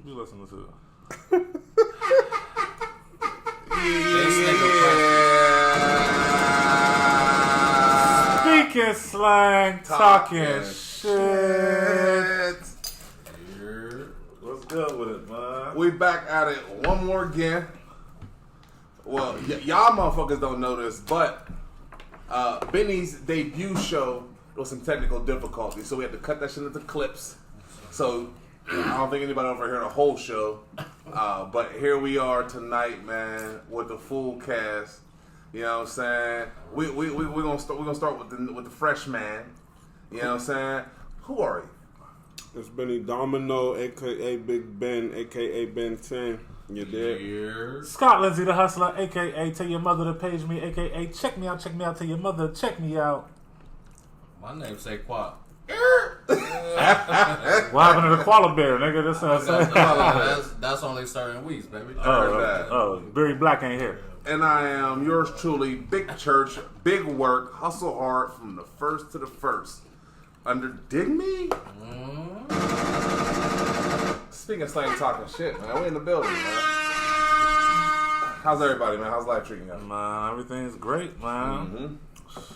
What you listening to? Speakin Slang Talkin shit. What's good with it, man? We back at it one more again. Well, y'all motherfuckers don't know this, but Benny's debut show was some technical difficulties, so we had to cut that shit into clips. So I don't think anybody over here the whole show, but here we are tonight, man, with the full cast. You know what I'm saying? We're gonna start with the fresh man. You know what I'm saying? Who are you? It's Benny Domino, a.k.a. Big Ben, a.k.a. Ben 10. You there? Yeah. Scott Lindsay, the hustler, a.k.a. tell your mother to page me, a.k.a. check me out, tell your mother check me out. My name's Saquon. What happened to the koala bear, nigga? That's what I'm saying. That's only certain weeks, baby. Barry Black ain't here. And I am yours truly, Big Church, Big Work, Hustle Hard from the first to the first. Under Dig Me? Speaking slang talking shit, man. We in the building, man. How's everybody, man? How's life treating you? Man, everything's great, man.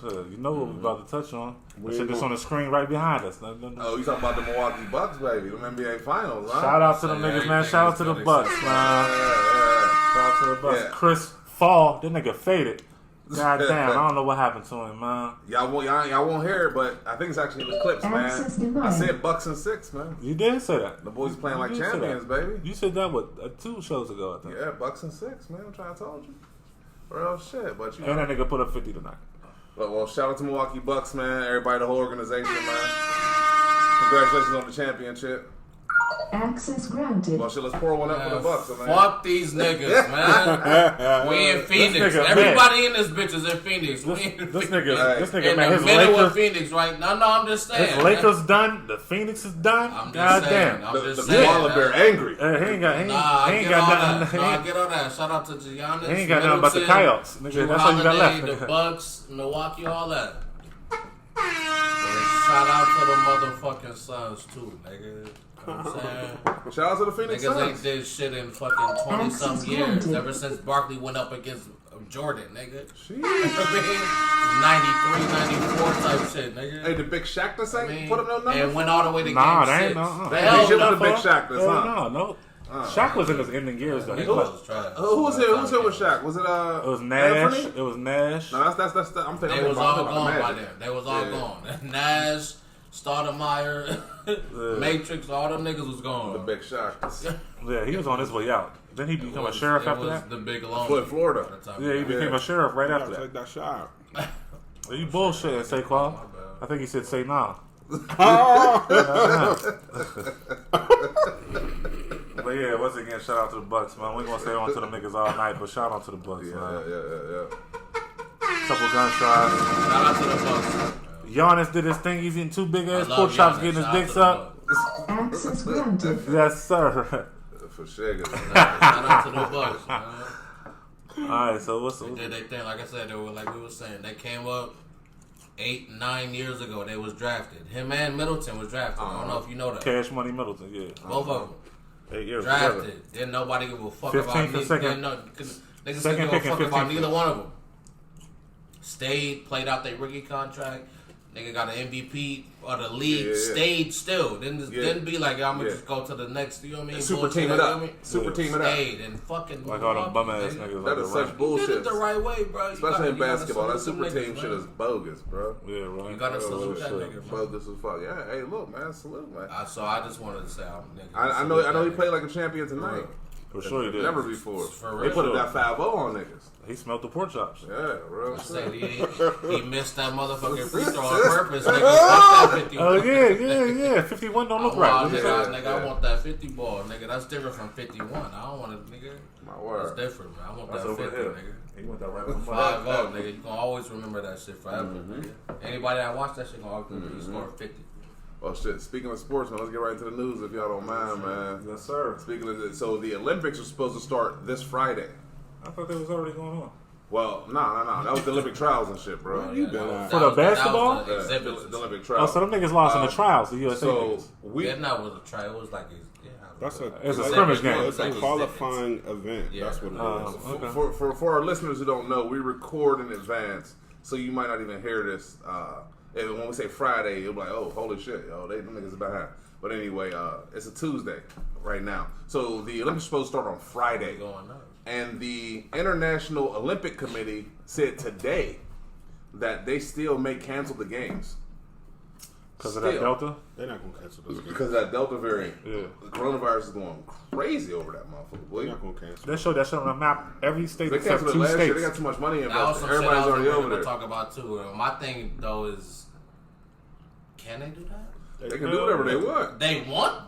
Shit, you know what we're about to touch on. We shit that's on the screen right behind us. Oh, you talking about the Milwaukee Bucks, baby? Them NBA Finals, huh? Shout out to them niggas, man. Shout out to the Bucks, man. Shout out to the Bucks. Yeah. Chris Fall, that nigga faded. God damn, I don't know what happened to him, man. Y'all won't hear it, but I think it's actually in the clips, man. I said Bucks and 6, man. You did say that. The boys playing like champions, baby. You said that, 2 shows ago, I think. Yeah, Bucks and 6, man. I'm trying to tell you. Real shit, but you know. And that nigga put up 50 tonight. Well, shout out to Milwaukee Bucks, man. Everybody, the whole organization, man. Congratulations on the championship. Access granted. Well, shit, let's pour one up for the Bucks, man. Fuck these niggas, man. We in Phoenix. Everybody in this bitch is in Phoenix. This nigga, in man, the his middle Lakers, of Phenix, right? No, I'm just saying. His Lakers done. The Phoenix is done. I'm just God saying. damn. The koala bear angry. He ain't got nothing. I get on that. Shout out to Giannis. He ain't got nothing about the Coyotes. Nigga, that's all you got left. The Bucks, Milwaukee, all that. Shout out to the motherfucking Suns too, nigga. You know what I'm saying? Shout out to the Phoenix Niggas Suns. ain't did shit in fucking 20-some years. Ever since Barkley went up against Jordan, nigga. Jeez. 93, 94 type shit, nigga. Hey, the Big Shaq this ain't put up no numbers? And went all the way to nah, game 6. They They shit with the Big Shaq this, huh? No. Shaq was in his ending years though. Who was here with Shaq? Was it It was Nash. Anthony? It was Nash. No, that's I'm thinking. They was all gone by then. They was all gone. Nash, Stoudemire, Matrix, all them niggas was gone. The Big Shaq. Yeah, he was on his way out. Then he became a sheriff after that. The big alone. Florida. Yeah, he became a sheriff right after that. Take that shot. You bullshitting, Saquon. I think he said say nah. But yeah, once again, shout out to the Bucks, man. We gonna stay on to the niggas all night, but shout out to the Bucks, man. Yeah. Couple gunshots. Shout out to the Bucks. Giannis did his thing. He's eating 2 big ass pork chops, getting his dicks up. Access granted. Yes, sir. For sure. Shout out to the Bucks, man. Alright, so what's They did their thing. Like I said, they were like we were saying. They came up 8-9 years ago. They was drafted. Him and Middleton was drafted. I don't know if you know that. Cash Money Middleton? Yeah, both of them. 8 years Drafted. together. Didn't nobody give a fuck 15 about for second. Niggas didn't Second give a pick and fuck about 15th neither pick. one of them. Stayed, played out their rookie contract. Nigga got an MVP of the league. Yeah. Stayed still. Didn't be like, I'm gonna just go to the next. You know what I mean? Super Bullshit, team it you know up. what I mean? Super team it up. Stayed and fucking Like all them bum ass niggas. That is such Did bullshit. it the right way, bro. Especially in basketball. That super niggas, team man. shit is bogus, bro. Yeah, right. You gotta salute that shit. nigga, bro. Bogus as fuck. Yeah, hey, look, man. Salute, man. So I just wanted to say, I know he played like a champion tonight. For sure he did. Never before. For They real. put up that 5-0 on niggas. He smelled the pork chops. Yeah, real Said shit. he missed that motherfucking free throw on purpose, nigga. Fuck that 50. Oh yeah. 51 don't look right. Nigga, I want that 50 ball, nigga. That's different from 51. I don't want it, nigga. My word. That's different, man. I want That's that over 50, here. nigga. He went that right on the 5-0, nigga. You can always remember that shit forever, nigga. Anybody that watched that shit gonna always remember he scored 50. Oh shit! Speaking of sports, man, let's get right into the news if y'all don't mind, man. Yes, sir. Speaking of so the Olympics are supposed to start this Friday. I thought that was already going on. Well, no. That was the Olympic trials and shit, bro. You been at? For the basketball? The Olympic trials. Oh, so them niggas lost in the trials, the USA So niggas. That was a try. It was like It's a scrimmage game. It's a qualifying event. Yeah. That's what it is. Okay. For our listeners who don't know, we record in advance, so you might not even hear this. And when we say Friday, you'll be like, "Oh, holy shit, yo, them niggas are behind." But anyway, it's a Tuesday right now, so the Olympics are supposed to start on Friday. going up. And the International Olympic Committee said today that they still may cancel the games. Because of that Delta? They're not going to cancel those games. Because of that Delta variant. Yeah. The coronavirus is going crazy over that motherfucker. Boy. They're not going to cancel. They showed that shit on the map. Every state They except canceled it 2 last year. states. They got too much money That was invested. some Everybody's shit I already was over going there. to talk about too. My thing though is, can they do that? They can do whatever they want.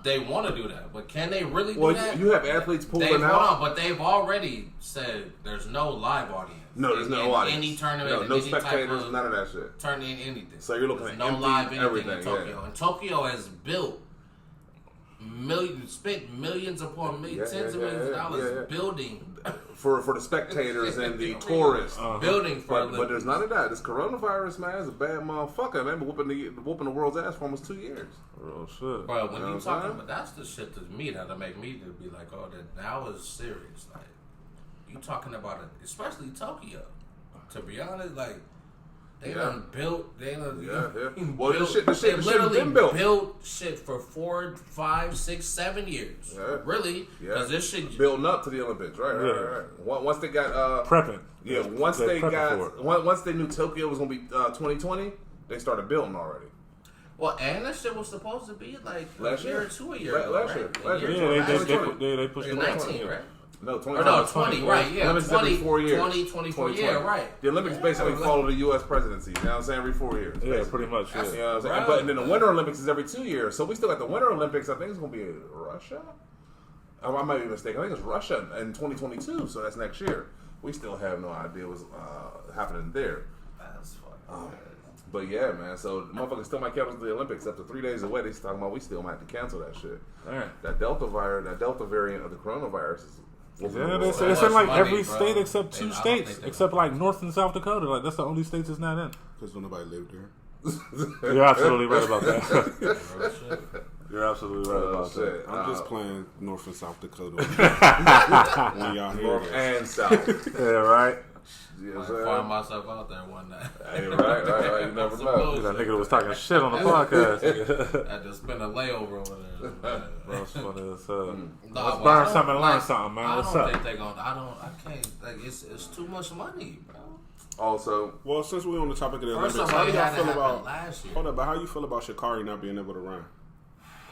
They want to do that, but can they really do Well, that? you have athletes pulling out. But they've already said there's no live audience. No, there's no in audience. Any tournament, no any spectators, type of none of that shit. turn in anything. So you're looking There's at no empty live anything everything, in Tokyo. yeah. And Tokyo has built spent millions upon millions, tens of millions of dollars building for the spectators and the tourists. building for But there's none of that. This coronavirus, man, is a bad motherfucker. Man, whooping the world's ass for almost 2 years. Real shit. Bro, when You know you what I'm talking saying? about that's the shit to me that'll make me to be like, oh, that now is serious. Like you talking about it, especially Tokyo. To be honest, like they done built. They done Well, built, the shit literally been built. built shit for 4, 5, 6, 7 years. Yeah. Really, Yeah. because this shit building up to the Olympics, right. Once they got Prepping. yeah, once They're they prepping got for it. once they knew Tokyo was gonna be 2020, they started building already. Well, and that shit was supposed to be like Last a year year. or 2 years ago, Last right? year. A Last year year. Yeah, ago. they pushed In it back. 19, right? No, 20. Or no, 20, right, yeah. Olympics every 4 years. 24, yeah, right. The Olympics basically follow the U.S. presidency. You know what I'm saying? Every 4 years. Yeah, basically. pretty much. Yeah. You know what I'm saying? Right. But then the Winter Olympics is every 2 years. So we still got the Winter Olympics. I think it's going to be in Russia. I might be mistaken. I think it's Russia in 2022. So that's next year. We still have no idea what's happening there. That's fucking But yeah, man. So the motherfuckers still might cancel the Olympics after 3 days away. They talking about we still might have to cancel that shit. Alright. That Delta variant of the coronavirus is. Yeah, it's So in like much every money, bro. state except I 2 don't states, think they except like North and South Dakota. Like that's the only states it's not in. Because nobody lived there. You're absolutely right about that. real shit. You're absolutely right about that. Shit. I'm just playing North and South Dakota. when y'all hear North this. and South. Yeah, right. You know I what I'm find myself out there one night. saying? Hey, right. You never know. That nigga was talking shit on the podcast. I had to spend a layover over there. Bro, it's funny as hell. Let's Nah, burn I something and learn like, something, man. I What's don't up? think they're gonna. I can't. Like, it's too much money, bro. Also, Well, since we're on the topic of the First Olympics, of all, how do it y'all had to feel happen about? last year. Hold up, but how you feel about Shikari not being able to run?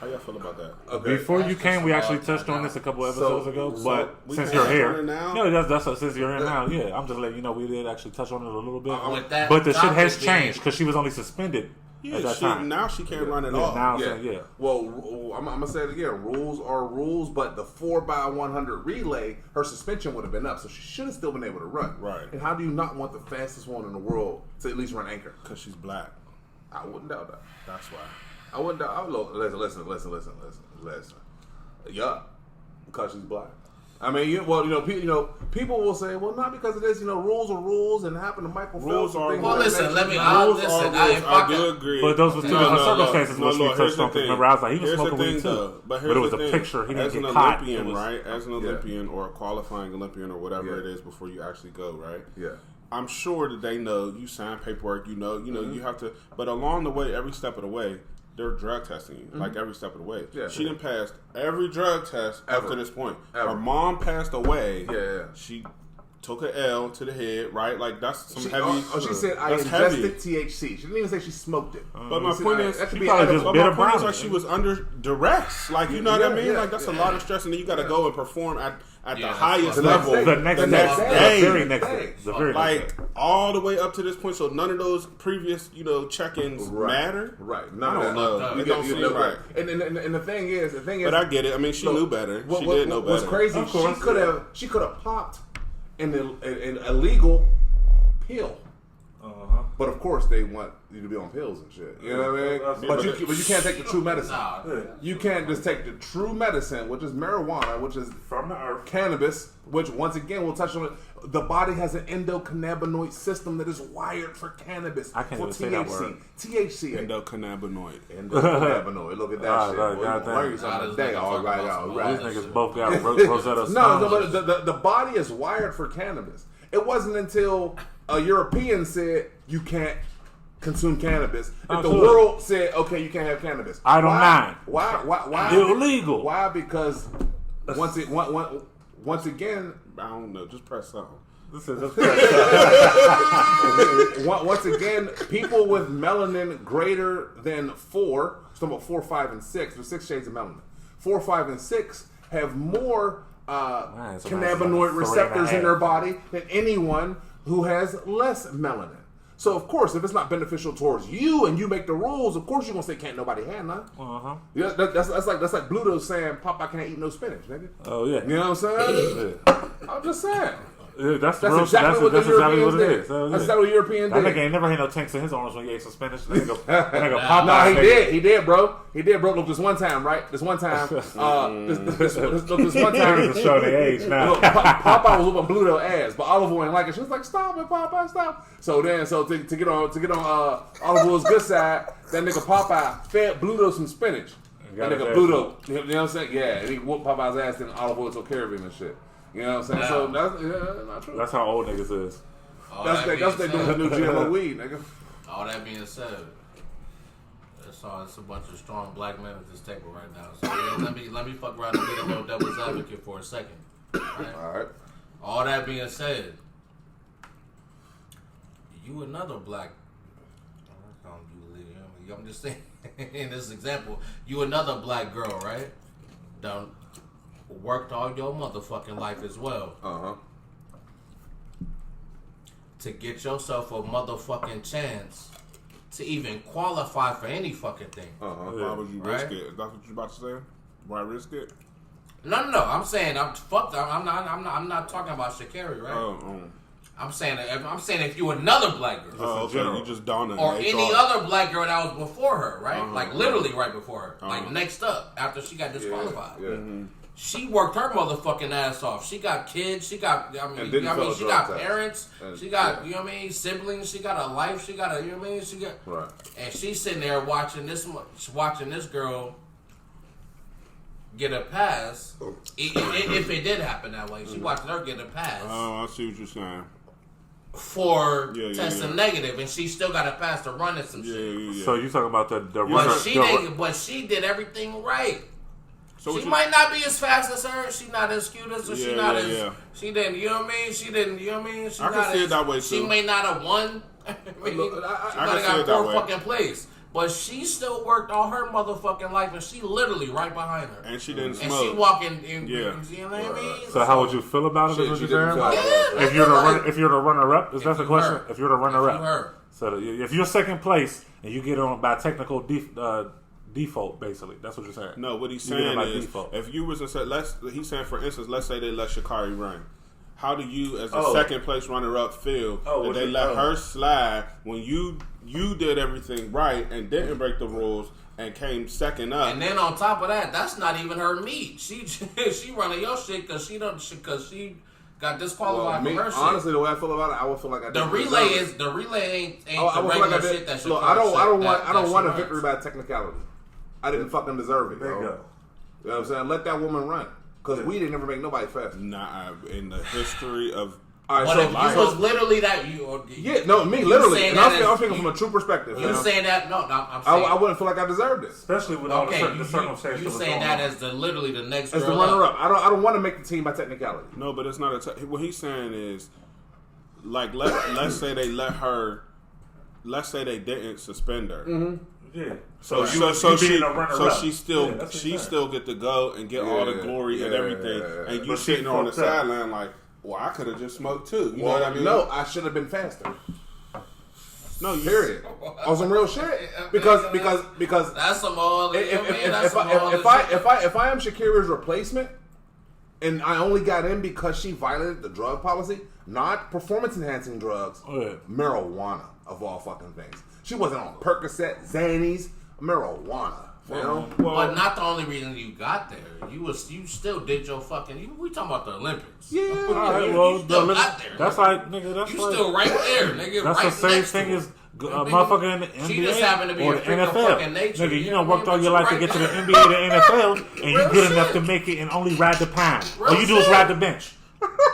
How y'all feel about that? okay. Before you That's came, just we about actually that touched on now. this a couple episodes ago. so But we since can't you're touch here, on it now? no, that's since you're here now. Yeah, I'm just letting you know we did actually touch on it a little bit. With that But the shit has topic being- changed because she was only suspended at that time. Now she can't run at Yeah, all. now I'm Yeah. saying, yeah. Well, I'm gonna say it again. Rules are rules, but the 4x100 relay, her suspension would have been up, so she should have still been able to run. Right. And how do you not want the fastest one in the world to at least run anchor? Because she's black. I wouldn't doubt that. That's why. I wouldn't doubt. Listen. Yeah, because she's black. I mean, people will say, well, not because of this. Rules are rules, and happen to Michael Rules Phelps. and are things rules. like Listen, that. let me- Rules listen, are I- rules. if I I do could- agree. But those was two different circumstances which we here's touched the on. thing. Remember, I was like, he was Here's the smoking weed thing, too. though. But But it was the a thing. picture. He didn't As an get caught. Olympian, It was- right? As an Yeah. Olympian or a qualifying Olympian or whatever Yeah. it is before you actually go, right? Yeah. I'm sure that they know you sign paperwork. You have to. But along the way, every step of the way, they're drug testing you, like every step of the way. Yeah. She done passed every drug test up Ever. to this point. Ever. Her mom passed away. Yeah. She took a L to the head, right? Like that's some She, heavy. she said, I that's ingested heavy. THC. She didn't even say she smoked it. But my She point said, is, that should she be probably edible. just but bit my a point is brownie. like she was under duress. Like you know what I mean? Yeah, Like that's a yeah. lot of stress, and then you got to go and perform at the that's highest the next level day. The next day. The very next day. The very next like day. all the way up to this point. So none of those previous, check-ins matter. Right. I don't know. You It don't you seem know, right. And the thing is, But I get it. I mean, she knew better. She did know better. What's crazy? Of course, She could have popped an illegal pill. But of course, they want you to be on pills and shit. You know what I mean? But you can't take the true medicine. You can't just take the true medicine, which is marijuana, which is from the earth, cannabis, which once again we'll touch on it. The body has an endocannabinoid system that is wired for cannabis. I can't for even say that word. THC. Endocannabinoid. Endocannabinoid. Look at that shit. Learn you something today. All right. These niggas both got Rosetta Stones. No, but the body is wired for cannabis. It wasn't until a European said you can't consume cannabis that the world said, okay, you can't have cannabis. I don't mind. Why? Illegal. Why? Because once again, I don't know. Just press something. Once again, people with melanin greater than 4, so about 4, 5, and 6. There's 6 shades of melanin. 4, 5, and 6 have more cannabinoid receptors in their body than anyone who has less melanin. So of course, if it's not beneficial towards you and you make the rules, of course you're gonna say can't nobody have none. Yeah, that's like Bluto saying Popeye can't eat no spinach, nigga. Oh yeah, you know what I'm saying? Yeah. I'm just saying. Yeah, that's exactly what it is. So, that's exactly what Europeans did. That nigga ain't never had no tanks in his arms when he ate some spinach. Nigga Popeye. No, he did, bro. He did, bro. Look, this one time, right? This one time, this one time. Niggas show their age now. Look, Popeye was whooping Bluto ass, but Oliver ain't like it. She was like, "Stop it, Popeye, stop." So to get on Oliver's good side, that nigga Popeye fed Bluto some spinach. That nigga Bluto, you know what I'm saying? Yeah, and he whooped Popeye's ass, and Oliver took care of him and shit. You know what I'm saying? Now, so that's not true. That's how old niggas is. That's what they doing with new GMO weed, nigga. All that being said, it's a bunch of strong black men at this table right now. So yeah, let me fuck around and be a little devil's advocate for a second. Right? All right. All that being said, you another black. I'm just saying, in this example, you another black girl, right? Done worked all your motherfucking life as well. To get yourself a motherfucking chance to even qualify for any fucking thing. Why would you risk it? That's what you about to say? Why risk it? No. I'm saying I'm not talking about Shikari, right? I'm saying if you another black girl, you just don't know, or any other black girl that was before her, right? Like literally right before her, like next up after she got disqualified. Yeah. Mm-hmm. She worked her motherfucking ass off. She got kids. She got, she got parents. She got, you know what I mean, siblings. She got a life. She got a, you know what I mean. She got, and she's sitting there watching this girl get a pass. If it did happen that way, she watching her get a pass. Oh, I see what you're saying. For testing negative, and she still got a pass to run and some shit. So you talking about the but she did everything right. So she might not be as fast as her. She not as cute as her. She not as. She didn't. You know what I mean? She didn't. You know what I mean? I can see it that way too. She may not have won. I mean, she might have got 4th fucking place. But she still worked all her motherfucking life, and she literally right behind her. And she didn't smoke. And she walking in. You know what I mean? So how would you feel about it? Is what you're saying? If you're the runner-up, is that the question? If you're the runner-up, so if you're second place and you get on by technical default, basically, that's what you're saying. No, what he's saying is, default. If you was he's saying, for instance, let's say they let Shikari run. How do you, as the second place runner-up, feel that they let her slide when you did everything right and didn't break the rules and came second up? And then on top of that, that's not even her meat. She running your shit because she got disqualified from her shit. Honestly, the way I feel about it, I would feel like I did. The relay ain't the regular shit that Shikari. I don't want a victory by technicality. I didn't fucking deserve it. There you go. You know what I'm saying? Let that woman run. Because we didn't never make nobody fast. Nah, in the history of... All right, but if you was literally that... me, literally. And I'm speaking from a true perspective. You saying that... No, I'm saying... I wouldn't feel like I deserved it. Especially with all the circumstances. You saying that as literally the next girl as the runner-up. I don't want to make the team by technicality. No, but it's not what he's saying is, like, let's say they let her... Let's say they didn't suspend her. Mm-hmm. Yeah. So she still get to go and get all the glory and everything, and you sitting on the sideline like, well, I could have just smoked too. You know what I mean? No, I should have been faster. No, period. On some real shit. Because that's some all. If I am Shakira's replacement, And I only got in because she violated the drug policy, not performance-enhancing drugs, marijuana, of all fucking things. She wasn't on Percocet, Xannies, marijuana. Well, but not the only reason you got there. You still did your fucking. We talking about the Olympics. Yeah. You still got there. That's like, nigga. That's you like, still right there, nigga. That's right the same next thing to as a motherfucker in the NBA she just happened to be or a the freak of NFL. fucking nature. Nigga, you done worked all your life to get to the NBA, the NFL, and you good enough to make it and only ride the pine. All you do is ride the bench.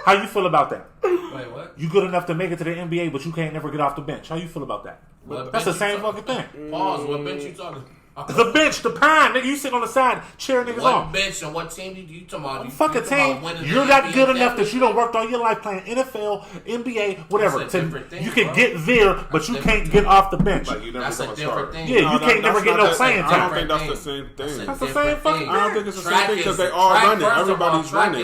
How you feel about that? Wait, what? You good enough to make it to the NBA, but you can't never get off the bench. How you feel about that? That's the same fucking thing. Pause. What bench you talking? The bench, the pine, nigga. You sit on the side, cheering niggas on. What bench and what team you talking about? Fucking team. You're not good enough that you don't worked all your life playing NFL, NBA, whatever. You can get there, but you can't get off the bench. That's a different thing. Yeah, you can't never get no playing time. I don't think that's the same thing. That's the same fucking thing. I don't think it's the same thing because they all running. Everybody's running.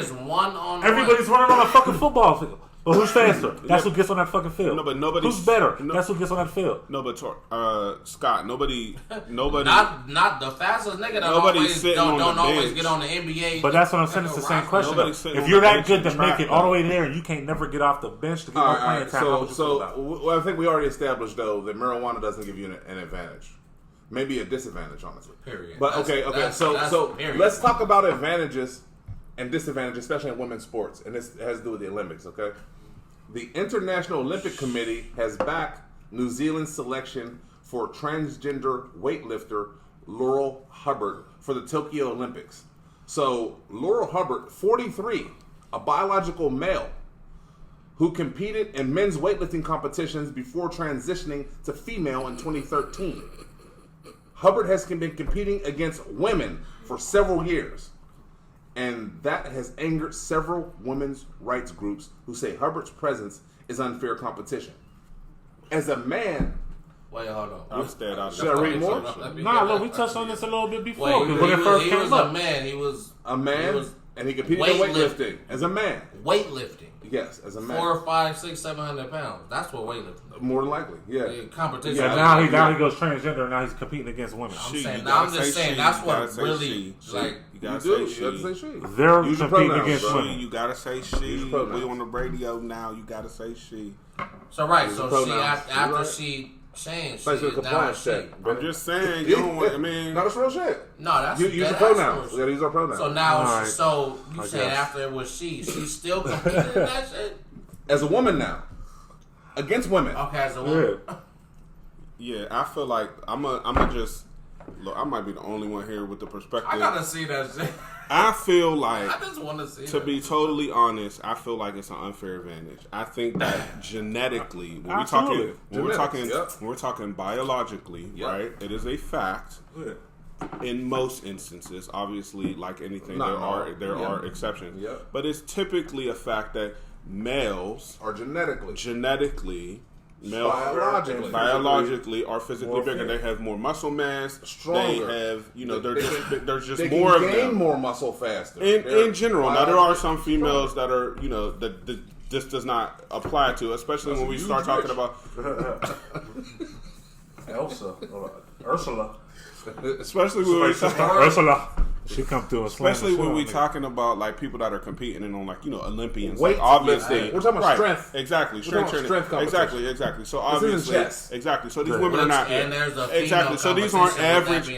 Everybody's running on a fucking football field. But who's faster? That's who gets on that fucking field. No, but nobody. Who's better? That's who gets on that field. No, but Scott, nobody. Not the fastest nigga. Don't always get on the NBA. But that's what I'm saying. It's the same question. If you're that good to make it all the way there, and you can't never get off the bench to get more playing time, so I think we already established though that marijuana doesn't give you an advantage. Maybe a disadvantage, honestly. Period. But okay. So let's talk about advantages and disadvantages, especially in women's sports, and this has to do with the Olympics. Okay. The International Olympic Committee has backed New Zealand's selection for transgender weightlifter Laurel Hubbard for the Tokyo Olympics. So Laurel Hubbard, 43, a biological male who competed in men's weightlifting competitions before transitioning to female in 2013. Hubbard has been competing against women for several years. And that has angered several women's rights groups who say Hubbard's presence is unfair competition. As a man... Wait, hold on. I'm scared out. Should I read more? Nah, look, we touched on this a little bit before. He was a man. He was and he competed in weightlifting. As a man. Weightlifting. Yes, as a man. 4, 5, 6, 700 pounds. That's what weightlifting is. More than likely, yeah. Competition. Yeah, now he goes transgender, and now he's competing against women. I'm just saying that's what really like. You gotta say she. They're competing against women. You gotta say she. We on the radio now. You gotta say she. So she after she changed. Compliance check. I'm just saying. You don't want. I mean, no, that's real shit. No, that's use your pronouns. We gotta use our pronouns. So now, so you saying after it was she's still competing in that shit as a woman now against women. Okay, as a woman. Yeah, I feel like I'm just. Look, I might be the only one here with the perspective. I gotta see that shit. I feel like, I just want to see. To be totally honest, I feel like it's an unfair advantage. I think that genetically, when we're talking biologically, right? It is a fact. Yeah. In most instances, obviously, like anything, there are exceptions. Yeah. But it's typically a fact that males are genetically. Biologically are physically bigger. They have more muscle mass. Stronger. They have, there's just more of them. They gain more muscle faster. In general. Now, there are some females that are, that this does not apply to, especially when we start talking about... Ursula. Especially when we Ursula. She come through. Especially when we talking about like people that are competing and on like Olympians. Weight, like, obviously, we're talking about strength. Exactly, strength competition. Exactly. So obviously, exactly. So these women are not. And there's a exactly. So these aren't average.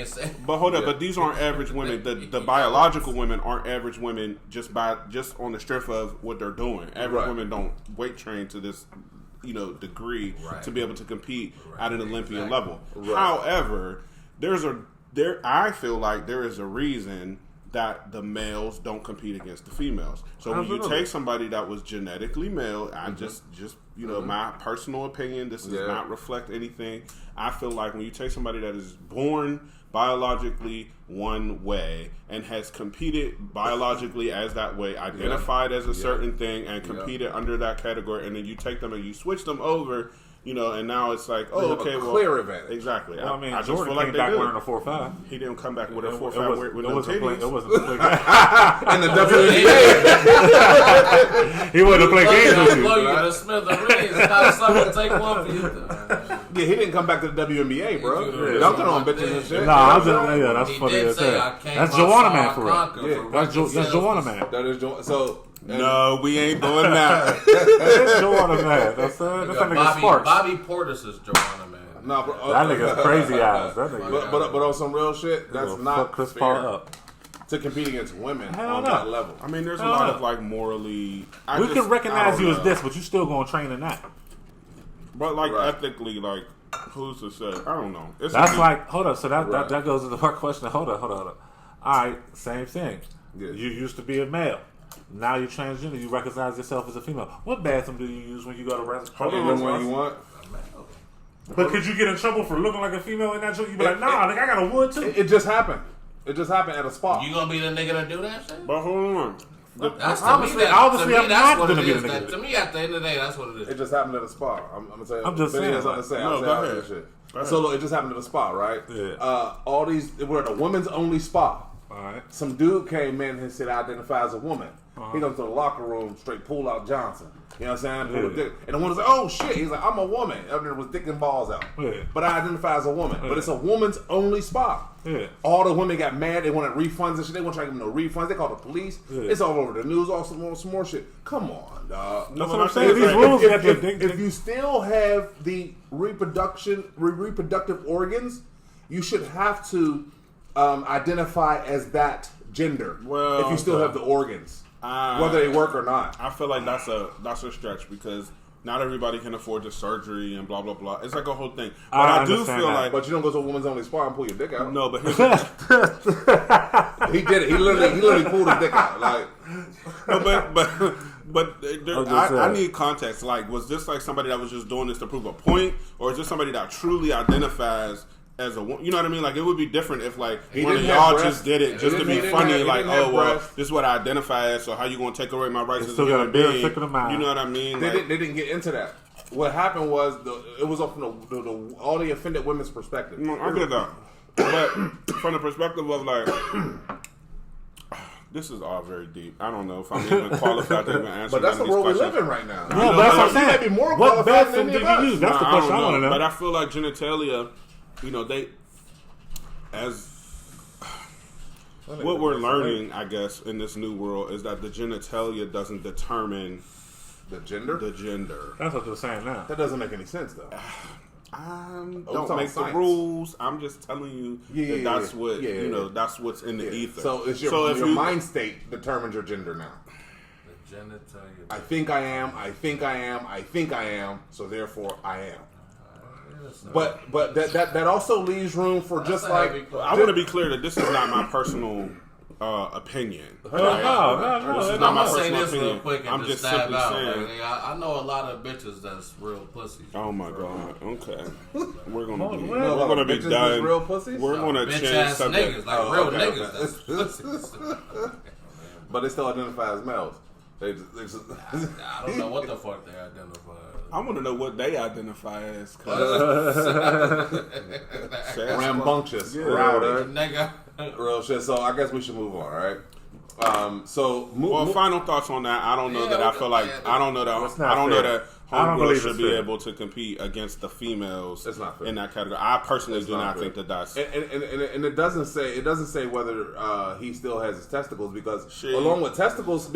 But hold up. But these aren't average women. The biological women aren't average women just on the strength of what they're doing. Average women don't weight train to this degree to be able to compete at an Olympian level. However, I feel like there is a reason that the males don't compete against the females. So when you take somebody that was genetically male, I just my personal opinion, this does not reflect anything. I feel like when you take somebody that is born biologically one way and has competed biologically as that way, identified as a certain thing and competed under that category, and then you take them and you switch them over, and now it's like, clear advantage. Exactly. Well, I just Jordan feel like came back wearing a 4.5. He didn't come back with a 4.5 with no titties. It wasn't to play games. And the WNBA. He wasn't to play games with you. Blow you to Smith and Rings. How someone take one for you? Yeah, he didn't come back to the WNBA, bro. Dunking on bitches and shit. Nah, that's funny as hell. That's Joanna Man for real. That's Joanna Man. That is Joanna. So. No, we ain't doing that. That's Joanna Man. That's that nigga Sparks. Bobby Portis is Joanna Man. Nah, bro, that nigga's crazy eyes. That nigga. But on some real shit, that's not Chris fair Paul up. to compete against women on that level. I mean, there's a lot of like morally. We can recognize you as this, but you still gonna train in that. But like ethically, like who's to say? I don't know. That's like hold up. So that goes to the first question. Hold up. All right, same thing. Yeah. You used to be a male. Now you're transgender. You recognize yourself as a female. What bathroom do you use when you go to restaurant? Hold on, one you want. But could you get in trouble for looking like a female in that joint? You be like, nah, nigga, I got a wood too. It just happened. It just happened at a spa. You gonna be the nigga to do that shit? But hold on. Obviously, I'm not gonna be the nigga. To me, at the end of the day, that's what it is. It just happened at a spa. I'm gonna tell you. I'm just saying. Go ahead. So look, it just happened at a spa, right? Yeah. All these, we're at a women's only spa. All right. Some dude came in and said, "I identify as a woman." He goes to the locker room, straight pull out Johnson. You know what I'm saying? Yeah. And the woman's like, "Oh shit!" He's like, "I'm a woman." Up there was dick and balls out. Yeah. But I identify as a woman. But it's a woman's only spa. Yeah. All the women got mad. They wanted refunds and shit. They weren't trying to give them no refunds. They called the police. Yeah. It's all over the news. All some more shit. Come on, dog. That's what I'm saying. These rules if you still have the reproductive organs, you should have to identify as that gender. Well, if you still have the organs, whether they work or not. I feel like that's a stretch because not everybody can afford the surgery and blah blah blah. It's like a whole thing. But I do feel like, but you don't go to a woman's only spa and pull your dick out. No, but he did it. He literally pulled his dick out. Like, no, but I need context. Like, was this like somebody that was just doing this to prove a point, or is this somebody that truly identifies as a woman? You know what I mean? Like, it would be different if like one of y'all just did it just to be funny. Like, oh well, this is what I identify as. So how you gonna take away my rights as a human being? You know what I mean? They didn't get into that. What happened was it was from all the offended women's perspective. No, I get that, but from the perspective of like. This is all very deep. I don't know if I'm even qualified to even answer. But that's the world we live in right now. No, but that's what I'm saying. You may be more qualified than any of us. That's the question I want to know. But I feel like genitalia, you know, what we're learning, I guess, in this new world is that the genitalia doesn't determine the gender. That's what you're saying now. That doesn't make any sense, though. Don't make the rules. I'm just telling you that's what you know. That's what's in the ether. So it's your mind state determines your gender now. The genitalia. I think I am. I think I am. I think I am. So therefore, I am. But that also leaves room for just like I want to be clear that this is not my personal opinion. No. This is not my personal opinion. Real quick I'm just simply saying. I know a lot of bitches that's real pussies. Oh my god. Okay. We're gonna be done. Real pussies? We're gonna change subject. Niggas, like real niggas that's pussies. But they still identify as males. They just I don't know what the fuck they identify as. I want to know what they identify as. Rambunctious, rowdy, nigga. Real shit. So I guess we should move on, right? Final thoughts on that. I don't know that I feel like I don't know that homegirls should be able to compete against the females in that category. I personally do not think that that's and it doesn't say whether he still has his testicles because along with testicles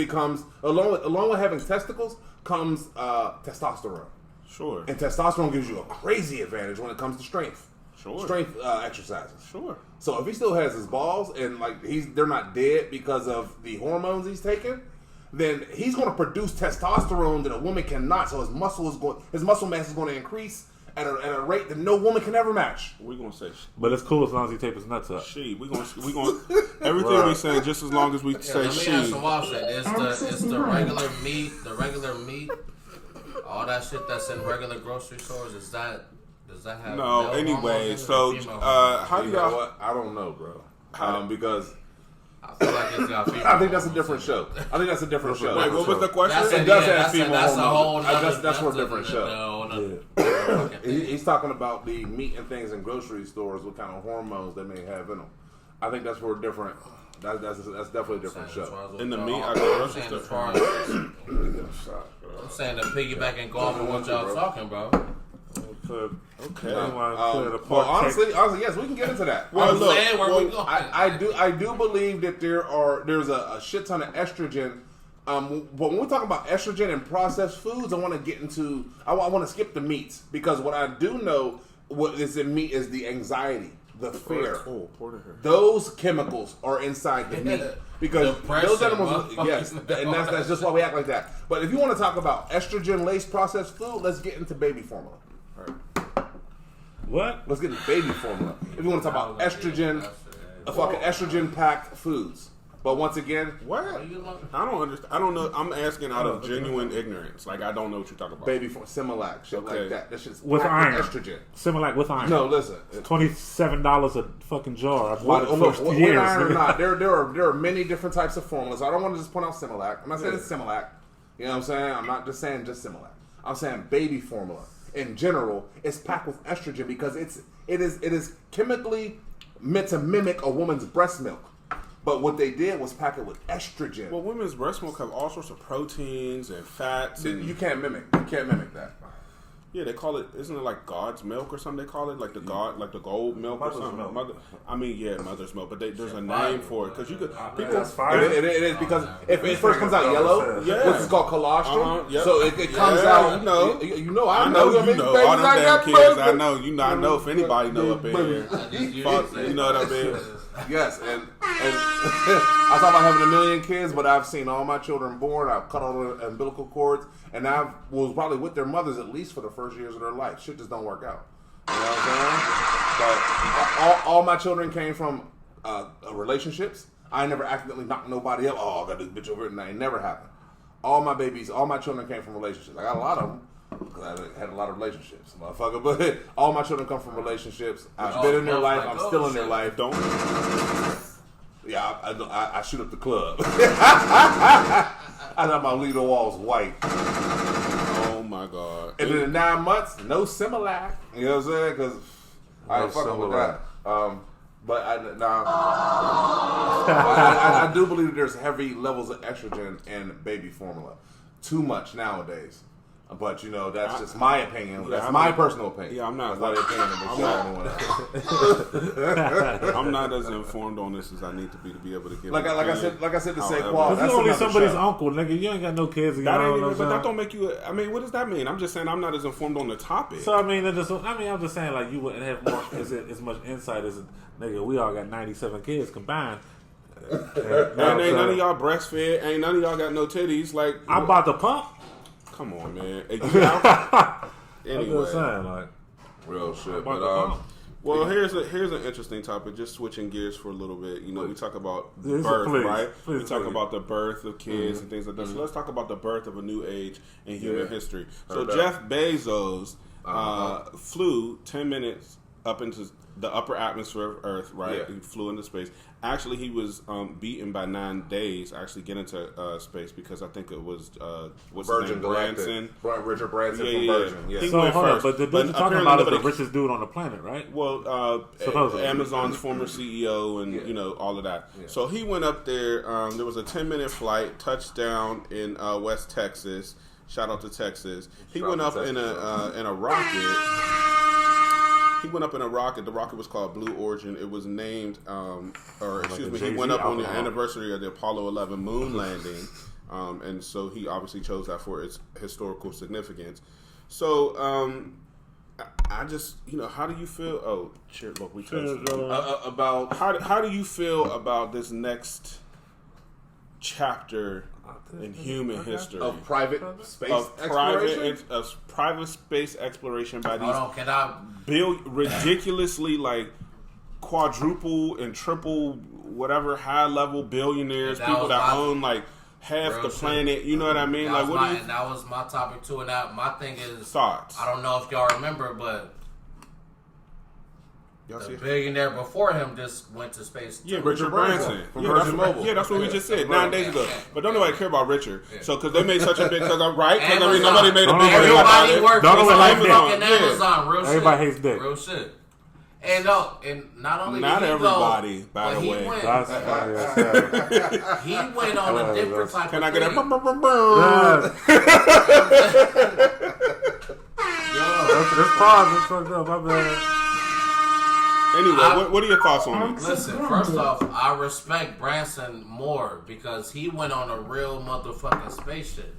along with having testicles comes testosterone. Sure. And testosterone gives you a crazy advantage when it comes to strength. Sure. Strength exercises. Sure. So if he still has his balls and like they're not dead because of the hormones he's taking, then he's going to produce testosterone that a woman cannot. So his muscle mass is going to increase at a rate that no woman can ever match. We're gonna say, but it's cool as long as he tapes his nuts up. We gonna everything we saying just as long as we say let me ask some wild shit. It's the regular meat, all that shit that's in regular grocery stores. Does that have no? Anyway, so how do y'all? What? I don't know, bro. Because I feel like it's got female. I think that's a different show. Wait, what was the question? It does have female hormones. That's for a different show. He's talking about the meat and things in grocery stores, what kind of hormones they may have in them. I think that's for a different. That's definitely a different show. In the meat, I'm saying to piggyback and go off on what y'all talking, bro. Okay. Honestly, yes, we can get into that. Well, look, I do believe that there's a shit ton of estrogen. But when we talk about estrogen and processed foods, I want to skip the meats, because what I do know what is in meat is the anxiety, the fear. Those chemicals are inside the meat. Because those animals, yes, and that's just why we act like that. But if you want to talk about estrogen-laced processed food, let's get into baby formula. All right. What? Let's get into baby formula. If you want to talk about estrogen-packed foods. But once again, what? I don't understand. I don't know. I'm asking out of genuine ignorance. Like, I don't know what you're talking about. Baby formula, Similac, shit like that. That shit's with iron. Estrogen. Similac with iron. No, listen. It's $27 a fucking jar. I bought it first with years. Iron or not, there are many different types of formulas. I don't want to just point out Similac. I'm not saying it's Similac. You know what I'm saying? I'm not just saying just Similac. I'm saying baby formula in general is packed with estrogen because it is chemically meant to mimic a woman's breast milk. But what they did was pack it with estrogen. Well, women's breast milk have all sorts of proteins and fats. You can't mimic that. Yeah, they call it. Isn't it like God's milk or something? They call it like the gold milk or something. Milk. Mother's milk. But there's a name for it because you could. People. It is because if it first comes out yellow, which is called colostrum, so it comes out. You know. I know all them damn kids. I know if anybody know up in here. You know what I mean? Yes, and I thought about having 1 million kids, but I've seen all my children born. I've cut all the umbilical cords, and I was probably with their mothers at least for the first years of their life. Shit just don't work out. You know what I'm saying? But all my children came from relationships. I never accidentally knocked nobody up. Oh, I got this bitch over here. It never happened. All my children came from relationships. I got a lot of them. Because I had a lot of relationships, motherfucker. But all my children come from relationships. I've been in their life. I'm still in their life. Yeah, I shoot up the club. I thought my leader wall's white. Oh my god! And then in 9 months, no Similac. You know what I'm saying? Because I ain't fucking with that. But I do believe that there's heavy levels of estrogen in baby formula. Too much nowadays. But that's just my opinion. That's my personal opinion. Yeah, I'm not. I'm not as informed on this as I need to be able to get. Like I said, to say, Qual. If you only somebody's uncle, nigga, you ain't got no kids. But that don't make you. I mean, what does that mean? I'm just saying I'm not as informed on the topic. So I'm just saying like you wouldn't have more as much insight as nigga. We all got 97 kids combined. Ain't none of y'all breastfed. Ain't none of y'all got no titties. Like I bought the pump. Come on, man. Anyway, saying, real shit. Well, here's an interesting topic. Just switching gears for a little bit. We talk about birth, right? We talk about the birth of kids and things like that. So let's talk about the birth of a new age in human history. So Jeff Bezos flew 10 minutes up into the upper atmosphere of Earth, right? Yeah. He flew into space. Actually, he was beaten by 9 days to actually get into space because I think it was Virgin Branson. Richard Branson from Virgin. Yeah. He went first. But the dude you're talking about is the richest dude on the planet, right? Well, Amazon's former CEO and all of that. Yeah. So he went up there. There was a 10-minute flight, touchdown in West Texas. Shout out to Texas. He went up in a rocket. He went up in a rocket. The rocket was called Blue Origin. It was named, he went up on the anniversary of the Apollo 11 moon landing, and so he obviously chose that for its historical significance. So, I just, how do you feel? Oh, shit! Look, we touched about how do you feel about this next chapter in human history of private space exploration? Private space exploration by these ridiculously like quadruple and triple whatever high level billionaires, people that own like half the planet. You know what I mean? That was my topic too. And my thing is thoughts. I don't know if y'all remember, but the billionaire before him just went to space. Yeah, Richard Branson from Virgin Mobile. Yeah, that's what we just said 9 days ago. But don't nobody care about Richard. Yeah. So because they made such a big right? Because nobody made a big deal about it. Everybody works for fucking Amazon. Real shit. Everybody hates dick. Real shit. And not only not everybody, by the way. He went on a different type. Can of I get That's pause. It's fucked up. My bad. Anyway, what are your thoughts on it? Listen, first off, I respect Branson more because he went on a real motherfucking spaceship.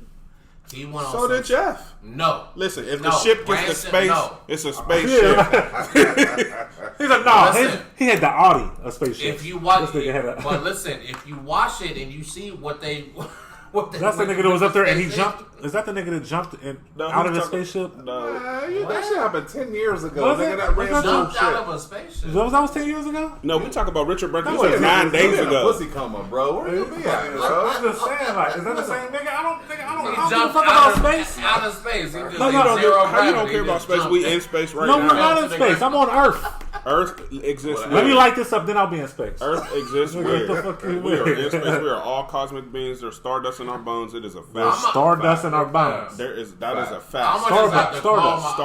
He went on. So did Jeff. No. Listen, if the ship gets to space, it's a spaceship. He's like, no, he had the Audi, a spaceship. If you watch it, but listen, if you watch it and you see what they that's the nigga that was up there and he jumped. Is that the nigga that jumped out of the spaceship? No. That shit happened 10 years ago. Nigga that ran jumped out of a spaceship. That was 10 years ago? No, we talk about Richard Branson. This was 9 days ago. Pussy come on, bro. Where you be at, bro? I'm just saying, like, is that the same nigga? I don't give a fuck about space. Out of space. How you don't care about space? We in space right now. No, we're not in space. I'm on Earth. Earth exists. Let me light this up, then I'll be in space. Earth exists. We are in space. We are all cosmic beings. There's stardust in our bones. It is a fact. Stardust in our bones. That is a fact. Stardust.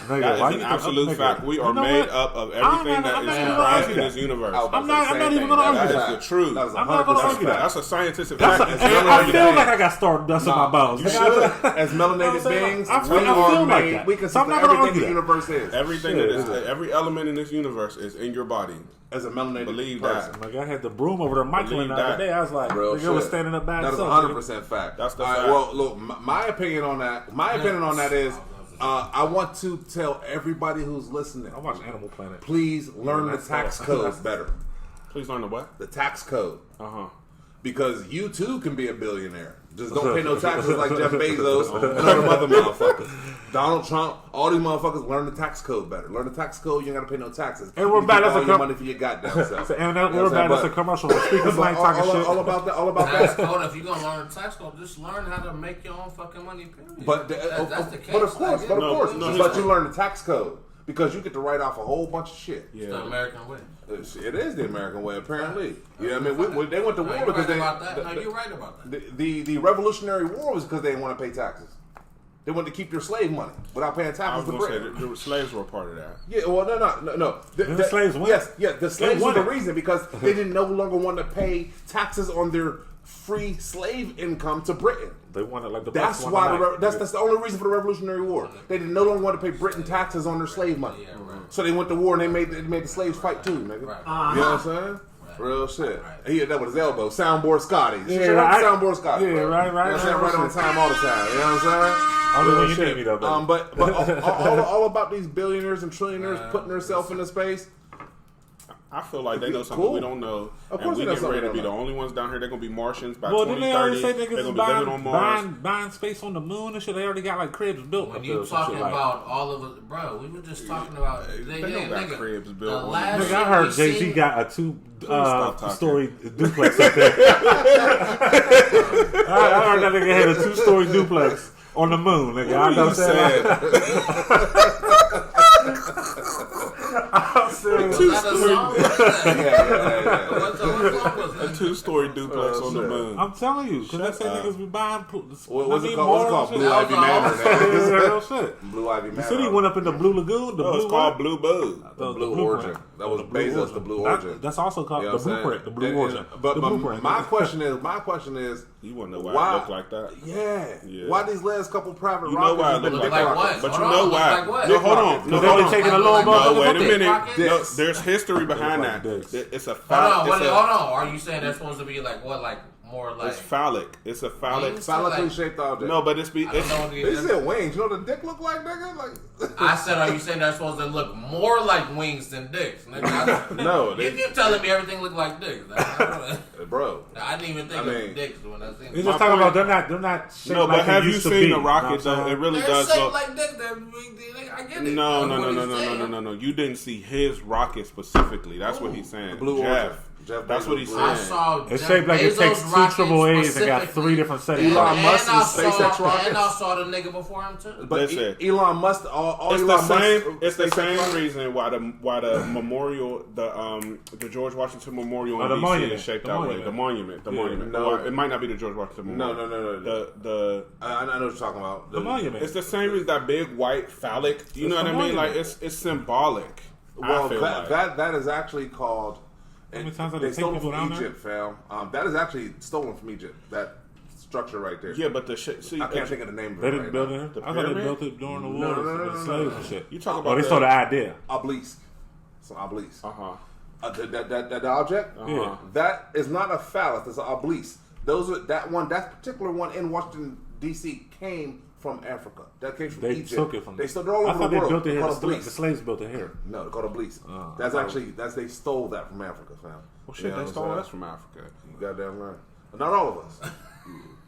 That is an absolute fact. We are made up of everything that is comprised in this universe. I'm not even going to argue that. That is the truth. I'm not going to argue that. That's a scientific fact. I feel like I got stardust in my bones. You should. As melanated beings, we are made. We can see everything the universe is. Everything that is, every element in this universe is in your body. As a melanated person. Like I had the broom over there, Michael, the other day. I was like, nigga was standing up by himself. That is 100% fact. That's the fact. Well, look, my opinion on that is, I want to tell everybody who's listening. I watch Animal Planet. Please learn the tax code better. Please learn the what? The tax code. Because you too can be a billionaire. Just don't pay no taxes like Jeff Bezos and all them other motherfuckers. Donald Trump, all these motherfuckers learn the tax code better. Learn the tax code, you ain't gotta pay no taxes. And we're back. All your money for your goddamn self. And we're back. That's a commercial. Speaking Slang Talkin shit. All about that. All about tax that. code. If you're gonna learn the tax code, just learn how to make your own fucking money. Period. But that's the case. But of course. But you learn the tax code. Because you get to write off a whole bunch of shit. It's the American way. It is the American way, apparently. Yeah, I mean, they went to war because you're right about that. The Revolutionary War was because they didn't want to pay taxes. They wanted to keep their slave money without paying taxes to Britain. The slaves were a part of that. Yeah, well, no. The slaves went? Yes, the slaves were the reason because they didn't no longer want to pay taxes on their free slave income to Britain. They wanted like the that's why that's the only reason for the Revolutionary War. They did no longer want to pay Britain taxes on their slave money. Yeah, right. So they went to war and they made the slaves fight too, nigga. Right. You know what I'm saying? Right. Real shit. He hit that with his elbow. Soundboard Scotty. Soundboard Scotty. Yeah, right. You know what I'm saying? Right on time all the time. You know what I'm saying? Only when you need me though. But all about these billionaires and trillionaires putting themselves into space. I feel like they know something we don't know. Of course, and we get ready to be the only ones down here. They're gonna be Martians by 2030. They're gonna be living on Mars, buying space on the moon and shit. They already got like cribs built. When you talking about all of it, bro, we were just talking about. They don't got cribs built. I heard Jay-Z got a two-story duplex up there. I heard that nigga had a 2-story duplex on the moon. Nigga, I know a 2-story duplex on the moon. I'm telling you, because I say niggas be buying. What's it called? Blue Ivy Manor. Blue Ivy Manor. The city went up in the Blue Lagoon. It's called Blue Boo. The Blue Origin. That was Bezos. The Blue Origin. That's also called the Blueprint. The Blue Origin. But my question is, you want to know why it looked like that? Yeah. Why these last couple private rockets? You know why it looked like that? But you know why? No, hold on. No, hold on. Taking a little no, wait a minute. No, there's history behind that. It's a fact. Hold on. Are you saying that's supposed to be like what? Like more like it's phallic. It's a phallic, phallically shaped object. No, but it's They said wings. You know what the dick look like, nigga? Like I said, are you saying they're supposed to look more like wings than dicks? Nigga, no, you're telling me everything look like dicks, bro. I didn't even think of dicks when I seen. You're just talking about they're not. Shaped no, but like have you seen the rocket though? It really does look like dicks. I get it. No. You didn't see his rocket specifically. That's what he's saying. Jeff, that's what he's saying. I saw it's shaped like it takes 2 AAAs and got 3 different settings. Elon Musk and SpaceX rockets. And I saw the nigga before him too. But Elon Musk, it's the same reason why the memorial, the George Washington Memorial in DC is shaped that way. The monument. No, it might not be the George Washington Memorial. No. I know what you're talking about. The monument. It's the same as that big white phallic. You know what I mean? Like it's symbolic. Well, that is actually called. How many times they stole it from Egypt, fam. That is actually stolen from Egypt. That structure right there. Yeah, but the shit. See, I can't think of the name of it. They didn't right build now. it. I thought they built it during the war with the slaves and shit. You talk about? They saw the idea. Obelisk. It's an obelisk. Uh-huh. The object. Yeah. That is not a phallus. It's an obelisk. That particular one in Washington D.C. came from Africa. That came from They Egypt. took it from. They still all over I thought the they world. built it here. Called The slaves built it here. No, they're called obelisk. They stole that from Africa, fam. Well, shit, they stole us from Africa. You goddamn right. Not all of us.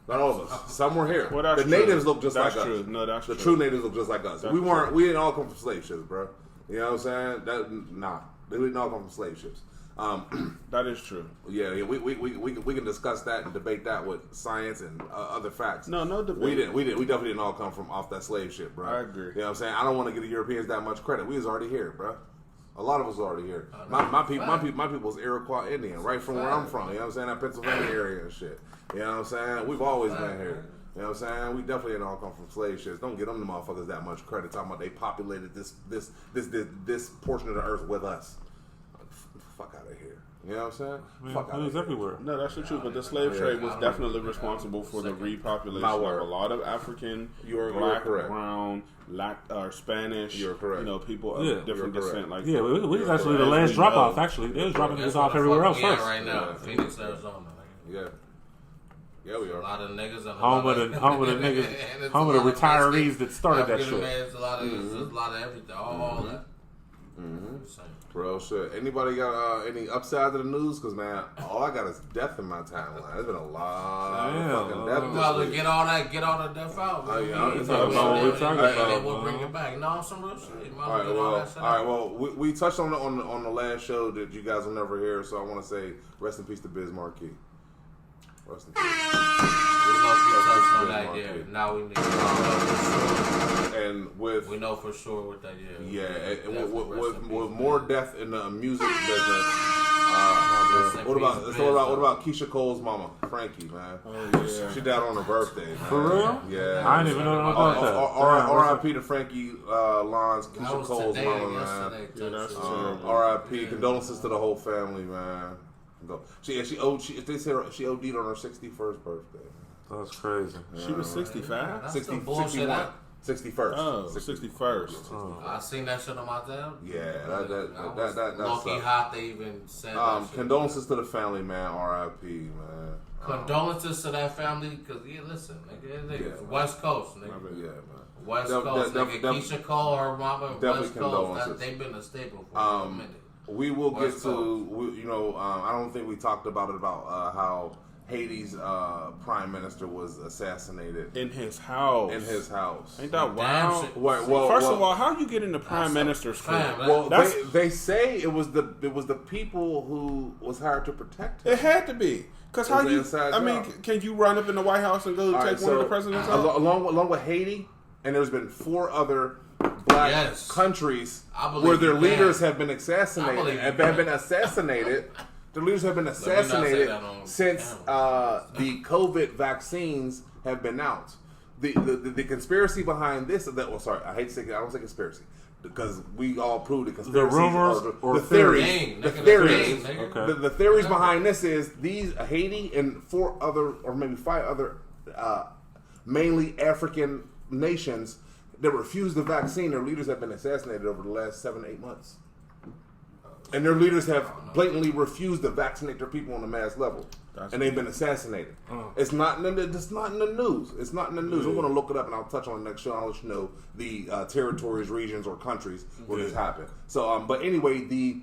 Not all of us. Some were here. Well, that's the true. natives look just That's like true. us. No, that's the true. true natives look just like us. That's We weren't. true. We didn't all come from slave ships, bro. You know what I'm saying? Nah, they didn't all come from slave ships. That is true. Yeah, we can discuss that and debate that with science and other facts. No debate. We definitely didn't all come from off that slave ship, bro. I agree. You know what I'm saying? I don't want to give the Europeans that much credit. We was already here, bro. A lot of us are already here. My people's Iroquois Indian, right from where I'm from. You know what I'm saying? That Pennsylvania area and shit. You know what I'm saying? We've always been here. You know what I'm saying? We definitely didn't all come from slave ships. Don't give them the motherfuckers that much credit. Talking about they populated this portion of the earth with us. Fuck out of here. You know what I'm saying? Fuck out of here. Everywhere. No, that's the truth. But the slave trade was definitely responsible for the repopulation of a lot of African, black, brown, or Spanish. You're correct. You know, people of different descent. Like we was actually the last drop off. Actually, they was dropping this off everywhere else first. Right now, Phoenix, Arizona. Yeah, we are. A lot of niggas. Home of the niggas. Home of the retirees that started that shit. There's a lot of everything. All that. Bro, shit. Anybody got any upside to the news? Because, man, all I got is death in my timeline. There's been a lot of fucking death this week. Get all the death out. Oh, yeah. And we'll bring it back. No, some real shit. All right, well, we touched on the last show that you guys will never hear, so I want to say rest in peace to Biz Marquee. Rest in peace. We know if you touched on that, yeah. Now we need to know. And we know for sure what that is. Yeah, and with more death in the music business. What about Keisha Cole's mama, Frankie, man? Oh, yeah. She died on her birthday, man. For real? Yeah. I didn't even know about that. R.I.P. to Frankie Lons, Keisha Cole's mama, man. Yeah, that's terrible. R.I.P. Condolences to the whole family, man. She OD'd on her 61st birthday. That's crazy. She was 65? 61. 61st. Oh, 61st. Oh. I seen that shit on my tab. Yeah, that's lucky hot they even said that shit. Condolences to the family, man. R.I.P. man. Condolences to that family, because listen, nigga, West Coast, nigga. Yeah, man. West Coast, nigga. Keisha Cole, her mama, West Coast. They've been a staple for a minute. We will get to, I don't think we talked about how Haiti's prime minister was assassinated in his house. Ain't that wild? First of all, how you get in the prime minister's crib? Well, they say it was the people who was hired to protect him. It had to be. Because how you? I mean, can you run up in the White House and go take one of the presidents out? Along with Haiti, and there's been 4 other black countries where their leaders have been assassinated. The leaders have been assassinated since the COVID vaccines have been out. The conspiracy behind this, I don't say conspiracy, because we all proved it. The rumors or the theories. The theories behind this is these Haiti and 4 other or maybe 5 other mainly African nations that refused the vaccine. Their leaders have been assassinated over the last 7-8 months. And their leaders have blatantly refused to vaccinate their people on a mass level. And they've been assassinated. It's not in the news. It's not in the news. We're going to look it up and I'll touch on it next show. I'll let you know the territories, regions, or countries where this happened. So, but anyway, the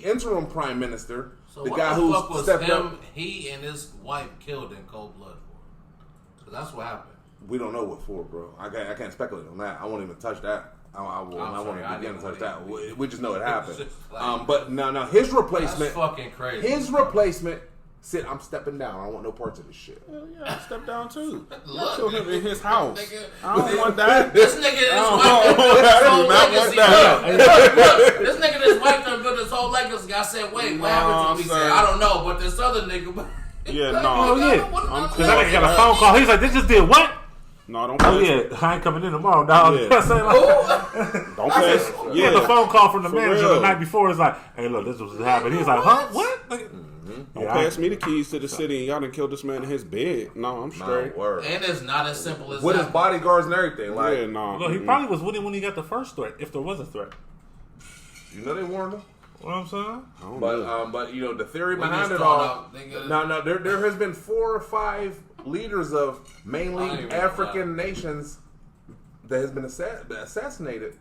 interim prime minister, so the guy who stepped up. He and his wife killed in cold blood for. So that's what happened. We don't know what for, bro. I can't speculate on that. I won't even touch that. I won't even begin to touch that. We just know it happened. But now his replacement. That's fucking crazy. His replacement said, "I'm stepping down. I don't want no parts of this shit." Hell yeah, I step down too. Look, kill him in his house. Nigga, I don't want that. This nigga is This nigga this wife done built his whole legacy. I said, wait, what happened to him? He said, I don't know, but this other nigga. Yeah, no. Oh yeah. Because that nigga got a phone call. He's like, "They just did what?" No, don't pass. Oh yeah, I ain't coming in tomorrow, dog. Yeah. Don't pass. Yeah, the phone call from the For manager real. the night before is like, "Hey, look, this was happening." He's like, "Huh? What?" Don't pass me the keys to the city and y'all done killed this man in his bed. No, I'm straight. Word. And it's not as simple as With that. his bodyguards and everything. Like, Yeah, no. Look, he probably was with him when he got the first threat, if there was a threat. you know they warned him. You know what I'm saying? I don't But know. but you know the theory We behind just it thought all. out, nigga. No, there has been 4 or 5 leaders of I don't mainly even know African nations that has been assassinated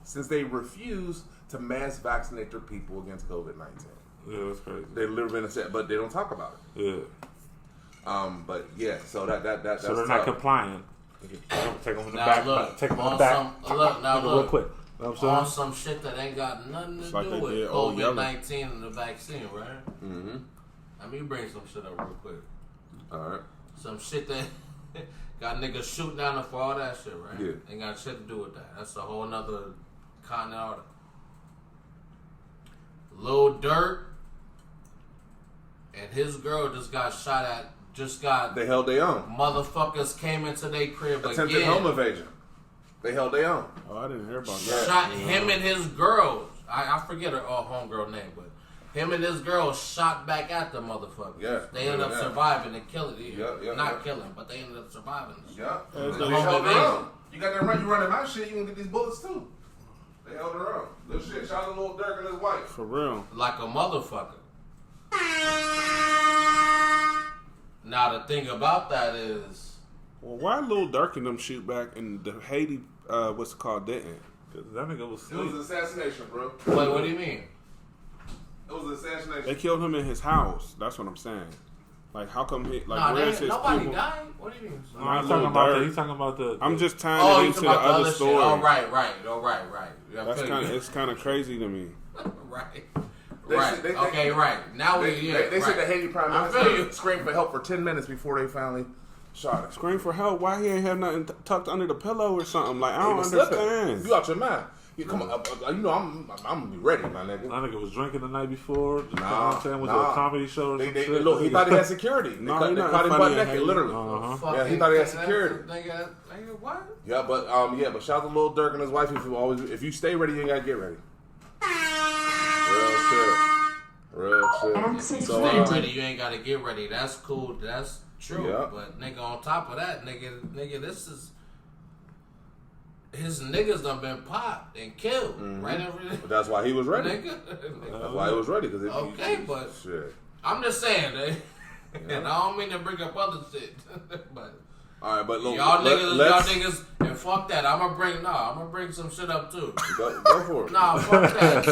since they refuse to mass vaccinate their people against COVID-19. Yeah, that's crazy. They literally been assassinated, but they don't talk about it. Yeah. But yeah, so that's So they're not complying. Take them in the Now back. look, Take them in the on back. some, look, now Real look, quick. You know what I'm on saying? some shit that ain't got nothing to like do they with did Old Yeller. COVID-19 and the vaccine, right? Mm-hmm. Let me bring some shit up real quick. All right. Some shit that got niggas shooting down for all that shit, right? Yeah. Ain't got shit to do with that. That's a whole nother continent article. Lil Durk and his girl just got shot at. They held their own. Motherfuckers came into their crib Attempted again. home invasion. They held their own. Oh, I didn't hear about that. Shot him and his girl. I forget her homegirl name, but him and his girl shot back at the motherfuckers. Yeah. They ended up surviving and killing it. Yeah, Not killing, but they ended up surviving. Yeah. They They held held their their own. own. You got that right. You running my shit, you gonna get these bullets too. They held their own. Little shit. Shout out to Lil Durk and his wife. For real. Like a motherfucker. Now the thing about that is, Well, why Lil Durk and them shoot back and the Haiti, what's it called, didn't? That nigga was It was asleep. an assassination, bro. wait, what do you mean? It was an assassination. They killed him in his house. That's what I'm saying. Like, how come he, like, Nah, where's his nobody people? died. What do you mean? No, he's talking about the. I'm just tying Oh, it you into talking the about the other other story. shit? Oh, right. Yeah, That's I feel kind of you. it's kind of crazy to me. Right. They Right. said- they- Okay, right. Now They, we they said the Haiti prime I feel minister you. screamed for help for 10 minutes before they finally shot him. Scream for help. Why he ain't have nothing tucked under the pillow or something? Like, I He don't was slipping. understand. You out your mind. You come on, you know I'm gonna be ready, my nigga. That nigga was drinking the night before. Just, you know what Nah, I'm saying? Was nah. it a comedy show or some shit? Look, he thought he had security. No, they he caught not him funny butt in naked, Haiti. literally. Yeah, he thought he had security. Nigga, what? Yeah, but shout out to Lil Durk and his wife. If you stay ready, you ain't gotta get ready. Real shit. Access So, Stay granted. ready, you ain't gotta get ready. That's cool. That's true. Yeah. But nigga, on top of that, nigga, this is his niggas done been popped and killed. Right over but that's why he was ready. nigga. That's why he was ready. Cause Okay, but shit. I'm just saying, and I don't mean to bring up other shit, but All right, but look, y'all let's niggas, and fuck that. I'm gonna bring some shit up too. go for it. Nah, fuck that.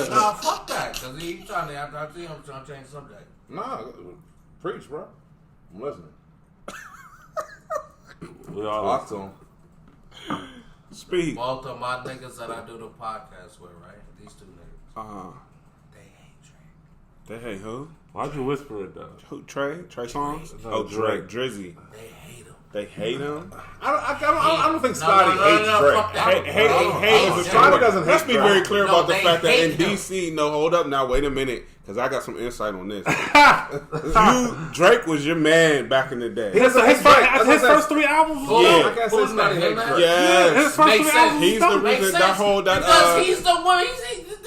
Fuck that. Cause he trying to, after I see him, trying to change the subject. Nah, preach, bro. I'm listening. We all Talk to him. Speak. Both of my niggas that I do the podcast with, right? These two niggas, they hate Drake. They hate who? Why'd you whisper it though? Who? Trey Songz? No, Oh, Drake. Drake. Drizzy. They hate him. They hate him. I don't think Scotty hates fuck Drake. that. Hate is a Scotty strong word. doesn't hate Let's be Drake. very clear No, about the they fact that in hate him. DC, no, hold up now, wait a minute, because I got some insight on this. Drake was your man back in the day. His first 3 albums was Yeah. I can't say Who's Scotty that? hates Drake. Yes. his first Makes 3 sense. albums He's was the dope. reason Makes that sense. whole that Because he's the one.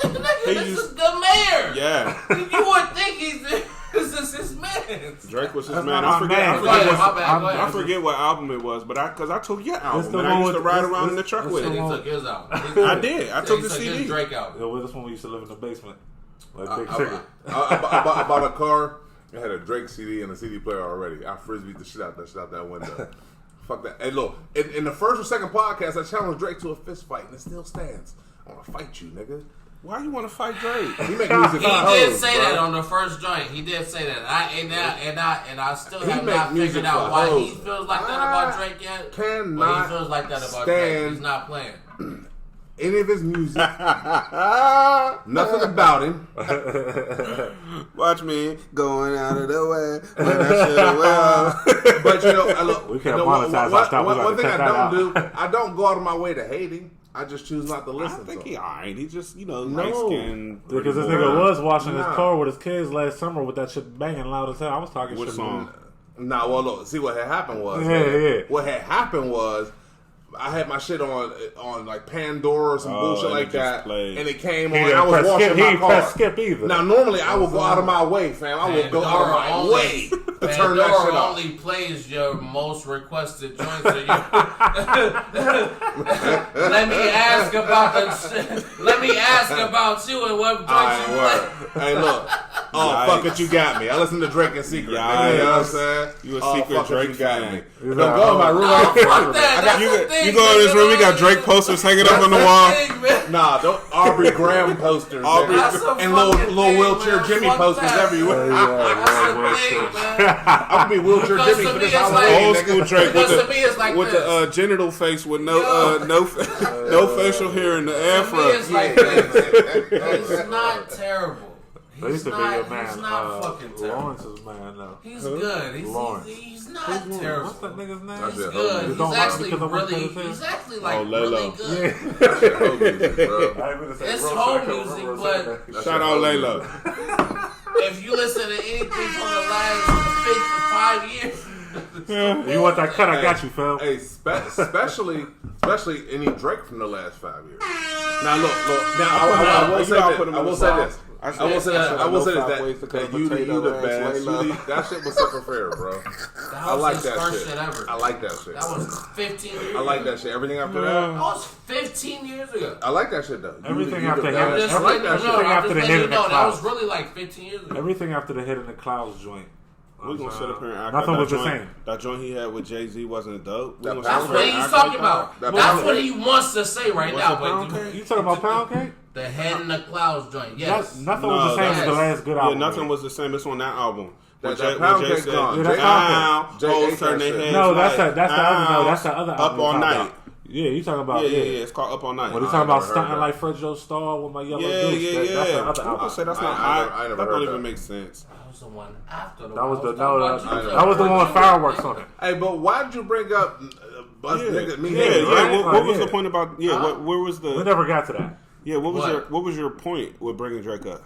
The nigga, He this used- is the mayor. Yeah. You would think this is his man. Drake was his That's man. not my man. Go ahead, my bad, go I ahead. forget what album it was, but because I took your It's album the and I one used to with- ride it's- around in the it's- truck it's with the it. He one- took his out. I did. I took the He CD. his Drake out. Yeah, well, this one we used to live in the basement. Like Big I Ticket. bought a car. It had a Drake CD and a CD player already. I frisbeed the shit out that window. Fuck that. Hey, look, in the first or second podcast, I challenged Drake to a fist fight, and it still stands. I want to fight you, nigga. Why you want to fight Drake? He make music He for did hoes, say bro. that on the first joint. He did say that. I still He have make not music figured out for why he hoes. feels like that about Drake yet. Cannot But he feels like that about Drake. stand He's not playing. any of his music. Nothing about him. Watch me going out of the way when I should have well. But you know, look, We can't you know, monetize our stuff. We one gotta thing I cut that don't do, I don't go out of my way to hate him. I just choose not to I listen. think to he him. alright. He just, No. light skinned. Because this nigga was washing his car with his kids last summer with that shit banging loud as hell. I was talking What shit. song? Nah, well, look. See what had happened was. What had happened was. I had my shit on like Pandora or some bullshit like that, and it came on. And I was washing my car. Skip either. Now, normally I would go out of my way, fam. I would go out of my way to turn that shit off. Only plays your most requested joints. Let me ask about you and what joints you play. Hey, look. Oh, fuck it, you got me. I listen to Drake in secret. Yeah, you know what I'm saying? You a secret Drake fan. Don't go in my room. Fuck that. You go in this room, we got Drake posters hanging up on the wall. Nah, don't Aubrey Graham posters. And little wheelchair Jimmy posters everywhere. I'm gonna be wheelchair Jimmy for this Halloween. Old school Drake with the genital face with no facial hair in the afro. He's not terrible. He's not fucking terrible. Lawrence's man, though. He's good. He's not terrible. What's that nigga's name? He's good. He's actually like really good. It's home music, but shout out Layla. If you listen to anything from the last 5 years. You want that cut? I got you, Phil. Hey, especially any Drake from the last 5 years. Now look. Now I will say this. I will say this. That you the best. That shit was super fair, bro. I like that shit. I like that shit. That was 15 years ago. I like that shit. Everything after that. That was 15 years ago. I like that shit though. Everything after the hit in the clouds. That was really like 15 years ago. Everything after the hit in the clouds joint. We're gonna sit up here and act nothing like was the same. That joint he had with Jay-Z wasn't dope. That's what he's talking about. That's what he wants to say right now. You talking about Pound Cake? The Head in the Clouds joint. Yes. Nothing was the same as the last good album. Yeah, nothing was the same. It's on that album. That Pound Cake gone. Yeah, that's hoes turn their heads. No, that's the other album. Up All Night. Yeah, you talking about It's called Up All Night. When you talking about stunting like Fred Joe Star with my yellow goose. Yeah. That's the other album. I say that's not. That don't even make sense. That was the one after the. That was the one with fireworks on it. Hey, but why did you bring up nigga? What was the point about? Yeah, where was the? We never got to that. Yeah, what was your point with bringing Drake up?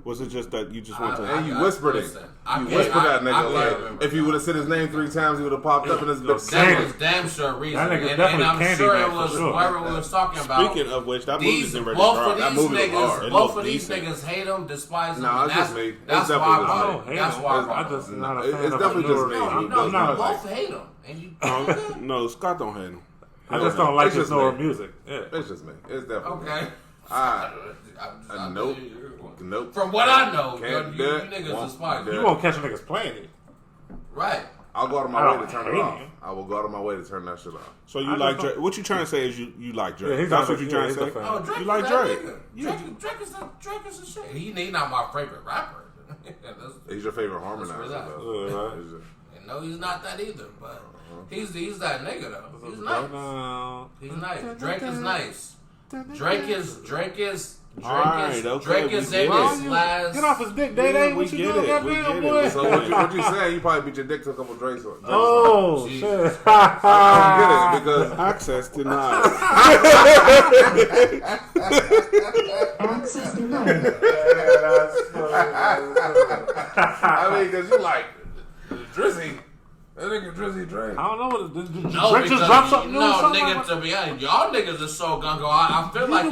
Was it just that you just went to... And you whispered it. You whispered that nigga like... If you would have said his name 3 times, he would have popped up in his bitch. That was damn sure a reason. That nigga and definitely I'm candy sure man, it was for sure. whatever we was talking about. Speaking of which, that movie's been ready to both drop. of these niggas hate him, despise him. Nah, it's just me. That's why I hate him. I'm just not a fan It's definitely just me. No, you both hate him. And you... No, Scott don't hate him. I just don't like his newer music. Yeah. It's just me. It's definitely okay. Nope. From what I know, you niggas despise him. You won't catch niggas playing it. Right. I'll go out of my way to turn it off. I will go out of my way to turn that shit off. So you like Drake? What you trying to say is you like Drake? Yeah, that's what you trying to say. Oh, Drake you like Drake? Drake is the shit. He not my favorite rapper. He's your favorite harmonizer, though. No, he's not that either. But he's that nigga though. He's nice. He's nice. Drake is nice. Drake is in his last. Get off his dick, Day. What you doing, goddamn boy? So what you saying? You probably beat your dick to a couple Drakes. Oh shit! I don't get it because access denied. Access denied. I mean, because you like Drizzy. That nigga Drizzy Drake. I don't know what Drake just dropped something new. No, nigga, to be honest, y'all niggas are so gung-ho. I feel like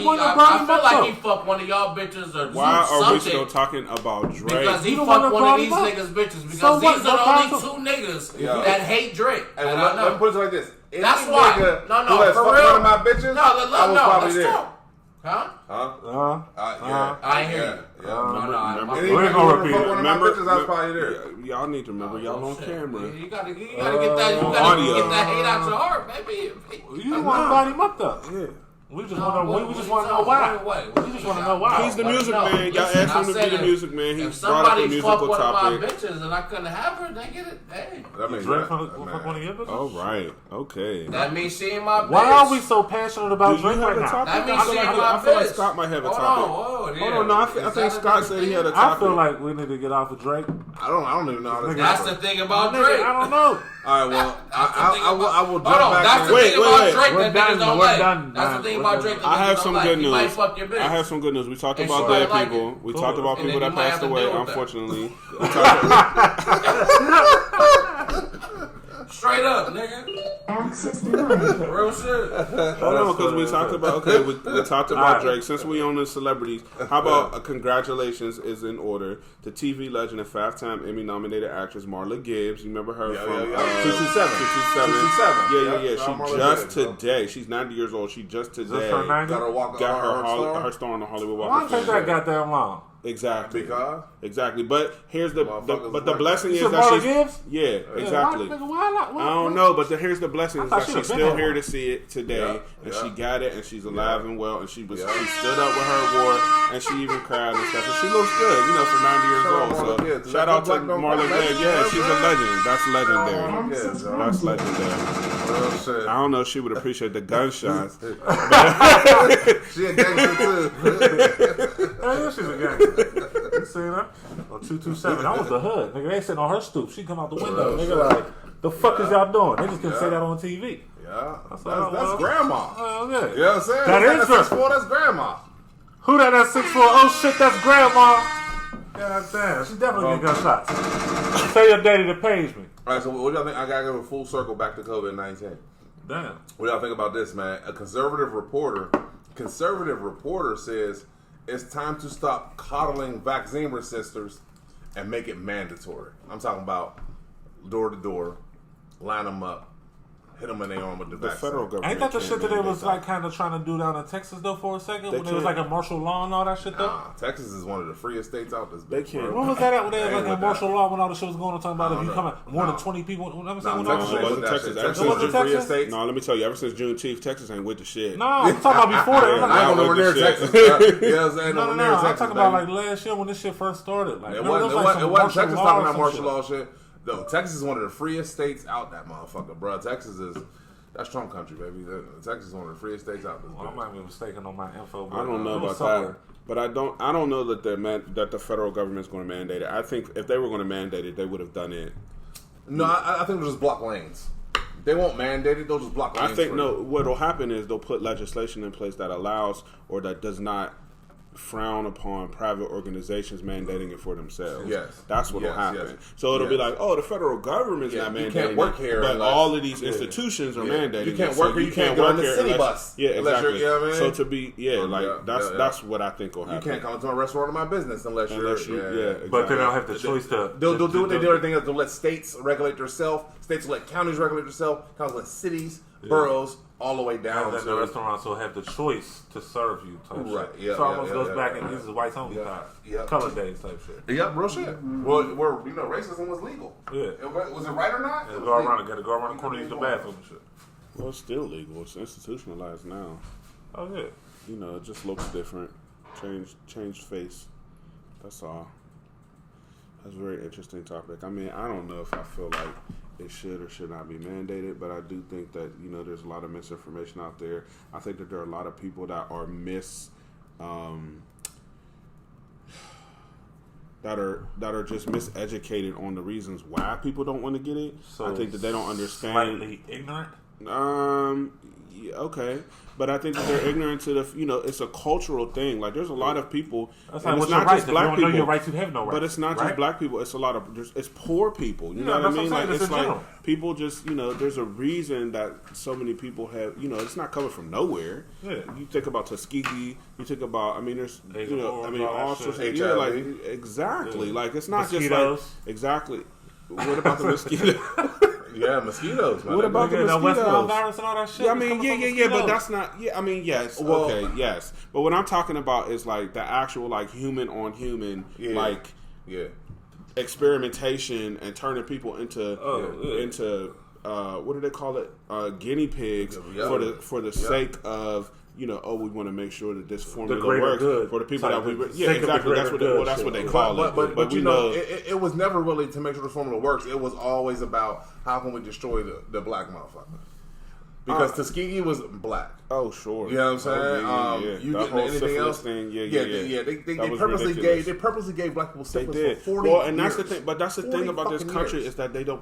he fucked one of y'all bitches or why something. Are we still talking about Drake? Because he fucked one of these niggas bitches. Because these are the only 2 niggas that hate Drake. Hey, let me put it like this. That's why. No, for real. One of my bitches, I was probably there. Talk. Huh? Yeah. I hear you. No. We ain't gonna repeat it. Remember, I was probably there. Y'all need to remember, y'all on camera. You gotta get that. You gotta get that hate out your heart, baby. You just want to body him up though. Yeah. We just want to know why. We just want to know why. He's the music man. Y'all asked him to be the music man. He brought up the musical topic. If somebody fuck one of my bitches and I couldn't have her, they get it. Hey. That means Drake fuck one of your bitches? All right. Okay. That means she ain't my bitch. Why are we so passionate about Drake right now? That means she ain't my bitch. I feel like Scott might have a topic. going. Yeah. Hold on, no, I think Scott said he had a topic. I feel like we need to get off of Drake. I don't even know how this That's the thing about Drake. I don't know. All right, well, I will jump back. That's the thing about Drake that niggas don't like. Done. That's the thing about Drake that I have niggas some don't good like. He might news. fuck your bitch. I have some good news. We talked And about she dead might like people. it. We talked about And people then that you might passed have to away, deal with that. unfortunately. Straight up, nigga. Access denied. Real shit. Hold on, because we talked about we talked about Drake. Since we own the celebrities, how about a congratulations is in order to TV legend and 5-time Emmy-nominated actress Marla Gibbs. You remember her from 227. 227. Yeah. She Marla just Gibbs, today. She's 90 years old. She just today her 90? got her star on the Hollywood Walk Why of take Fame. that goddamn long? Exactly. Because? Exactly. But here's the blessing You is said that Marla she's Gibbs? exactly. Why I don't know, but here's the blessing is thought that she she's been still there. here to see it today, and she got it, and she's alive and well, and she stood up with her award, and she even cried and stuff, and she looks good, for 90 years old. So shout out to Marla Gibbs. Yeah, she's a legend. That's legendary. That's legendary. I don't know if she would appreciate the gunshots. She a gangster too. Yeah, she's a gangster. You see that? On 227. That was the hood. Nigga, they sitting on her stoop. She come out the window. Nigga, like, the fuck is y'all doing? They just couldn't say that on TV. Yeah. That's grandma. grandma. Oh, yeah. You know what I'm saying? That's 6'4", that's grandma. Who that 6'4"? Oh, shit, that's grandma. God damn. She definitely get gunshots. Tell your daddy to page me. All right, so what do y'all think? I got to give a full circle back to COVID-19. Damn. What do y'all think about this, man? A conservative reporter says it's time to stop coddling vaccine resistors and make it mandatory. I'm talking about door to door, line them up, hit them in their arm with the vaccine. Federal government Ain't that the shit that they was like kind of trying to do down in Texas though for a second? When there was like a martial law and all that shit though? Nah, Texas is one of the freest states out this bitch. When was that at? When they was like a martial law when all the shit was going on talking about if you come out more than 20 people. Texas wasn't Texas. Texas. No, let me tell you, ever since Juneteenth, Texas ain't with the shit. No, I'm talking about before that. I don't know where near Texas. You know what I'm saying? No, I'm talking about like last year when this shit first started. Like, it wasn't Texas talking about martial law shit. Though Texas is one of the freest states out that motherfucker, bro. That's Trump country, baby. Texas is one of the freest states out there. Well, I might be mistaken on my info. I don't know about that, but I don't know that the federal government's going to mandate it. I think if they were going to mandate it, they would have done it. No, I think they'll just block lanes. They won't mandate it; they'll just block lanes. I think what'll happen is they'll put legislation in place that allows or that does not frown upon private organizations mandating it for themselves. Yes. That's what'll happen. So it'll be like, oh, the federal government's not mandating you can't work here, but all of these institutions are mandating. You can't it. work So here. You can't work in the city bus. Yeah, exactly. You know what I mean? So to be, that's what I think will happen. You can't come into a restaurant in my business unless you're exactly. But they don't have the choice to. They'll do what they do. Everything is to let states regulate themselves. States will let counties regulate themselves. Counties let cities, boroughs, all the way down. And then the restaurants will have the choice to serve you type right. shit. Yeah, so almost goes back and uses whites only time. Color days type shit. Yep, real shit. Well, where racism was legal. Yeah. Was it right or not? Got to go around the corner and use the bathroom and shit. Well, it's still legal. It's institutionalized now. Oh yeah. It just looks different. Changed face. That's all. That's a very interesting topic. I mean, I don't know if I feel like it should or should not be mandated, but I do think that there's a lot of misinformation out there. I think that there are a lot of people that are that are just miseducated on the reasons why people don't want to get it. So I think that they don't understand. Slightly ignorant. Yeah, okay, but I think that they're ignorant to the. It's a cultural thing. Like there's a lot of people. That's like, it's not just black people. Know your rights, you have no rights. But it's not just black people. It's a lot of. It's poor people. You know what I mean? Like it's like people just. There's a reason that so many people have. It's not coming from nowhere. Yeah. You think about Tuskegee. You think about. I mean, there's. All sorts of. Yeah, like exactly. Yeah. Like it's not mosquitoes. Just like exactly. What about the mosquitoes? Yeah, mosquitoes. Man. What about the mosquitoes? West Nile virus and all that shit. Yeah, I mean, yeah, but that's not. Yeah, I mean, yes, well, okay, yes. But what I'm talking about is like the actual like human on human experimentation and turning people into what do they call it? Guinea pigs for the sake of. We want to make sure that this formula works for the people that we. Yeah, exactly. That's what they call it. But it was never really to make sure the formula works. It was always about how can we destroy the black motherfucker. Because Tuskegee was black. Oh, sure. You know what I'm saying? You get anything else? Thing, They purposely gave black people syphilis for 40 years. And that's the thing. But that's the thing about this country is that they don't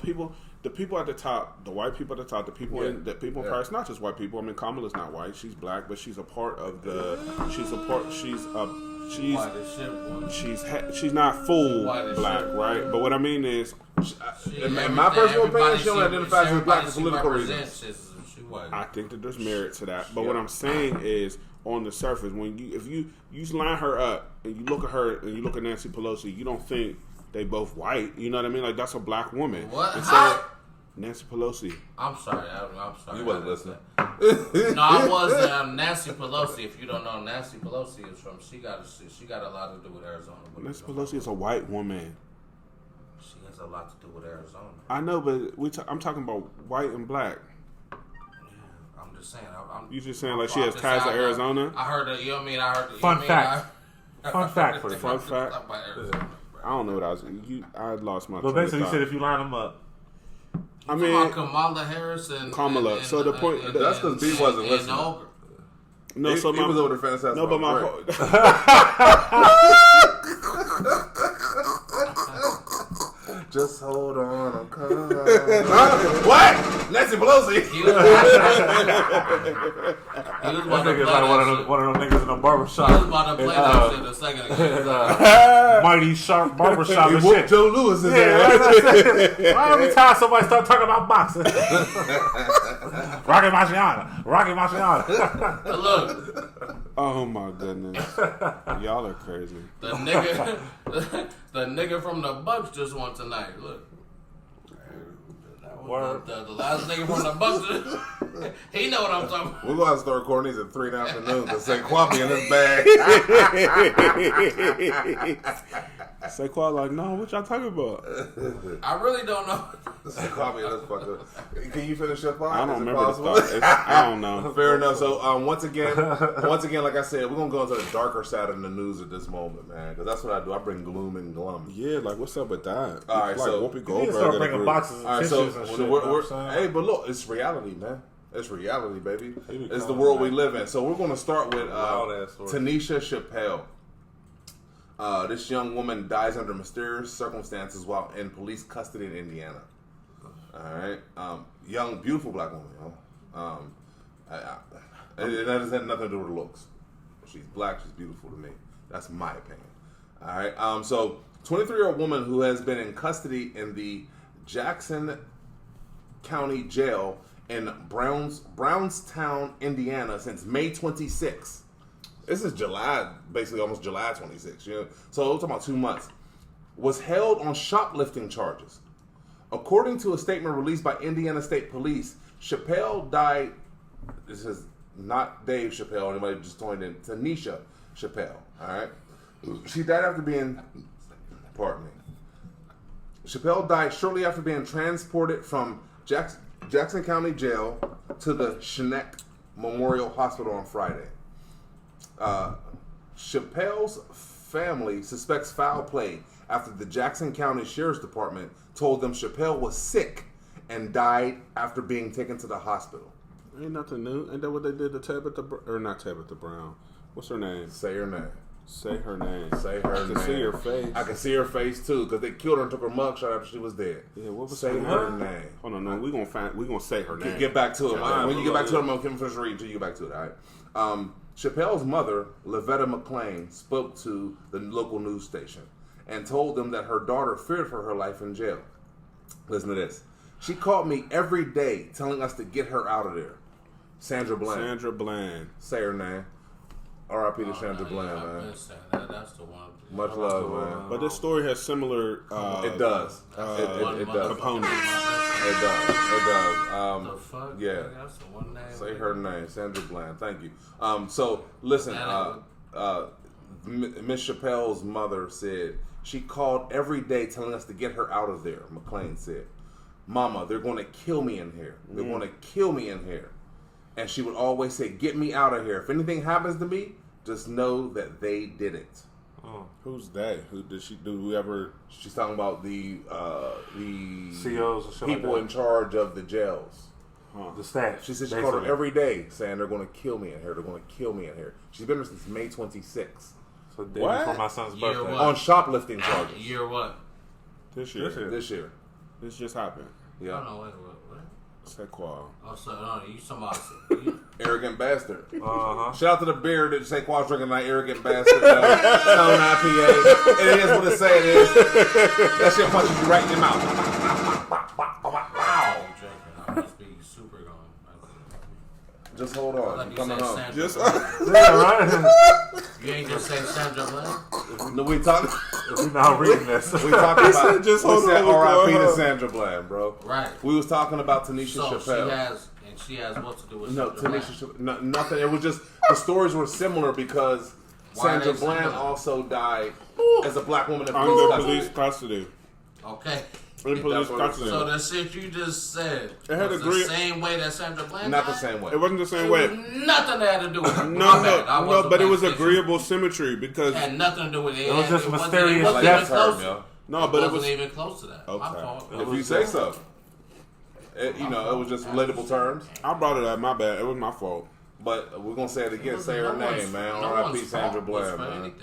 the people at the top, the white people at the top, the people in Paris, not just white people. I mean, Kamala's not white; she's black, but she's a part of the. She's not full black, right? But what I mean is, in my personal opinion, she don't identify as black for political reasons. I think that there's merit to that, but what I'm saying is, on the surface, if you line her up and you look at her and you look at Nancy Pelosi, you don't think they both white. You know what I mean? Like, that's a black woman. What? Nancy Pelosi. I'm sorry. I'm sorry. You wasn't listening. No, I was. Nancy Pelosi. If you don't know, Nancy Pelosi is from. She got a lot to do with Arizona. Nancy Pelosi is a white woman. She has a lot to do with Arizona. I know, but I'm talking about white and black. I'm just saying. You just saying like she has ties to Arizona? I heard it. You know what I mean? I heard it. Fun fact. Fun fact for you. Fun fact. I don't know what I was. I lost my. But basically, you said if you line them up. I mean, Kamala Harris and Kamala. So the point that's because B wasn't listening. No, so he was over the fantasy. No, but my. Just hold on, I'm coming. What? Nancy Pelosi. He was I think it's like one of them niggas in a barbershop. He was about to play that shit a second ago. Mighty Sharp barbershop and shit. Joe Louis is there. Every time somebody start talking about boxing. Rocky Marciano. Look. Oh my goodness. Y'all are crazy. The nigga from the Bucks just won tonight. Look. The last nigga from the Bucks, he know what I'm talking about. We're going to start recording these at 3 in the afternoon to say Kwame in his bag. Saquon like, no, what y'all talking about? I really don't know. Say Kwame in his fucker. Can you finish your thought? I don't remember the thought. I don't know. Fair enough. So once again, like I said, we're going to go into the darker side of the news at this moment, man. Because that's what I do. I bring gloom and glum. Yeah, like, what's up with that? All right, like, so Whoopi You Goldberg start bringing boxes and tissues and shit. Hey, but look, it's reality, man. It's reality, baby. It's the world we live in. So we're going to start with Tanisha Chappelle. This young woman dies under mysterious circumstances while in police custody in Indiana. All right, young, beautiful black woman. It has nothing to do with her looks. She's black. She's beautiful to me. That's my opinion. All right. So 23-year-old woman who has been in custody in the Jackson County Jail in Brownstown, Indiana, since May 26th. This is July, basically almost July 26th. You know? So we're talking about 2 months. Was held on shoplifting charges. According to a statement released by Indiana State Police, Chappelle died. This is not Dave Chappelle. Anybody just joined in. Tanisha Chappelle. All right. She died after being. Pardon me. Chappelle died shortly after being transported from Jackson County Jail to the Shinek Memorial Hospital on Friday. Chappelle's family suspects foul play after the Jackson County Sheriff's Department told them Chappelle was sick and died after being taken to the hospital. Ain't nothing new. Ain't that what they did to Tabitha, or not Tabitha Brown? What's her name? Say her name. Say her name. Say her name. I can see her face. I can see her face too, because they killed her and took her mugshot after she was dead. Yeah, what was say her name? Hold on, no, we gonna say her name. Get back to it. When you get back to it, I'm gonna finish reading until you get back to it. All right. Chappelle's mother, Lavetta McClain, spoke to the local news station and told them that her daughter feared for her life in jail. Listen to this. She called me every day telling us to get her out of there. Sandra Bland. Sandra Bland. Say her name. R.I.P. to Sandra Bland, man. That's the one. Much love, man. But this story has similar. It does. It does. Components. It does. The fuck? Yeah. That's the one name. Say her name, Sandra Bland. Thank you. So listen, Miss Chappelle's mother said she called every day telling us to get her out of there. McClain said, "Mama, they're going to kill me in here. They're going to kill me in here." And she would always say, "Get me out of here. If anything happens to me, just know that they did it." Oh, who's they? Who did she? Do we ever? She's talking about the CEOs and shit people like that. in charge of the jails. The staff. She said she called her every day saying they're going to kill me in here. They're going to kill me in here. She's been there since May 26th. So the day before my son's birthday. On shoplifting charges. Year what? This year. This just happened. Yeah. I don't know what? Saquon. Oh, so no, you somebody. Arrogant bastard. Uh-huh. Shout out to the beer that Saquon's drinking tonight, arrogant bastard. Stone IPA. It is what it say it is. That shit punches you right in your mouth. I must be super gone. Just hold on. Like I'm coming home. Just Yeah, right? You ain't just saying Sandra Bland? No, we talking. We're not reading this. We talking about. Just we hold said on, R.I.P. go to ahead. Sandra Bland, bro. Right. We was talking about Tanisha So Chappelle. she has what to do with No, Sandra Tanisha Bland? Chappelle. Nothing. It was just the stories were similar because Why are Sandra they Bland similar? also died as a black woman in under police police custody. Okay. In police custody. So the shit you just said It had was a the great- same way that Sandra Bland Not the died? same way. It wasn't the same It way. was nothing that had to do with it. No, but it was agreeable symmetry because It had nothing to do with it. It was just wasn't- mysterious it wasn't death even close. term, yo. no, but it was wasn't even close to that. My Okay. fault. If you say so. It was just relatable terms. I brought it up. My bad. It was my fault. But we're gonna say it again. Say her name, man. R.I.P. Sandra Bland, man.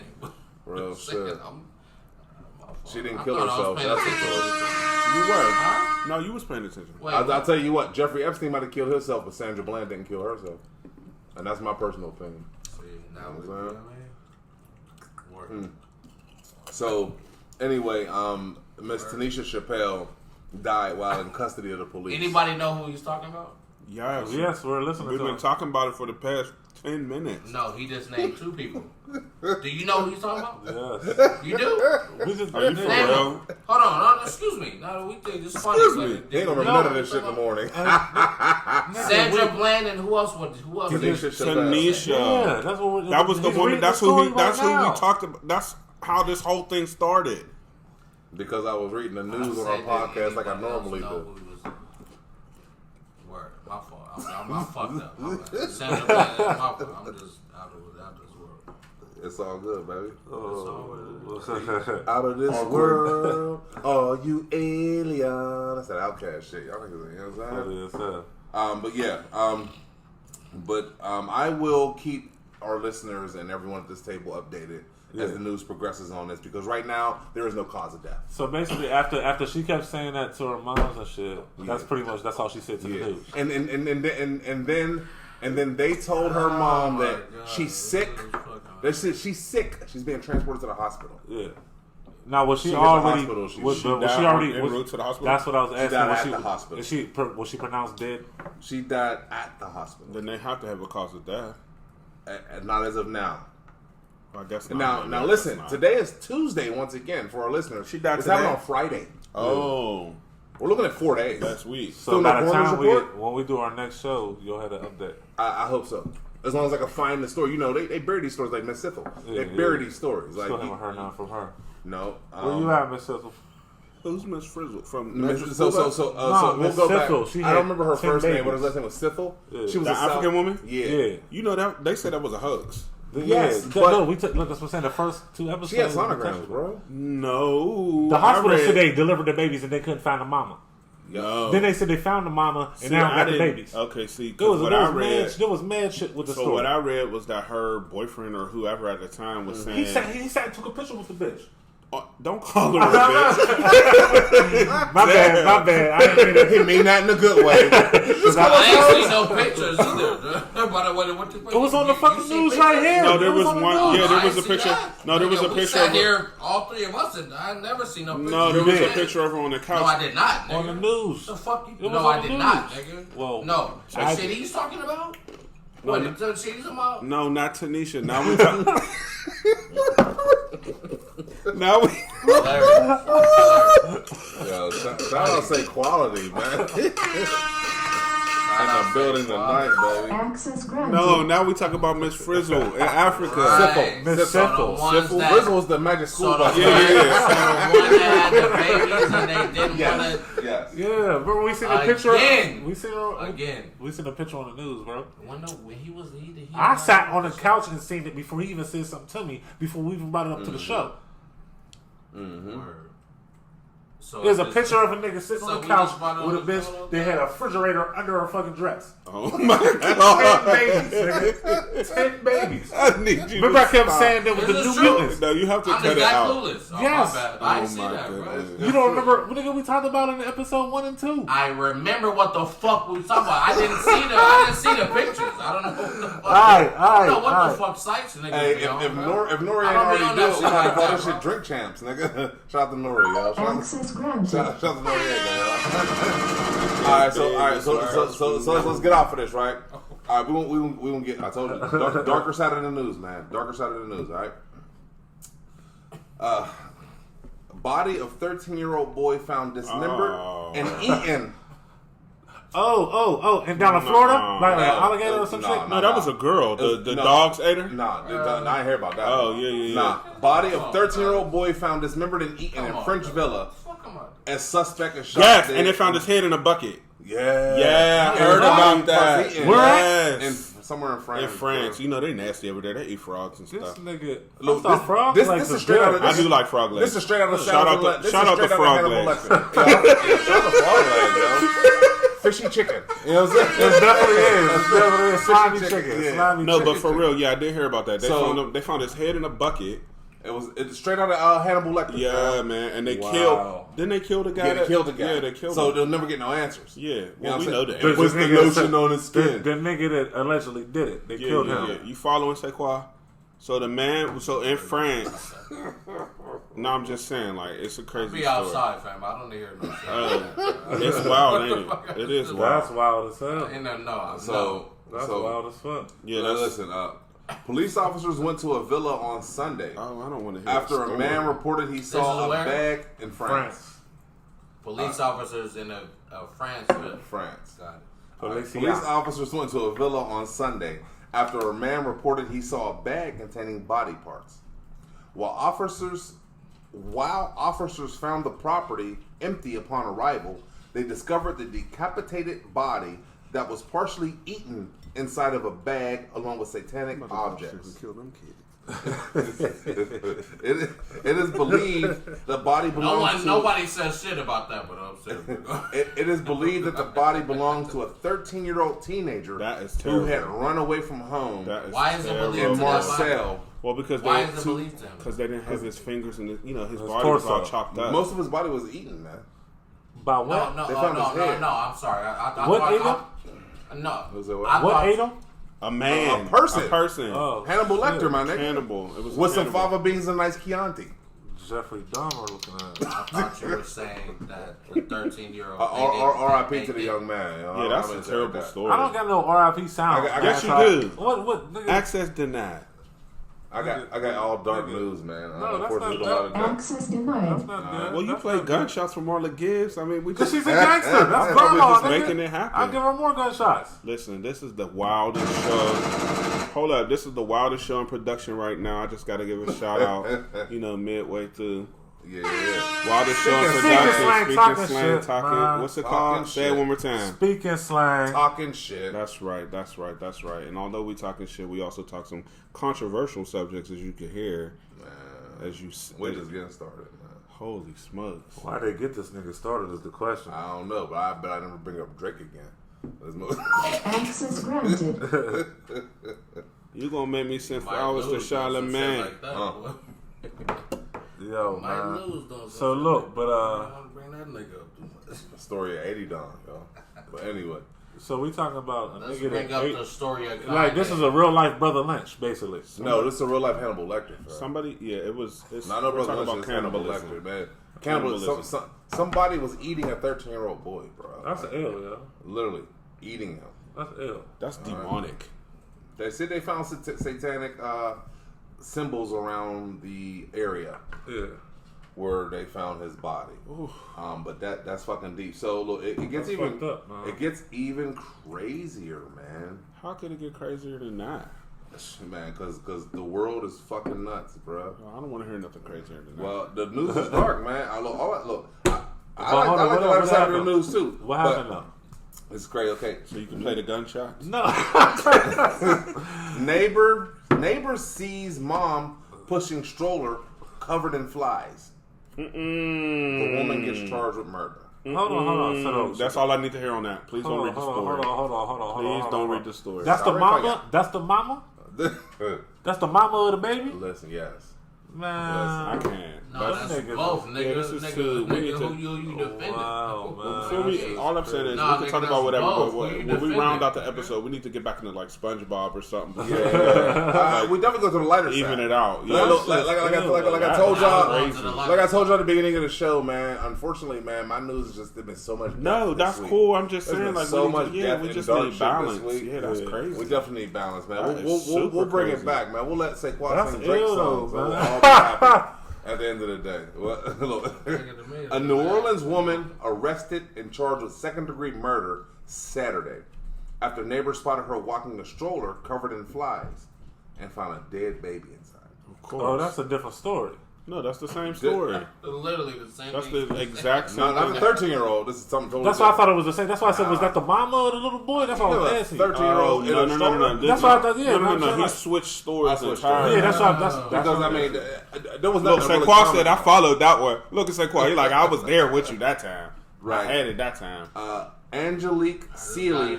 Real shit. She didn't kill herself. That's the choice. You were. No, you was paying attention. I'll tell you what. Jeffrey Epstein might have killed himself, but Sandra Bland didn't kill herself, and that's my personal opinion. So, anyway, Miss Tanisha Chappelle died while in custody of the police. Anybody know who he's talking about? Yes, we're listening We've to been him. talking about it for the past 10 minutes. No, he just named 2 people. Do you know who he's talking about? Yes. You do? We just Are you for Name real? him. Hold on, no, excuse me. No, we think this is funny. Excuse me. He ain't gonna remember none of this shit in the morning. Sandra Bland and who else? Who else? Tanisha Chappelle. Tanisha. Yeah, that's what we're, That was the he's woman. reading That's the who story he. That's right who now. we talked about. That's how this whole thing started. Because I was reading the news on our podcast like I normally do. Word, my fault. I'm fucked up. Sandra Bland, my fault. I'm just out of this world. It's all good, baby. Oh. Out of this world, all you aliens. That's that Outcast shit. Y'all niggas, you know what I'm saying? I will keep our listeners and everyone at this table updated as the news progresses on this, because right now there is no cause of death. So basically, after she kept saying that to her moms and shit, that's pretty much all she said to the news. And then they told her mom that she's sick. They said she's sick. She's being transported to the hospital. Yeah. Now was she She already? was in the hospital. Was she already en route to the hospital? That's what I was asking. She died was at the hospital. Was she pronounced dead? She died at the hospital. Then they have to have a cause of death. Not as of now. I guess not. Now listen. Today is Tuesday once again for our listeners. She died It's today? happening on Friday. Oh, We're looking at 4 days. that's weak. So Still by no the coroner's time report? when we do our next show, you'll have an update. I hope so. As long as I can find the story. You know, they bury these stories like Miss Sithel. They bury these stories. Like, Still haven't heard nothing from her. no. Where you at, Miss Sissel? Who's Miss Frizzle from? So we'll Miss go back. Sithel, she I had don't remember her 10 first name, babies. but her last name was Sithel. Yeah. She was The a South- African woman? Yeah. You know that they said that was a hoax. Yes, Yeah, but- no, we took. Look, that's what I'm saying. The first 2 episodes. She had sonograms, bro. No, The hospital I read- said they delivered the babies and they couldn't find the mama. No. Then they said they found the mama and See, now I got the didn't- babies. Okay, see, There was, what there, I was read. mad, there was mad shit with the So story. what I read was that her boyfriend or whoever at the time was saying, he sat and took a picture with the bitch. "Don't call her a bitch." My bad. I didn't mean that. He mean that in a good way. I ain't seen no pictures either. It was on the fucking news right here. No, there It was on the one. news. Yeah, there I was a ain't seen picture. that. No, there was a We picture. sat Of here, all 3 of us, and I never seen no pictures. No, there was a did. picture of her on the couch. No, I did not. Nigga. On the news. The fuck you? It was No, on I the did news. not, nigga. Well, No. The I- shit he's talking about? No, What, no. the shit he's talking about? No, not Tanisha. Now we talk. Now we. Yo, shout out say quality, man. In the building tonight, baby. Access granted. No, now we talk about Miss Frizzle in Africa. Right. Miss So the Sithel. ones that- Frizzle was the magic school So the, bus. Yeah. so the one that had the babies and they didn't Yes. want to. Yes. Yeah, remember we seen a picture. Again. We seen a picture on the news, bro. When he was he I sat on the couch and seen it before he even said something to me. Before we even brought it up to the show. Word. So there's a picture of a nigga sitting on the couch with a bitch. They had a refrigerator under her fucking dress. Oh my god! 10 babies, nigga. 10 babies. I need you. Remember, I kept saying that with the New Mutants. No, you have to I'm cut it out. Clueless. Oh, yes. my bad. I didn't see that, bro. You don't remember? Nigga, we talked about it in episode 1 and 2. I remember what the fuck we was talking about. I didn't see the pictures. I don't know what the fuck. I don't know what the fuck sites nigga. Hey, if Nori ain't already do it, we gotta call this shit Drink Champs, nigga. Shout out to Nori, y'all. Access granted. Shout out to Noriega, y'all. Alright, so let's get off of this, right? Alright, we won't get. I told you, darker side of the news, man. Darker side of the news, all right. Body of 13-year-old boy found dismembered and eaten. And down in Florida, like an alligator or some shit. No, that was a girl. The dogs ate her. Nah, I ain't hear about that. Oh yeah. Nah, body of 13-year-old boy found dismembered and eaten in French Villa. As suspect is shot. Yes, and they found his head in a bucket. Yeah, I heard about that. Yes. Somewhere in France. In France, you know they nasty over there. They eat frogs and stuff. This nigga, Look, frogs. this is straight out of. I do like frog legs. This is straight out of. Shout out the frog legs. Shout out the frog legs, yo. Fishy chicken. You know what I'm saying? It definitely is. It's definitely slimy chicken. Yeah. Slimy No, chicken. but for real, yeah, I did hear about that. They found his head in a bucket. It's straight out of Hannibal Lecter. Yeah, man, and they killed. Didn't they kill the guy? Yeah, they killed the guy. Yeah, they killed him. So they'll never get no answers. Yeah, well, we know that. It was the lotion on his skin. The nigga that allegedly did it. They killed him. Yeah. You following Sequoia? So the man, in France. No, I'm just saying, like, it's a crazy story. Be outside, fam. I don't hear no shit. It's wild, ain't it? It is wild. That's wild as hell. That's wild as fuck. Yeah, listen. Police officers went to a villa on Sunday. Oh, I don't want to hear. After a man reported he saw a bag in France. Police officers in France. France. Got it. Police officers went to a villa on Sunday after a man reported he saw a bag containing body parts. While officers found the property empty upon arrival, they discovered the decapitated body that was partially eaten inside of a bag along with satanic objects. Kill them kids. It is believed the body belongs to... Nobody says shit about that, but I'm saying. It is believed that the body belongs to a 13-year-old teenager who had run away from home. Why is it believed in Marseille? Well, because why is it believed to him? Because they didn't have his fingers and his body was all chopped up. Most of his body was eaten, man. By what? They found his head. No, I'm sorry. What ate him? No. What ate him? A man. A person. Oh, Hannibal Lecter, my nigga. Hannibal. It was with some fava beans and nice Chianti. Jeffrey Dahmer looking at it. I thought you were saying that the 13-year-old. R.I.P. to the young man. Yeah, that's a terrible story. I don't got no R.I.P. sound. Yes, you do. What? Nigga? Access denied. I got all dark news, man. No, that's not good. Access denied. That's not good. Well, you play gunshots from Marla Gibbs. I mean, we just... She's a gangster. That's we're grandma, just nigga. making it happen. I'll give her more gunshots. Listen, this is the wildest show. Hold up. This is the wildest show in production right now. I just got to give a shout out, midway through. Yeah. Wildest show in production. Speaking slang talking. What's it called? Say it one more time. Speaking slang. Talking shit. That's right. And although we talking shit, we also talk some controversial subjects, as you can hear. Man, we're just getting started, man. Holy smokes. Why they get this nigga started is the question. I don't know, but I bet I never bring up Drake again. Access granted. You gonna make me send flowers to Charlemagne. Yo, man. So look, but bring that nigga up too much. Story of 80 Don, yo. But anyway. So we talking about a Let's nigga bring that up the story of like this is a real life Brother Lynch, basically. No, this is a real life Hannibal Lecter. Bro. Somebody, it's not no we're Brother talking Lynch, about Hannibal cannibalism. Lecter, man. Cannibalism. Somebody was eating a 13-year-old boy, bro. That's ill, yo. Literally eating him. That's ill. That's demonic. They said they found satanic symbols around the area. Yeah. Where they found his body. But that's fucking deep. So look, it gets even up, man. It gets even crazier, man. How could it get crazier than that? Man, because the world is fucking nuts, bro. I don't want to hear nothing crazier than that. Well, the news is dark, man. I like the other side of the news too. What happened though? It's great. Okay, so you can play the gunshots? No. Neighbor sees mom pushing stroller covered in flies. The woman gets charged with murder. Hold on. So that's all I need to hear on that. Please don't read the story. Hold on. Please don't read the story. That's the mama? That's the mama? That's the mama of the baby? Listen, yes. Man, I can't. No, that's both, nigga. Yeah, this is two. Who you defending? Wow, Feel me? All I'm saying is we can talk about whatever. When we round out the episode, we need to get back into like SpongeBob or something. Yeah. We definitely go to the lighter side. Even it out. Yeah. Like I told y'all. Like I told y'all at the beginning of the show, man. Unfortunately, man, my news has just been so much. No, that's cool. I'm just saying, like, so much. We just need balance. Yeah, that's crazy. We definitely need balance, man. We'll bring it back, man. We'll let Saquon sing Drake songs. At the end of the day, a New Orleans woman arrested and charged with second-degree murder Saturday after neighbors spotted her walking a stroller covered in flies and found a dead baby inside. Of course. Oh, that's a different story. No, that's the same story. Literally the same. That's the exact same. Not the 13-year-old. This is something totally That's why I thought it was the same. That's why I said, was that the mama or the little boy? That's why I was asking. 13-year-old. No. That's why I thought. Yeah, no. He switched stories entirely. Yeah, that's why. Because I mean, there was nothing. Look, Saquon said I followed that one. Look at Saquon. He like I was there with you that time. Right. I had it that time. Angelique Seeley,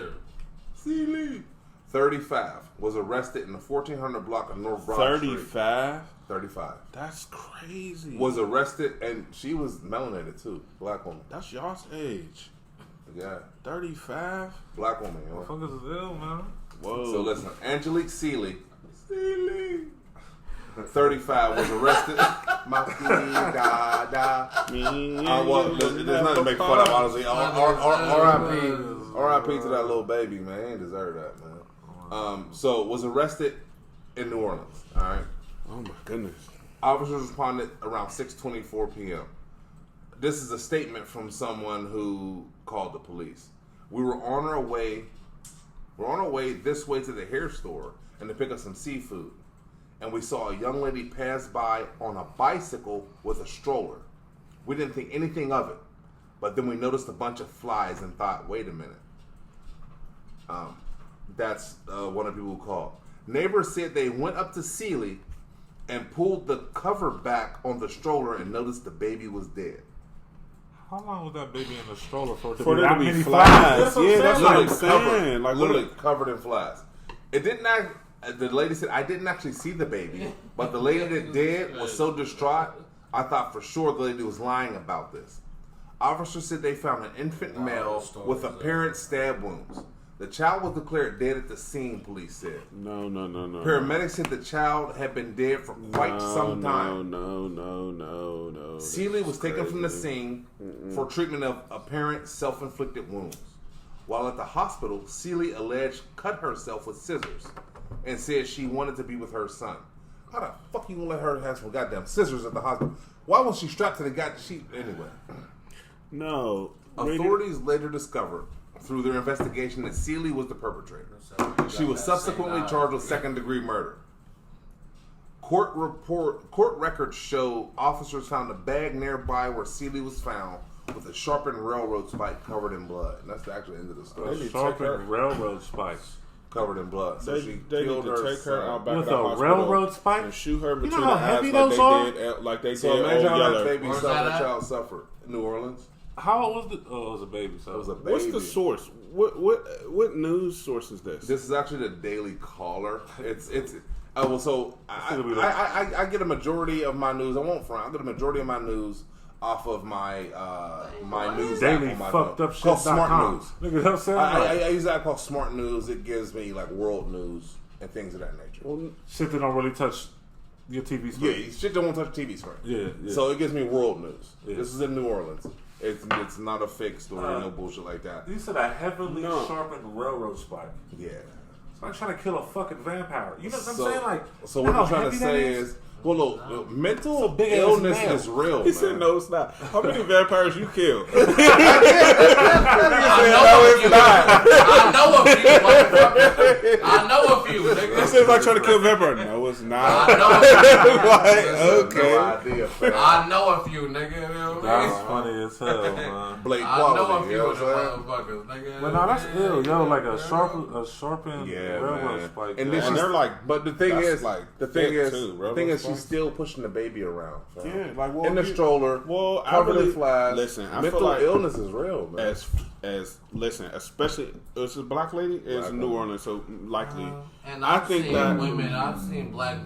35, was arrested in the 1400 block of North Broad Street. 35. That's crazy. Was arrested, and she was melanated too. Black woman. That's y'all's age. Yeah. 35? Black woman, yo. What the fuck is ill, man? Whoa. So listen, Angelique Seeley, 35, was arrested. Well, there's nothing to make fun of, honestly. R.I.P. to that little baby, man. He ain't deserve that, man. So was arrested in New Orleans. All right. Oh my goodness. Officers responded around 6:24 p.m. This is a statement from someone who called the police. We were on our way this way to the hair store and to pick up some seafood. And we saw a young lady pass by on a bicycle with a stroller. We didn't think anything of it. But then we noticed a bunch of flies and thought, wait a minute. That's one of the people who called. Neighbors said they went up to Seeley and pulled the cover back on the stroller and noticed the baby was dead. How long was that baby in the stroller for? For there to be flies. Yeah, that's what I'm saying. Like literally covered in flies. It didn't act. The lady said, I didn't actually see the baby, but the lady that did was so distraught, I thought for sure the lady was lying about this. Officers said they found an infant male with apparent stab wounds. The child was declared dead at the scene, police said. No. Paramedics said the child had been dead for quite some time. No. Seeley was taken from the scene for treatment of apparent self-inflicted wounds. While at the hospital, Seeley alleged cut herself with scissors and said she wanted to be with her son. How the fuck you gonna let her have some goddamn scissors at the hospital? Why was she strapped to the goddamn sheet anyway? No. Authorities later discovered through their investigation that Seeley was the perpetrator. She was subsequently charged with second-degree murder. Court records show officers found a bag nearby where Seeley was found with a sharpened railroad spike covered in blood. And that's the actual end of the story. Sharpened railroad spikes covered in blood. So they need to take her out back with of the a hospital railroad spike and shoot her between you know the eyes like they did. So imagine how that baby child suffered in New Orleans. How old was it? Oh, it was a baby. So it was a baby. What's the source? What news source is this? This is actually the Daily Caller. It's I get a majority of my news. I won't front. I get a majority of my news off of my my news Daily app on my fucked phone. up shit. Called Smart News. Nigga, that sound I use that called Smart News. It gives me like world news and things of that nature. Well, shit that don't really touch your TV screen. Yeah, shit that won't touch TV screen. Yeah. So it gives me world news. Yeah. This is in New Orleans. It's not a fake story, no bullshit like that. You said a heavily sharpened railroad spike. Yeah. It's like trying to kill a fucking vampire. You know what I'm saying? Like, so what I'm trying to say is, well, look, mental illness is real. He said, "No, it's not." How many vampires you killed? I know a few. Nigga. He said, "Like trying to kill a vampire." No, was not. I know okay. No idea, fam. I know a few, nigga. You know what I mean? That's funny as hell, man. Blake I know a quality, few you know of the what I'm motherfuckers, nigga. But no, that's ill, yo. Like a sharpened Yeah, railroad man. spike. And yo. then And they're like, but the thing that's is, like the thing thick is, too, the thing is, railroad she's still pushing the baby around. So. Yeah, like well, in the stroller. Well, I covered really in flies. listen. I mental feel like illness is real, man. as listen, especially it's a black lady. It's New Orleans, so likely. And I I've think seen that women. I've seen black,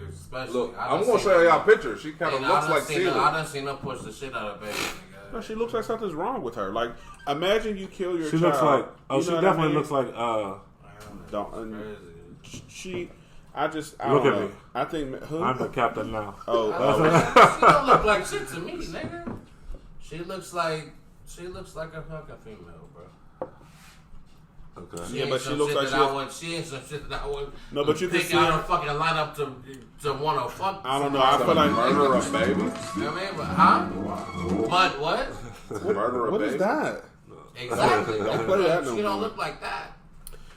especially. Look, I done I'm gonna seen show her- y'all pictures. She kind of and looks I done like seen her- Celia. I done seen her push the shit out of baby. Nigga. No, she looks like something's wrong with her. Like, imagine you kill your She child. looks like. Oh, You she know what definitely I mean? looks like. She. I just. I Look don't at know. me. I think. Who? I'm the captain now. Oh, She don't look like shit to me, nigga. She looks like a fucking female, bro. Okay. Yeah, but she looks like she ain't some shit that I would. No, but you can pick see out her- a fucking lineup to want to fuck. I don't know. I feel like murder a baby. You know what I mean? But, huh? But what? Murder a what baby. is that? Exactly. Don't play that no She don't more. look like that.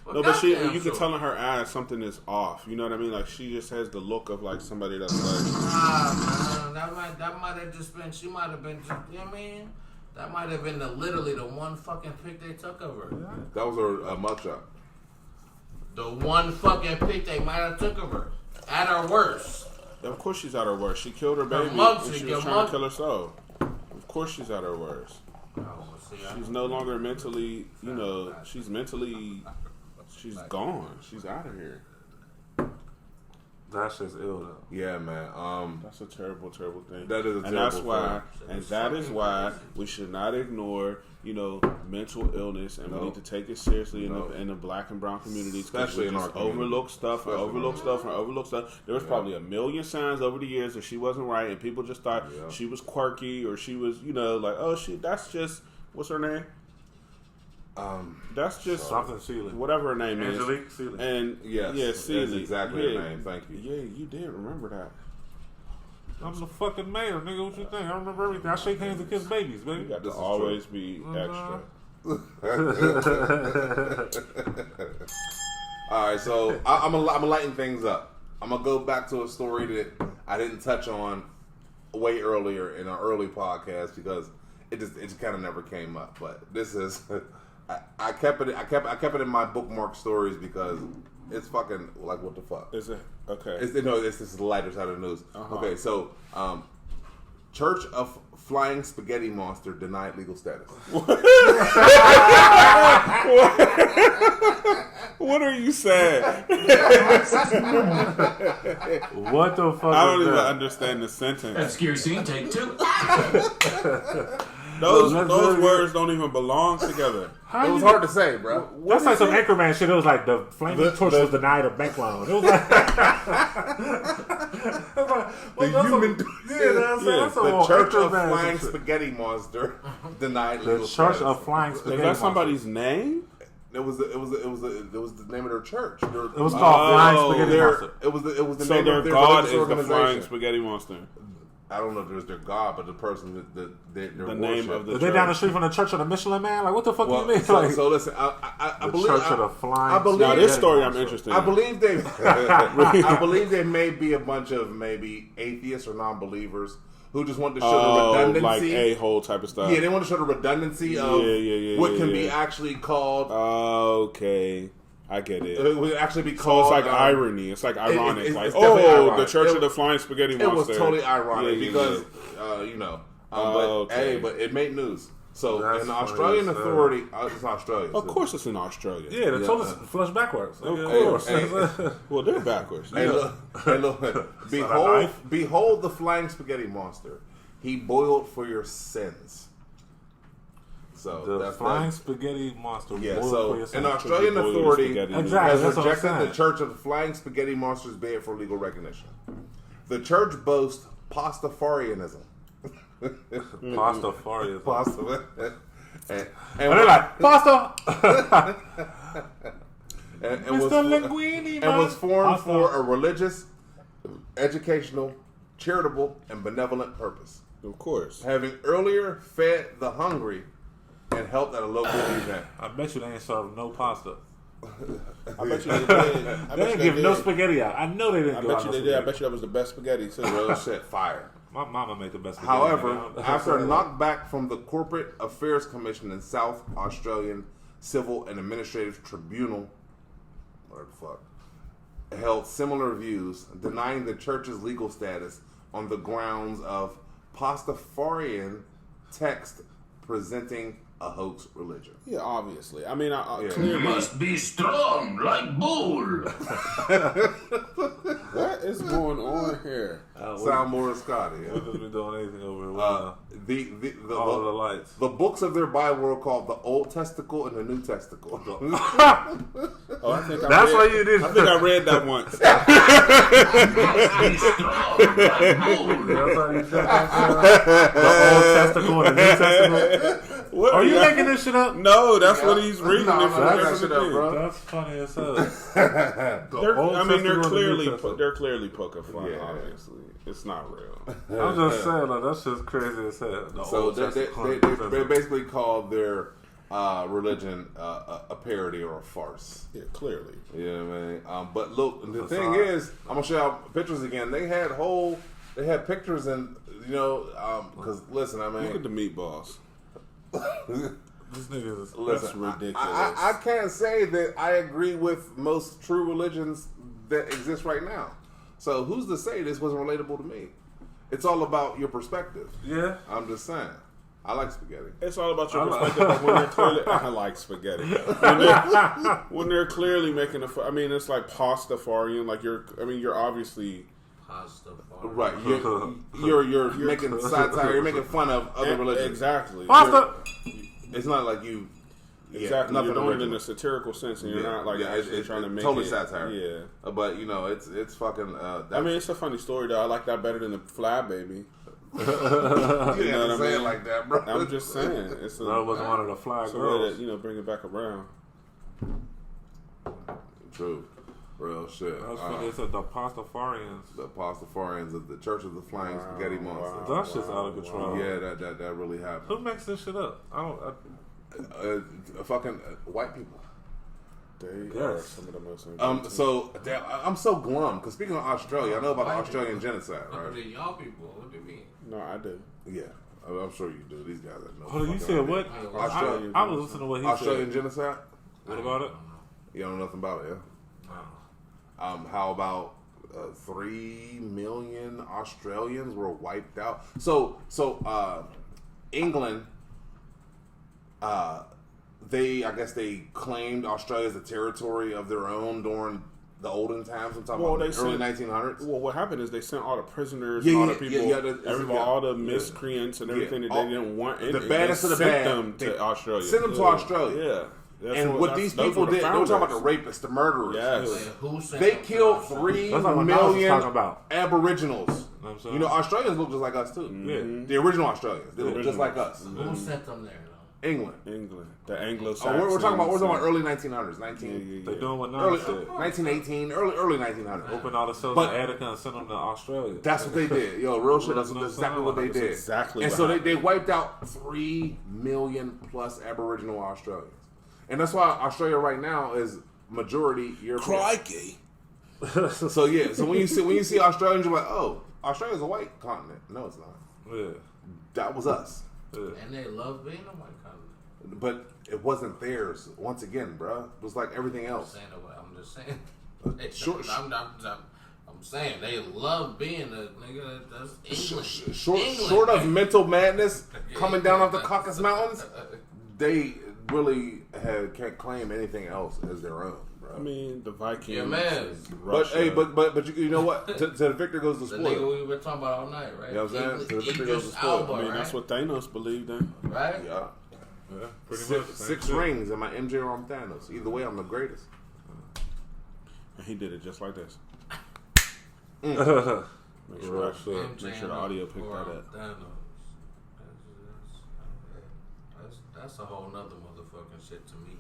No, but she, goddamn you can sure. tell in her eyes something is off. You know what I mean? Like she just has the look of like somebody that's like. Man, that might have just been. She might have been. You know what I mean? That might have been literally the one fucking pic they took of her. That was her mugshot. The one fucking pic they might have took of her. At her worst. Of course she's at her worst. She killed her baby mug- and she your was trying mug- to kill herself. Of course she's at her worst. She's no longer mentally, you know, she's gone. She's out of here. That shit's ill though. Yeah, man. That's a terrible, terrible thing. That is a and that's terrible why, thing. and that is why we should not ignore, you know, mental illness, and we need to take it seriously in the black and brown communities, Especially in our community. overlook stuff and overlook stuff and overlook stuff. There was probably a million signs over the years that she wasn't right, and people just thought she was quirky or she was, you know, like, oh, that's just what's her name? That's just something Sealy. whatever her name Angelique is. Sealy. And Yes, yeah, that's Sealy. exactly her name. Thank you. Yeah, you did remember that. I'm the fucking mayor, nigga. What you think? I remember everything. I shake hands and kiss babies, baby. You got to This is always be extra. All right, so I'm gonna lighten things up. I'm gonna go back to a story that I didn't touch on way earlier in our early podcast because it just kind of never came up. But this is I kept it in my bookmark stories because it's fucking like what the fuck. Is it okay? This is the lighter side of the news. Okay, so Church of Flying Spaghetti Monster denied legal status. What are you saying? What the fuck? I don't is even that? understand the sentence. Excuse me, take two. Those That's words don't even belong together. It was hard to say, bro. That's like some Anchorman shit. It was like the flaming torch was denied a bank loan. It was like human. The Church of Anchorman Flying shit. Spaghetti Monster denied The legal Church status. of Flying Is Spaghetti. that somebody's name? It was the name of their church. It was called Flying Spaghetti Monster. It was the So name their of their god is religious the organization. Flying Spaghetti Monster. I don't know if it was their god, but the person their The name of the Are they down the street from the Church of the Michelin Man? Like, what the fuck do Well, you mean? so, Like, so listen, I the believe Church of the Flying. I believe- Now this Spaghetti story I'm Monster. interested in. I believe they I believe there may be a bunch of maybe atheists or non-believers who just want to show the redundancy. like a-hole type of stuff. Yeah, they want to show the redundancy of what can be actually called. Okay, I get it. It would actually be So called. it's like irony. It's like ironic. it's like, definitely ironic. the Church It- of the Flying Spaghetti Monster. It was totally ironic Yeah, because you know. okay. But it made news. So That's an funny Australian as hell. authority, it's Australia. Of course, it's in Australia. Yeah, they told us flush backwards. Of Of course. course. Well, they're backwards. Hey, look, behold the flying spaghetti monster. He boiled for your sins. So The that's Flying that. Spaghetti Monster. Yeah, boiled so for your an son. Australian Boiled authority spaghetti. Exactly. has That's what I'm rejected the saying. Church of the Flying Spaghetti Monster's bid for legal recognition. The church boasts Pastafarianism. Pastafarianism. Pasta. and they're like, pasta! and Mr. Linguini, and was formed Pasta. for a religious, educational, charitable, and benevolent purpose. Of course. Having earlier fed the hungry and helped at a local event. I bet you they ain't served no pasta. I bet you they did. They didn't give no spaghetti out. I know they didn't. I bet you they did. I bet you that was the best spaghetti too. Real shit, fire. My mama made the best spaghetti. However, after a knockback from the Corporate Affairs Commission in South Australian Civil and Administrative Tribunal, whatever the fuck, held similar views, denying the church's legal status on the grounds of Pastafarian text presenting a hoax religion. Yeah, obviously. I mean, clearly. Must be strong like bull. What is going on here? Sound more Scotty. Yeah. We're just doing anything over here. All the lights. The books of their Bible are called the Old Testicle and the New Testicle. I think That's why you did. I think I read that once. Must be strong like bull. That's how you said that. The Old Testicle and the New Testicle. What? Are you making this shit up? No, that's what he's reading. No, from I'm the not shit up, thing. bro. That's funny as hell. They're clearly poking fun. Yeah. Obviously, it's not real. I'm just saying, like, that's just crazy as hell. So they basically call their religion a parody or a farce. Yeah, clearly. You know what I mean? But look, the thing is, I'm gonna show y'all pictures again. They had pictures and because listen, I mean, Look at the meatballs. This nigga is That's ridiculous. I can't say that I agree with most true religions that exist right now. So who's to say this wasn't relatable to me? It's all about your perspective. Yeah. I'm just saying. I like spaghetti. It's all about your perspective. But when they're clearly, I like spaghetti. When they're clearly making I mean, it's like pastafarian. Like you're obviously. Right, you're making satire. You're making fun of other religions. Exactly. Pasta. It's not like you. Exactly. Nothing you're doing it original. in a satirical sense, and you're not like actually trying to make totally it satire. Yeah. But it's fucking. I mean, it's a funny story though. I like that better than the Fly Baby. You know what I mean? Like that, bro. I'm just saying. That wasn't one of the fly girls. Way to, bring it back around. True. Real shit. That's funny. It said the Pastafarians. The Pastafarians of the Church of the Flying Spaghetti Monster. That shit's out of control. Yeah, that really happened. Who makes this shit up? Fucking white people. They are some of the most. I'm so glum because speaking of Australia, I know about the Australian genocide, right? Y'all people, what do you mean? No, I do. Yeah, I'm sure you do. These guys that know. Hold on, you said what? Australian. I was listening to what he Australian said. genocide. What about it? You don't know nothing about it, yeah? How about 3 million Australians were wiped out? So England, I guess they claimed Australia as a territory of their own during the olden times. I'm talking about the early 1900s. Well, what happened is they sent all the prisoners, all the people, all the miscreants and everything that they didn't want. The baddest of the bad. Them to Australia. Send them to Australia. Yeah. And what these people did, they were talking about the rapists, the murderers. Yes. They killed 3 million Aboriginals. You know, Australians look just like us too. Mm-hmm. The original Australians, they look just like us. Who sent them there? England. The Anglo-Saxons. We're talking about early 1900s. They're doing what Nas said. 1918, early 1900s. Open all the cells in Attica and send them to Australia. That's what they did. Yo, real shit. That's exactly what they did. Exactly. And so they wiped out 3 million plus Aboriginal Australians. And that's why Australia right now is majority European. Crikey. So when you see Australians, you're like, oh, Australia's a white continent. No, it's not. Yeah. That was us. Yeah. And they love being a white continent. But it wasn't theirs. Once again, bro, it was like everything else. I'm just saying. I'm saying they love being a nigga. That's English. Short of mental madness coming down off the Caucasus Mountains, they really can't claim anything else as their own, bro. I mean, the Vikings. Yeah, man. But you know what? To the victor goes the spoil. The nigga we were talking about all night, right? You know what I'm saying? To the victor goes the spoil. Alba, I mean, that's what Thanos believed in. Right? Yeah. Pretty much. 6 rings and my MJ or I'm Thanos. Either way, I'm the greatest. And he did it just like this. Make Make sure the audio picked that up. That's a whole nother motherfucking shit to me.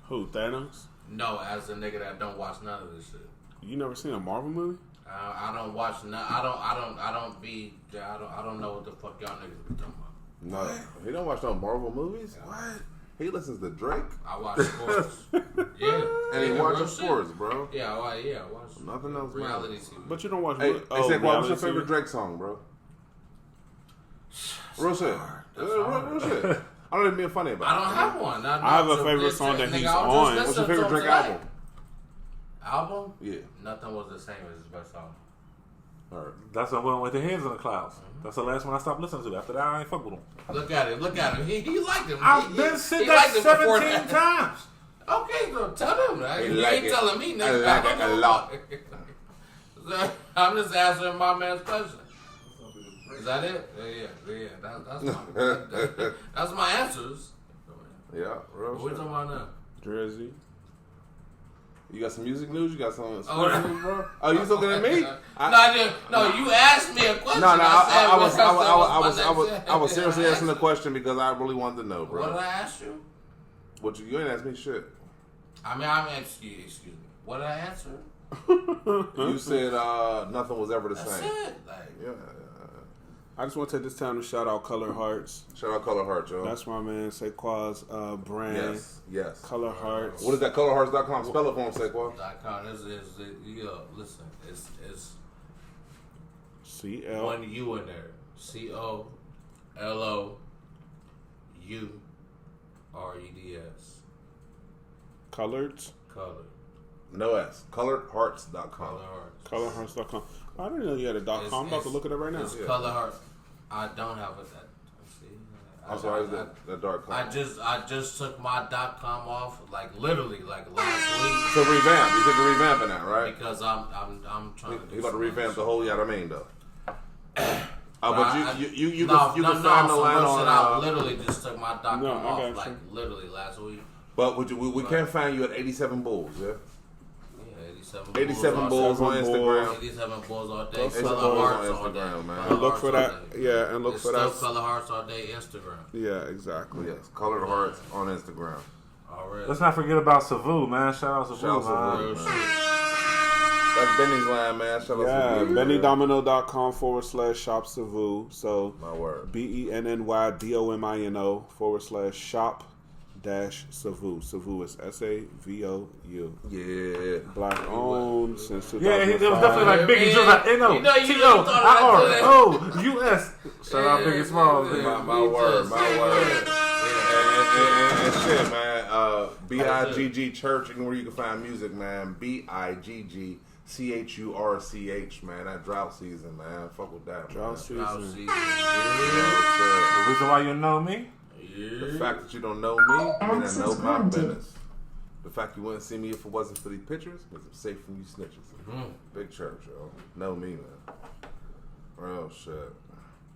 Who, Thanos? No, as a nigga that don't watch none of this shit. You never seen a Marvel movie? I don't watch none. I don't know what the fuck y'all niggas be talking about. No, he don't watch no Marvel movies. What? He listens to Drake. I watch sports. Yeah. And he watches sports, bro. Yeah, I watch nothing else. Reality TV. But you don't watch. Hey, what's your favorite Drake song, bro? Real shit. Real shit. I don't even being funny about it. I don't have one. I have a favorite song that he's on. What's your favorite Drake album? Album? Yeah. Nothing was the same as his best album. Alright. That's the one with the hands in the clouds. That's the last one I stopped listening to. After that, I ain't fuck with him. Look at him. He liked him. I've been said that 17 times. Okay, so tell him. You ain't telling me nothing. I like it a lot. I'm just answering my man's question. Is that it? Yeah. That's my answers. Yeah, real what we talking about now? Drizzy. You got some music news? You got some news, Oh, bro? Oh, you looking at me? No, you asked me a question. No, I was seriously asking the question because I really wanted to know, bro. What did I ask you? You ain't asked me shit. Excuse me. What did I answer? You said nothing was ever the That's same. it. Yeah. I just want to take this time to shout out Color Hearts. Shout out Color Hearts, yo. That's my man Saquon's brand. Yes. Color Hearts. What is that? ColorHearts.com. Spell it for him, Saquon. .com. Listen, it's CL. one U in there. COLOUREDS. Coloreds. Color. No S. ColorHearts.com. ColorHearts.com. I didn't know you had a .com. I'm about to look it up right now. It's Color Heart. I don't have it. I'm sorry, the dark color. I just took my .com off, literally, last week. To revamp. You took a revamping that, right? Because I'm trying to. You about to revamp the whole Yadamain though. But you can find the line on. I literally just took my .com off, literally last week. But we can't find you at 87 Bulls, yeah. 87 Bulls on Instagram. 87 Bulls all day. 87 Color Bulls Hearts on all day. Instagram, man. And look for that. Yeah, and look for that. Still Color Hearts all day Instagram. Yeah, exactly. Yes, Colored Hearts on Instagram. Already. Let's not forget about Savu, man. Shout out Savu, man. That's Benny's line, man. Shout out Savu. BennyDomino.com/shop Savu. So my word. BennyDomino/shop Savu. Savu is SAVOU. Yeah. Black owned since 2005. Yeah, it was definitely like Biggie Jones, like NOTOIROUS. Shout out Biggie Smalls. My word. And shit, man. BIGG Church, and where you can find music, man. BIGGCHURCH, man. That drought season, man. Fuck with that, man. Drought season. The reason why you know me? The fact that you don't know me, you don't know my business. The fact you wouldn't see me if it wasn't for these pictures, because I'm safe from you snitches. Big church, yo. Know me, man. Real shit.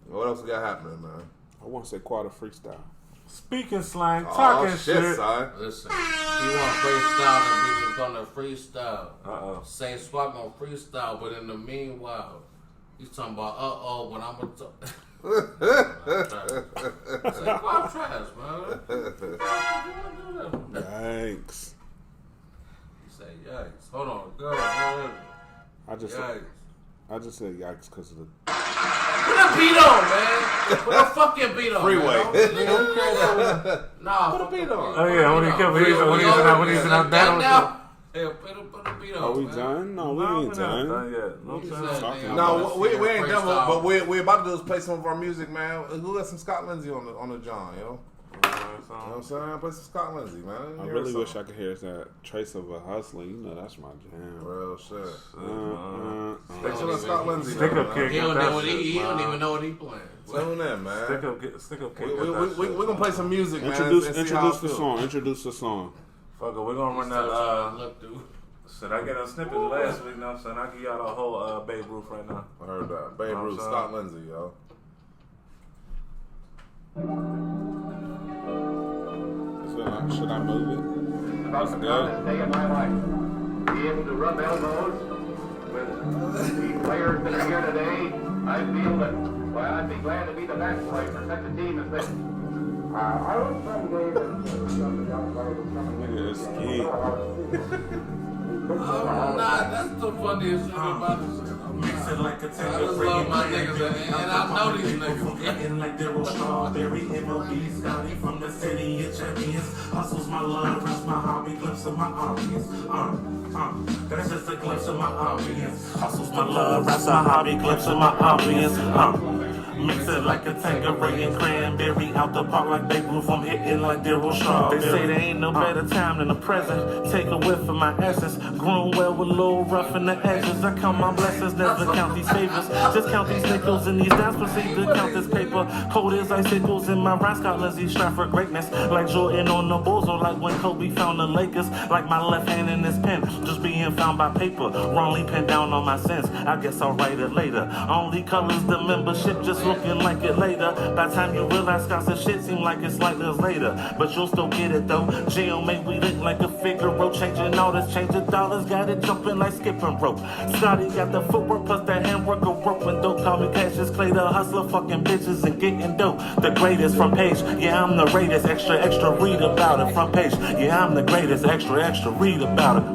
What else we got happening, man? I want to say quarter freestyle. Speaking slang, talking shit. Son. Listen, you want freestyle, and we gonna freestyle. Say Swap gonna freestyle, but in the meanwhile, he's talking about when I'm gonna talk. Say Swap trash, man. Yikes. You say yikes. Hold on, go. I just said yikes because of the. Put a beat on, man. Put a fucking beat on. Freeway. Nah, put a beat on. Oh yeah, when he's in that battle. Yeah, put a beat on. Are we done? No, we ain't done. No, we ain't done. But we're about to do is play some of our music, man. Who got some Scott Lindsay on the John, yo? You know what I'm saying? Play some Scott Lindsay, man. I really wish I could hear that Trace of a Hustling. You know, that's my jam. Real shit. Play some of Scott Lindsay. Stick up kick. He don't even know what he playing. Tune in, man. Stick up kick. We're going to play some music, man. Introduce the song. Fuck it, we're going to run that. Should I get a snippet last week now? So I give y'all the whole Babe Ruth right now. I heard that. Babe Ruth, Scott Lindsay, yo. Should I move it? About the proudest day of my life. Be able to rub elbows with the players that are here today. I feel that, I'd be glad to be the match play for such a team as this. I was someday that some young players coming I'm not. That's the funniest thing about this. I just love my niggas, and I know these niggas. Like they're a strawberry MLB Scotty from the city of champions. Hustle's my love, that's my hobby, glimpse of my audience. That's just a glimpse of my audience. Hustle's my love, that's my hobby, glimpse of my audience. Mix it like a Tanqueray and cranberry. Out the park like Babe Ruth, I'm hitting like Daryl Strawberry. They say there ain't no better time than the present. Take a whiff of my essence. Grown well with a little rough in the edges. I count my blessings, never count these favors. Just count these nickels and these dimes. Proceed to count this paper. Cold as icicles in my rhymes. Got Lindsay strapped for greatness. Like Jordan on the Bulls, or like when Kobe found the Lakers. Like my left hand in this pen, just being found by paper. Wrongly pinned down on my sins. I guess I'll write it later. Only colors the membership, just looking like it later. By the time you realize Scott's and shit seem like it's like this later. But you'll still get it though. Jail made we look like a Figaro. Changing all this, changing dollars. Got it jumping like skipping rope. Scotty got the footwork plus that handwork of rope. And don't call me Cassius Clay, the hustler, fucking bitches and getting dope. The greatest from page. Yeah, I'm the greatest. Extra, extra, read about it. Front page. Yeah, I'm the greatest. Extra, extra, read about it.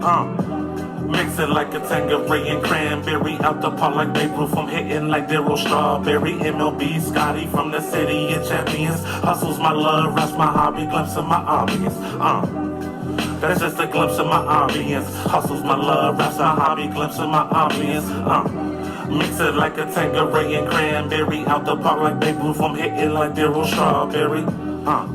Mix it like a Tanqueray and cranberry. Out the park like Babe Ruth, I'm hitting like Daryl Strawberry. MLB, Scotty from the city of champions. Hustle's my love, that's my hobby, glimpse of my audience. That's just a glimpse of my audience. Hustle's my love, that's a hobby, glimpse of my audience. Mix it like a Tanqueray and cranberry. Out the park like Babe Ruth, I'm hitting like Daryl Strawberry.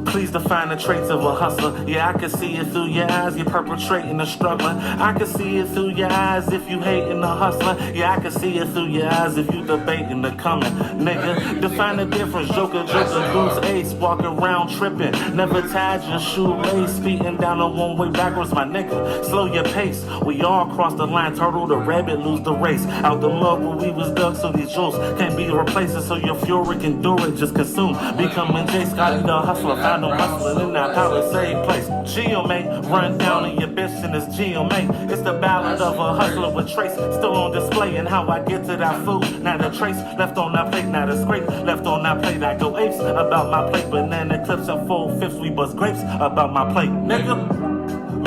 Please define the traits of a hustler. Yeah, I can see it through your eyes. You're perpetrating the struggling. I can see it through your eyes if you hating the hustler. Yeah, I can see it through your eyes if you debating the coming. Nigga, define the difference. Joker, goose, ace, walking around tripping. Never tied your shoelace, speeding down a one-way backwards, my nigga. Slow your pace. We all cross the line. Turtle the rabbit, lose the race. Out the mud where we was dug, so these jewels can't be replaced. So your fury can do it, just consume. Becoming J. Scotty the hustler. Found no hustling in that Palisade place. GMA, run down in your bitch in this GMA. It's the ballad of a hustler with trace. Still on display and how I get to that food. Not a trace left on that plate, not a scrape left on that plate. I go apes about my plate. Banana clips and 4/5 we bust grapes about my plate, nigga.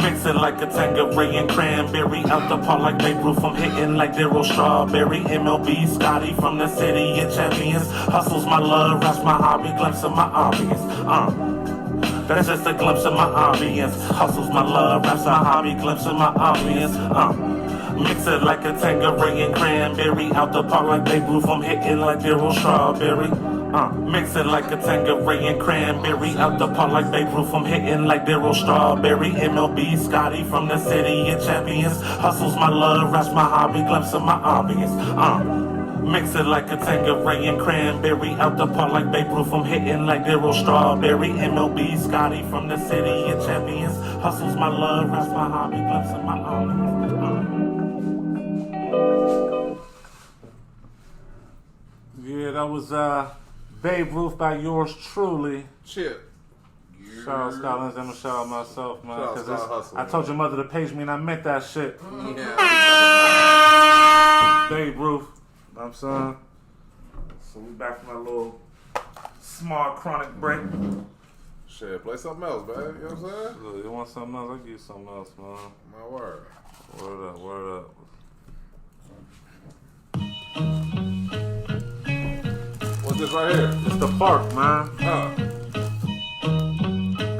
Mix it like a Tanqueray and cranberry. Out the park like Babe Ruth, I'm hitting like Daryl Strawberry. MLB, Scotty from the city of champions. Hustle's my love, that's my hobby, glimpse of my audience. That's just a glimpse of my audience. Hustle's my love, that's a hobby, glimpse of my audience. Mix it like a Tanqueray and cranberry. Out the park like Babe Ruth, I'm hitting like Daryl Strawberry. Mix it like a Tanqueray and cranberry. Out the park like Babe Ruth, I'm hitting like Daryl Strawberry. MLB, Scotty from the city of champions. Hustle's my love, that's my hobby, glimpse of my audience. Mix it like a Tanqueray and cranberry. Out the park like Babe Ruth, I'm hitting like Daryl Strawberry. MLB, Scotty from the city of champions. Hustle's my love, that's my hobby, glimpse of my audience. Yeah, that was Babe Ruth by yours truly. Chip. Shout out Scotland and shout out myself, man. Because I told your mother to page me and I meant that shit. Yeah. Babe Ruth. You know what I'm saying? So we back from our little small chronic break. Shit, play something else, man. You know what I'm saying? Look, you want something else? I'll give you something else, man. My word. Word up, word up. What's this right here? It's the park, man.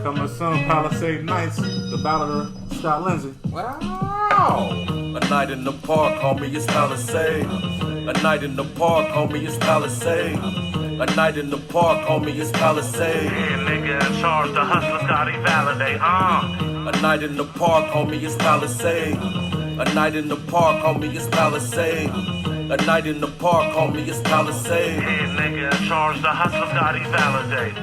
Coming soon, Palisade Nights, the Ballad of Scott Lindsay. Wow. A night in the park, homie, it's Palisade. A night in the park, homie, it's Palisade. A night in the park, homie, it's Palisade. Yeah, nigga in charge, the hustler Scotty Validate, A night in the park, homie, it's Palisade. A night in the park, homie, it's Palisade. A night in the park, homie, it's Palisade. Yeah, nigga in charge, the hustler Scotty Validate.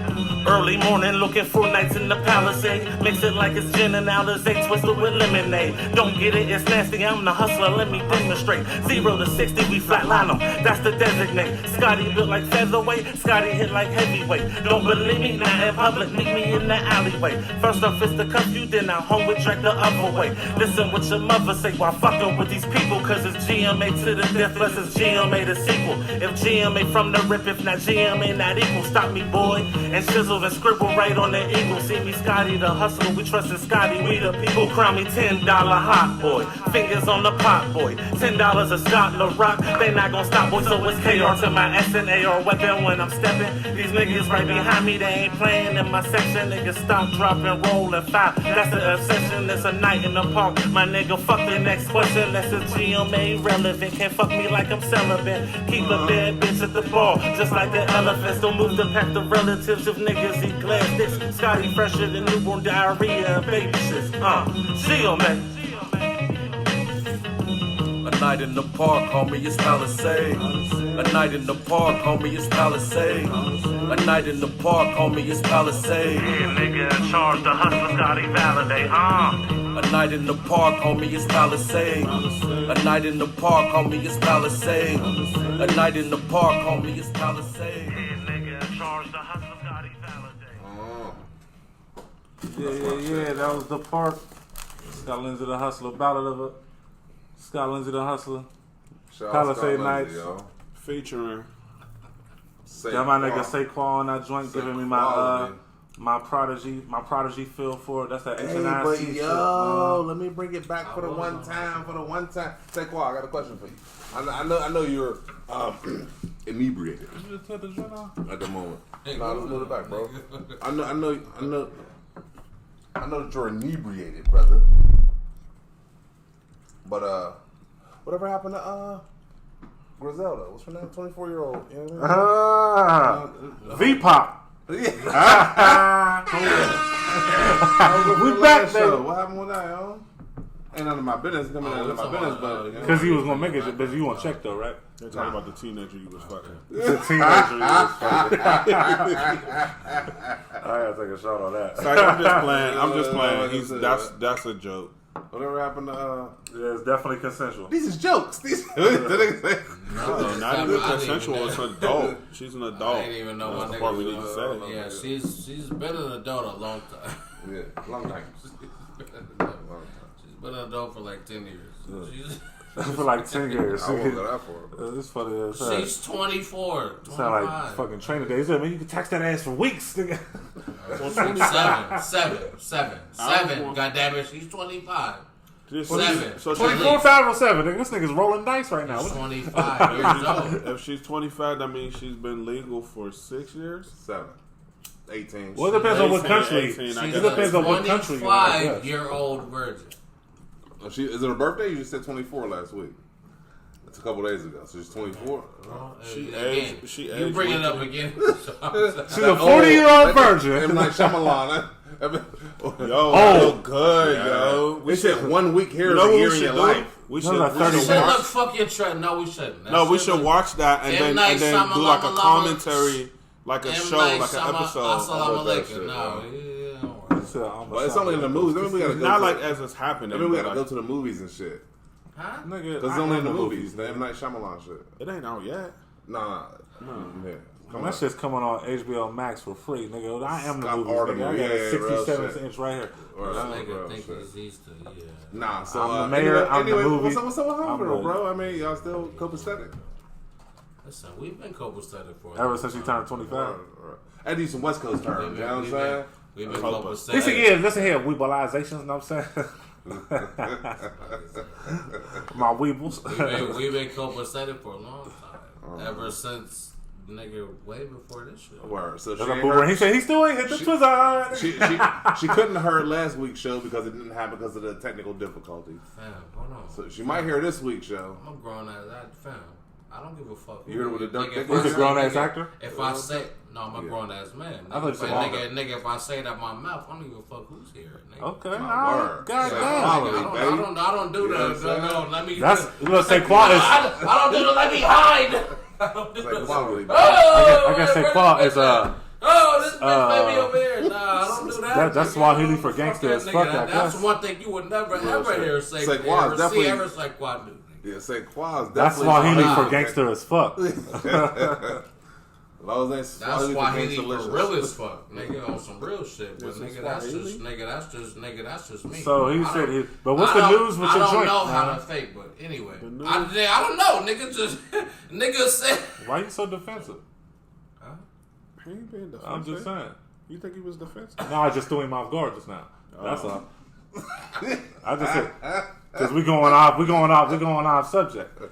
Early morning looking for nights in the Palisade. Mix it like it's gin and Alizé, twisted with lemonade. Don't get it, it's nasty, I'm the hustler, let me demonstrate. 0 to 60, we flatline them, that's the designate. Scotty built like featherweight, Scotty hit like heavyweight. Don't believe me, not in public, meet me in the alleyway. First up is to cuff you, then I'm home with Draco the other way. Listen what your mother say while fucking with these people, cause it's GMA to the death, let's is GMA the sequel. If GMA from the rip, if not GMA not equal. Stop me, boy, and sizzle and scribble right on the eagle. See me, Scotty the hustler, we trusted Scotty. We the people crown me $10 hot boy. Fingers on the pot boy. $10 a Scott La Rock. They not gonna stop, boy. So it's KR to my SNAR weapon when I'm stepping. These niggas right behind me, they ain't playing in my section. Niggas stop, drop, and roll and fire. That's the obsession. It's a night in the park. My nigga, fuck the next question. That's a GMA relevant. Can't fuck me like I'm celibate. Keep a bad bitch at the bar, just like the elephants. Don't move to pack the relatives if niggas eat glass dicks. Scotty fresher than newborn diarrhea and baby shit. GMA. A night in the park, homie, it's Palisade. A night in the park, homie, it's Palisade. A night in the park, homie, it's Palisade. Yeah, nigga in charge, the hustler Scotty validate, A night in the park, homie, it's Palisade. A night in the park, homie, it's Palisade. A night in the park, homie, it's Palisade. Yeah, nigga in charge, the hustler Scotty validate. Yeah, that was the park. Scott Lindsay the Hustler, Ballad of a Scott Lindsay the Hustler, Palisade Nights, featuring. Got my nigga Saquon on that joint, giving me my prodigy feel for it. That's that H&I but shit. Let me bring it back for the one time. Saquon, I got a question for you. I know you're inebriated. Did you just cut the joint off? At the moment. No, let's move it back, bro. I know that you're inebriated, brother. But whatever happened to Griselda? What's her name? 24-year-old. You know what I mean? V-Pop. We back, baby. What happened with that, yo? Ain't none of my business. None of my business, but because he was gonna make it, but you gonna check though, right? They're talking about the teenager you was fucking. The teenager you was fucking. I gotta take a shot on that. I'm just playing. That's a joke. Whatever happened to yeah, it's definitely consensual. These is jokes. No, not even consensual. It's an adult. She's an adult. I didn't even know what part we need to say. Yeah, she's been an adult a long time. Yeah, long time. She's been an adult for like 10 years. For like 10 years. I won't go that for It's funny as hell. She's 24. 25. Sound like fucking trainer days. Man, you can text that ass for weeks, nigga. 7. God damn it, she's 25. 7. So 24, 5, or 7. Nigga, this nigga's rolling dice right now. She's 25 years old. If she's 25, that means she's been legal for 6 years? 7. 18. Well, it depends on what country. 18, it depends on what country. 25-year-old virgin. Is it her birthday? You just said 24 last week. That's a couple days ago. So she's 24. She aged. You bring it up again. She's a 40-year-old virgin. M. Night Shyamalan. Yo, good, yo. We said 1 week here is a year in your life. We should look, fuck your trend. No, we shouldn't. No, we should watch that and then do like a commentary, like a show, like an episode. But it's only in the movies. I mean, we gotta go not like as it's happening. I mean, we gotta go to the movies and shit. Huh? Nigga, because it's only in the movies. The M. Night Shyamalan shit. It ain't out yet. Nah. Yeah. That shit's coming on HBO Max for free, nigga. I am the movie. Nigga. I got a 67 inch right here. Nigga think he's used to, Nah, so I'm the mayor. I'm the movie. What's up with Homegirl, bro? I mean, y'all still copacetic? Listen, we've been copacetic for ever since she turned 25. I do some West Coast terms. You know what I'm saying? We've been copacetic. Listen here, weebleizations, you know what I'm saying? My weebles. We've been copacetic for a long time. Ever since, nigga, way before this shit. Word. So he said he still ain't hit the Twizzle. She couldn't have heard last week's show because it didn't happen because of the technical difficulties. Fam, hold on. So she might hear this week's show. I'm a grown ass fam. I don't give a fuck. You heard what the Who's a grown ass actor? If I say no, I'm a grown ass man. I thought you said nigga, if I say it out my mouth, I don't give a fuck who's here. Nigga. Okay, God damn. I don't do that. No, let me. That's you gonna say qual is. I don't do the let me hide. I don't do I guess say qual is this bitch baby over here. Nah, I don't do that. That's Swahili for gangster as fuck. That's one thing you would never ever hear say. Saquon definitely. Ever say quad do. Yeah, Saquon's definitely. That's Swahili for gangster as fuck. That's Swahili for real as fuck. Nigga on some real shit. But nigga, that's just me. So he said, but what's the news with your joint? I don't know how to fake, but anyway. I don't know. Nigga said. Why you so defensive? He ain't being defensive. I'm just saying. You think he was defensive? No, I just threw him off guard just now. That's all. I just said, because we going off subject.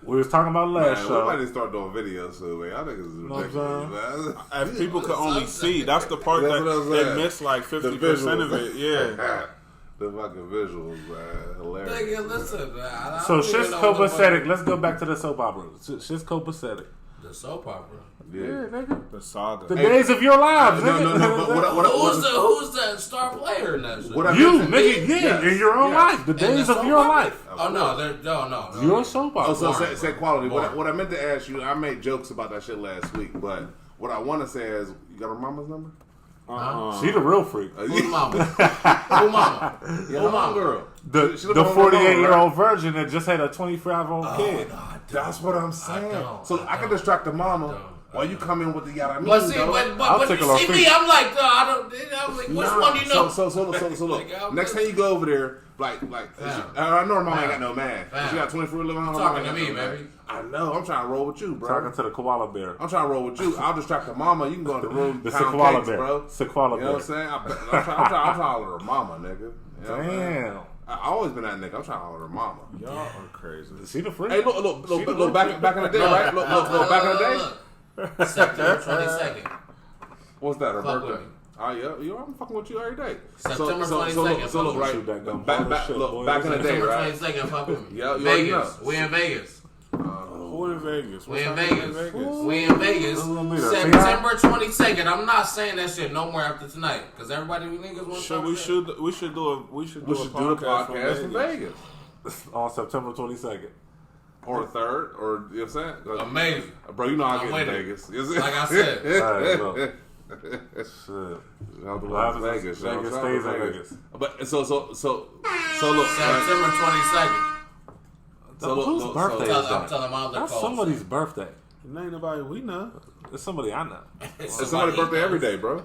We was talking about last show. We might need to start doing videos soon, man. I think it's ridiculous, man. If people could only see, that's the part that they miss like 50% of it. Yeah. The fucking visuals, man. Hilarious. Nigga, listen, man. So shit's copacetic. Let's go back to the soap opera. Shit's copacetic. The soap opera? Yeah, nigga. The saga. The days of your lives, nigga. No. Who's the star player in that shit? You, nigga, yeah, in your own life. The days of your life. Oh, no. Your soap opera. Oh, so say quality. What I meant to ask you, I made jokes about that shit last week, but what I want to say is, you got her mama's number? She the real freak. Who's mama? Who mama? Who mama girl? The 48-year-old virgin that just had a 25-year-old kid. That's what I'm saying. So I can distract the mama while you come in with the yada. But see, but you see me, I'm like, I'm like, which one you know? So look, next time you go over there, like, I know her mama ain't got no man. She got 24 living on her. Talking to me, baby. I know. I'm trying to roll with you, bro. Talking to the koala bear. I'm trying to roll with you. I'll distract the mama. You can go in the room. The koala bear, bro. Koala bear. You know what I'm saying? I'm trying to holler her mama, nigga. You know Damn. I always been that nigga. I'm trying to holler her mama. Y'all are crazy. See the freak? Hey, look, back in the day, right? Look, back in the day. September 22nd. What's that? Her Fuck birthday? with me. Oh yeah, I'm fucking with you every day. September 22nd. So look, right? Back in the day, right? September 22nd. Fuck with me. Yeah, Vegas. We in Vegas. Who in Vegas? We in Vegas. September 22nd. I'm not saying that shit no more after tonight because everybody we niggas want to. We should do a podcast in Vegas on September 22nd. Or 3rd, or you know what I'm saying? Amazing. Bro, you know I get in Vegas. Like I said. All right, look. Vegas stays in Vegas. But so look. September 22nd. Whose birthday is that? I'm telling my other That's calls. somebody's birthday. It ain't nobody we know. It's somebody I know. It's somebody's birthday every day, bro.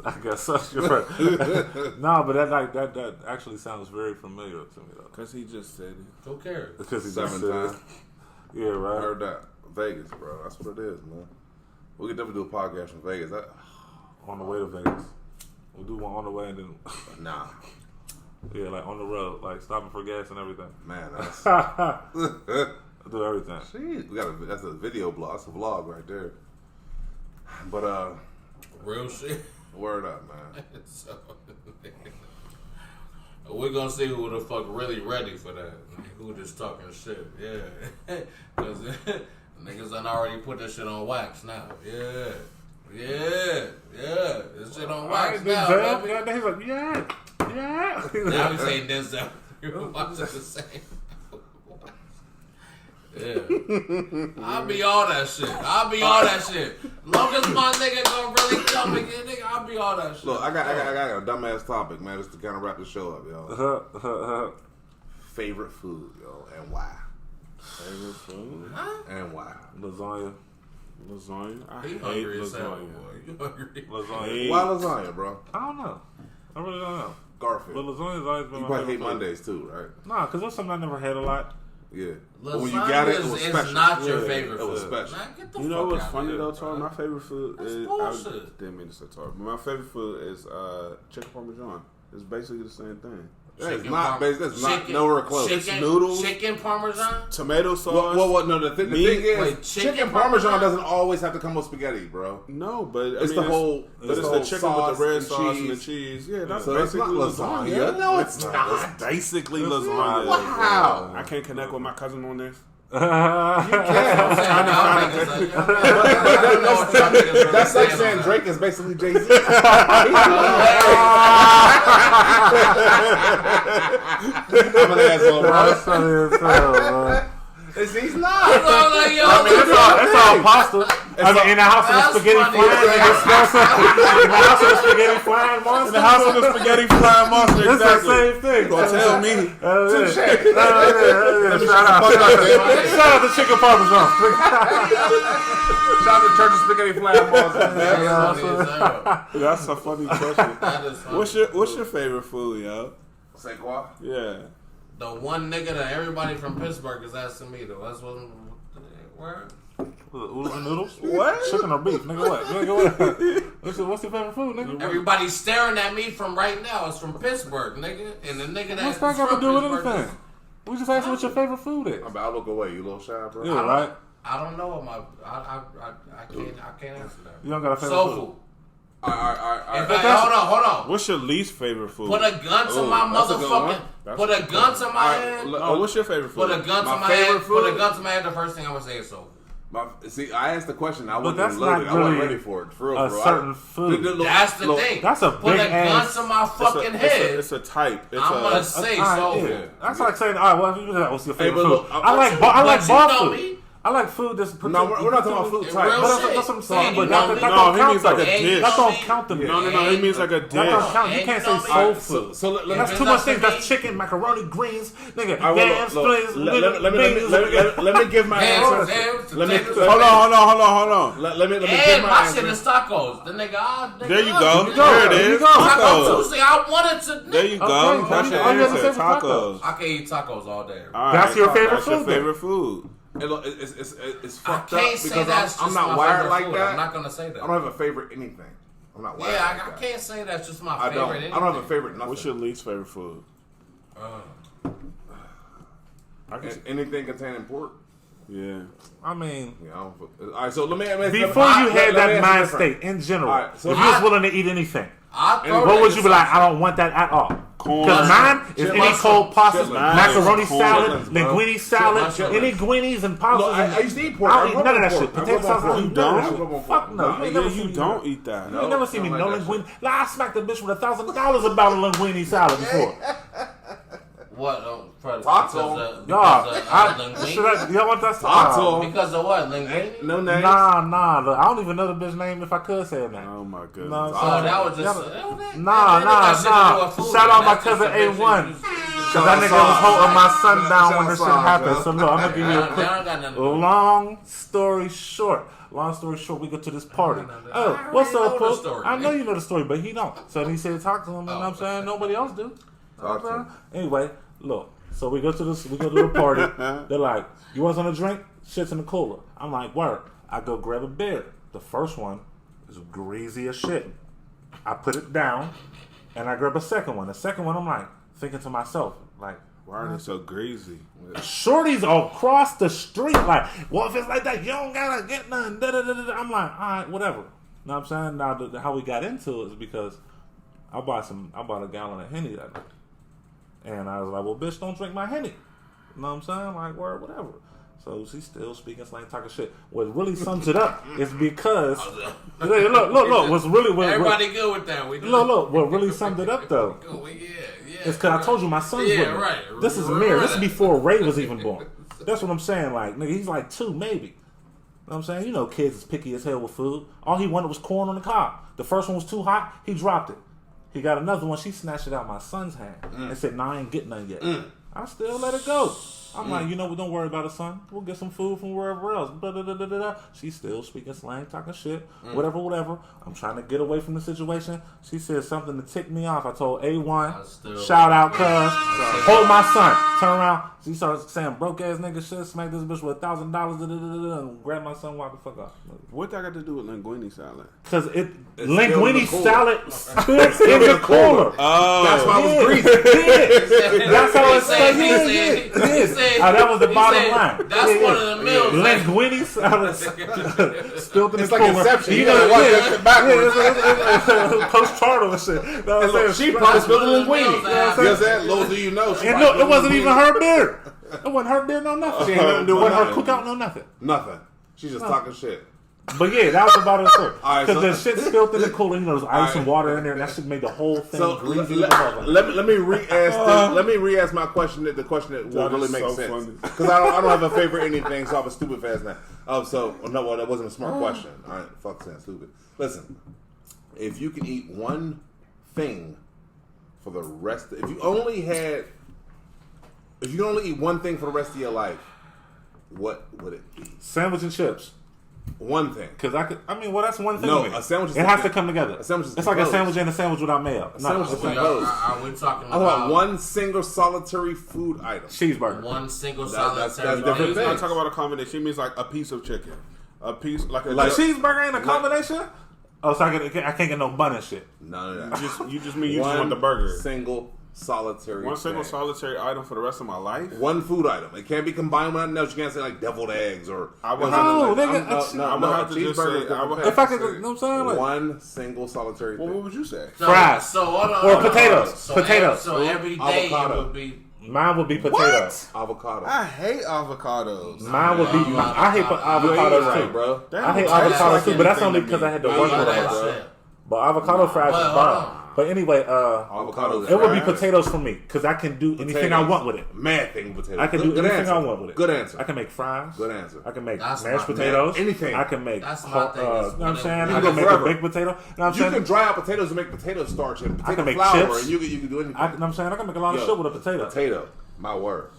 I guess that's your birthday. No, but that actually sounds very familiar to me though. Because he just said it. Who cares? Because he 7 just said times. it. Yeah, right. I heard that. Vegas, bro. That's what it is, man. We could definitely do a podcast from Vegas. On the way to Vegas. We'll do one on the way and then... Nah. Yeah, like on the road. Like stopping for gas and everything. Man, that's... I'll do everything. Shit. That's a video blog. That's a vlog right there. But, real shit. Word up, man. So, we're gonna see who the fuck really ready for that. Who just talking shit. Yeah. Because niggas done already put that shit on wax now. Yeah. This shit on wax now, baby. He's like, yeah. Now he's saying this up. Watch the same. Yeah. I'll be all that shit. Long as my nigga gonna really come again, nigga, I'll be all that shit. Look, I got a dumbass topic, man, just to kind of wrap the show up, yo. Favorite food, yo, and why? Favorite food? And why? Lasagna. I hate lasagna. You hungry? Lasagna. Why lasagna, bro? I don't know. I really don't know. Garfield. But lasagna's always been you my probably favorite hate food. Mondays too, right? Nah, because that's something I never had a lot. Yeah. Lasagna when you got it was special. It's not your favorite It was food. special. Nah, get the You know fuck what's out funny here, though, bro. Tar? My favorite food That's is... bullshit. I didn't mean to say Tar, but my favorite food is chicken parmesan. It's basically the same thing. That's not nowhere close. Noodles. Chicken parmesan? Tomato sauce. Well, no, the thing is, Wait, chicken parmesan doesn't always have to come with spaghetti, bro. No, but It's the whole chicken sauce with the red and sauce cheese. and the cheese. Yeah, that's So it's basically not lasagna. No, it's not. It's basically lasagna. Wow. I can't connect with my cousin on this. You can. That's like saying Drake is basically Jay-Z. I'm an asshole, bro. He's not. I mean, it's all pasta. In the house of the spaghetti flying. In the house of the spaghetti flying monster. In the house of the spaghetti flying monster. It's the same thing. Don't tell me. Shout out to Chicken Parmesan. Shout out to Church of Spaghetti Flying Monster. That's a funny question. What's your favorite food, yo? Say what? Yeah. The one nigga that everybody from Pittsburgh is asking me though. That's what. Where? Oodle noodles? What? Chicken or beef? Nigga, what? Nigga, what? What's your favorite food, nigga? Everybody's staring at me from right now. It's from Pittsburgh, nigga. And the nigga that's What's that got to do with anything? We just asked what your favorite food is. I'll look away. You little shy, bro. Yeah, right? I don't know what my. I can't answer that. You don't got a favorite soul food? food. All right. Hold on. What's your least favorite food? Put a gun to my motherfucking. Put a gun to my head. What's your favorite food? Put a gun to my head. Put a gun to my head. The first thing I'm gonna say is soul food. See, I asked the question. I wasn't that's loaded. not I wasn't really ready for it. For real, a certain food. That's the thing. That's a Put big a gun ass. to my fucking head. It's a type. I'm gonna say soul food. That's like saying, all right, well, you know, what's your favorite look, food? I like bar food. Me? I like food that's... No, we're not talking about food type. That's what I'm saying. But No, he means like a dish. That don't count to me. No, he means like a dish. That don't count. You can't say soul food. So That's too much things. That's chicken, macaroni, greens, nigga, yams, beans, let me give my answer. Hold on. Let me give And my my answer. shit is tacos. The nigga, There you go. There There it is. Taco Tacos. Tuesday. I wanted to. There you go. That's your answer. Tacos. I can eat tacos all day. That's your favorite That's your food. favorite food. It's I fucked up can't say because that's I'm just not my wired favorite like food. that. I'm not gonna say that. I don't have a favorite anything. I'm not wired. Yeah, like I that. can't say that's just my I favorite. don't have a favorite. Nothing. What's your least favorite food? Anything containing pork? Yeah. I mean... Yeah, all right, so let me Before you had that mind state, in general, right, so if you was willing to eat anything, what would you be like, I don't want that at all? Because mine is any cold pasta, macaroni salad, linguine salad, any guineas and pastas. I used to eat pork. I don't eat none of that shit. Potato salad, You don't? Fuck no. You don't eat that. You never seen me no linguine. I smacked a bitch with $1,000 about a linguine salad before. What? Taco. Y'all want that? Taco. Because of what? Linguine? No names. Nah. Look, I don't even know the bitch name if I could say her name. Oh my goodness. No, Oh, that was just... Nah. Shout out my cousin A1. Because that nigga was holding my son down when this shit happened. So look, I'm going to give you a quick... Long story short, we go to this party. Oh, what's up, Pope? I know you know the story, but he don't. So then he said, talk to him, you know what I'm saying? Nobody else do. Talk to him. Anyway, look. So we go to the party. They're like, you want something to drink? Shit's in the cooler. I'm like, word. I go grab a beer. The first one is greasy as shit. I put it down, and I grab a second one. The second one, I'm like, thinking to myself, like, why are they so greasy? Shorties across the street, like, well, if it's like that, you don't gotta get none. I'm like, all right, whatever. You know what I'm saying? Now, how we got into it is because I bought a gallon of Henny that night. And I was like, well, bitch, don't drink my Henny. You know what I'm saying? Like, word, whatever. So she's still speaking slang, talking shit. What really sums it up is because... look. What's really... Everybody good with that. Look. What really summed it up, though, is because I told you my son's with me. Right. This is Amir. This is before Ray was even born. That's what I'm saying. Like, nigga, he's like 2, maybe. You know what I'm saying? You know kids is picky as hell with food. All he wanted was corn on the cob. The first one was too hot. He dropped it. He got another one. She snatched it out my son's hand and said, "Nah, I ain't getting none yet." I still let it go. I'm like, you know what? Don't worry about it, son. We'll get some food from wherever else. She's still speaking slang, talking shit, whatever. I'm trying to get away from the situation. She said something to tick me off. I told A1, shout out, cuz, hold my son. Turn around. She started saying broke ass nigga shit. Smack this bitch with $1,000 and grab my son, walk the fuck off. What that got to do with linguine salad? Because linguine salad spits in the cooler. Oh, that's why I was greasy. That's how it said. That was the bottom line. That's one of the meals. Linguine salad spilled in the cooler. It's like Inception. You know, it backwards. Postpartum and shit. No, I'm saying She probably spilled the linguine. You know what I'm saying? Little do you know. And look, it wasn't even her beer. It wasn't her beer, no nothing. She ain't nothing to do with her cookout, no nothing. Nothing. She's just talking shit. But yeah, that was about it. Because Right, the shit spilled in the cooler. You know, there's ice and water in there, and that shit made the whole thing greasy. Let me re-ask. Let me re-ask my question. The question that will really make sense. Because I don't have a favorite anything, so I was stupid fast now. No, that wasn't a smart question. All right, fuck saying stupid. Listen, if you can eat one thing for the rest, if you only eat one thing for the rest of your life, what would it be? Sandwich and chips. One thing. Because that's one thing. No, to me. a sandwich. It has to come together. A sandwich is it's like a sandwich and a sandwich without mayo. A sandwich is composed. We're talking about. I want one single solitary food item. Cheeseburger. One single solitary. That's different thing. I'm talking about a combination. She means like a piece of chicken, a piece like a cheeseburger ain't a combination. Oh, so I can't get no bun and shit. None of that. You just want the burger. Single solitary. One single solitary item for the rest of my life. One food item. It can't be combined with nothing else. You can't say like deviled eggs or. I would have to just say. If I could, you know what I'm saying? Like, one single solitary. Well, what would you say? Fries. Or potatoes. Potatoes. So every day it would be. Mine would be potatoes. What? Avocado. I hate avocados. Mine would be. I hate avocados too, bro. I hate avocados too, but that's only because I had to work with it. But avocado fries is bomb. But anyway, avocados. It would be potatoes for me because I can do anything I want with it. Mad thing potatoes. I can do anything I want with it. Good answer. I can make fries. Good answer. I can make mashed potatoes. Anything. I can make. That's my thing. You know what I'm saying? You I can make a baked potato. You can dry out potatoes and make potato starch and potato I can make flour, chips. and you can do anything. You know what I'm saying? I can make a lot of shit with a potato. Potato. My word.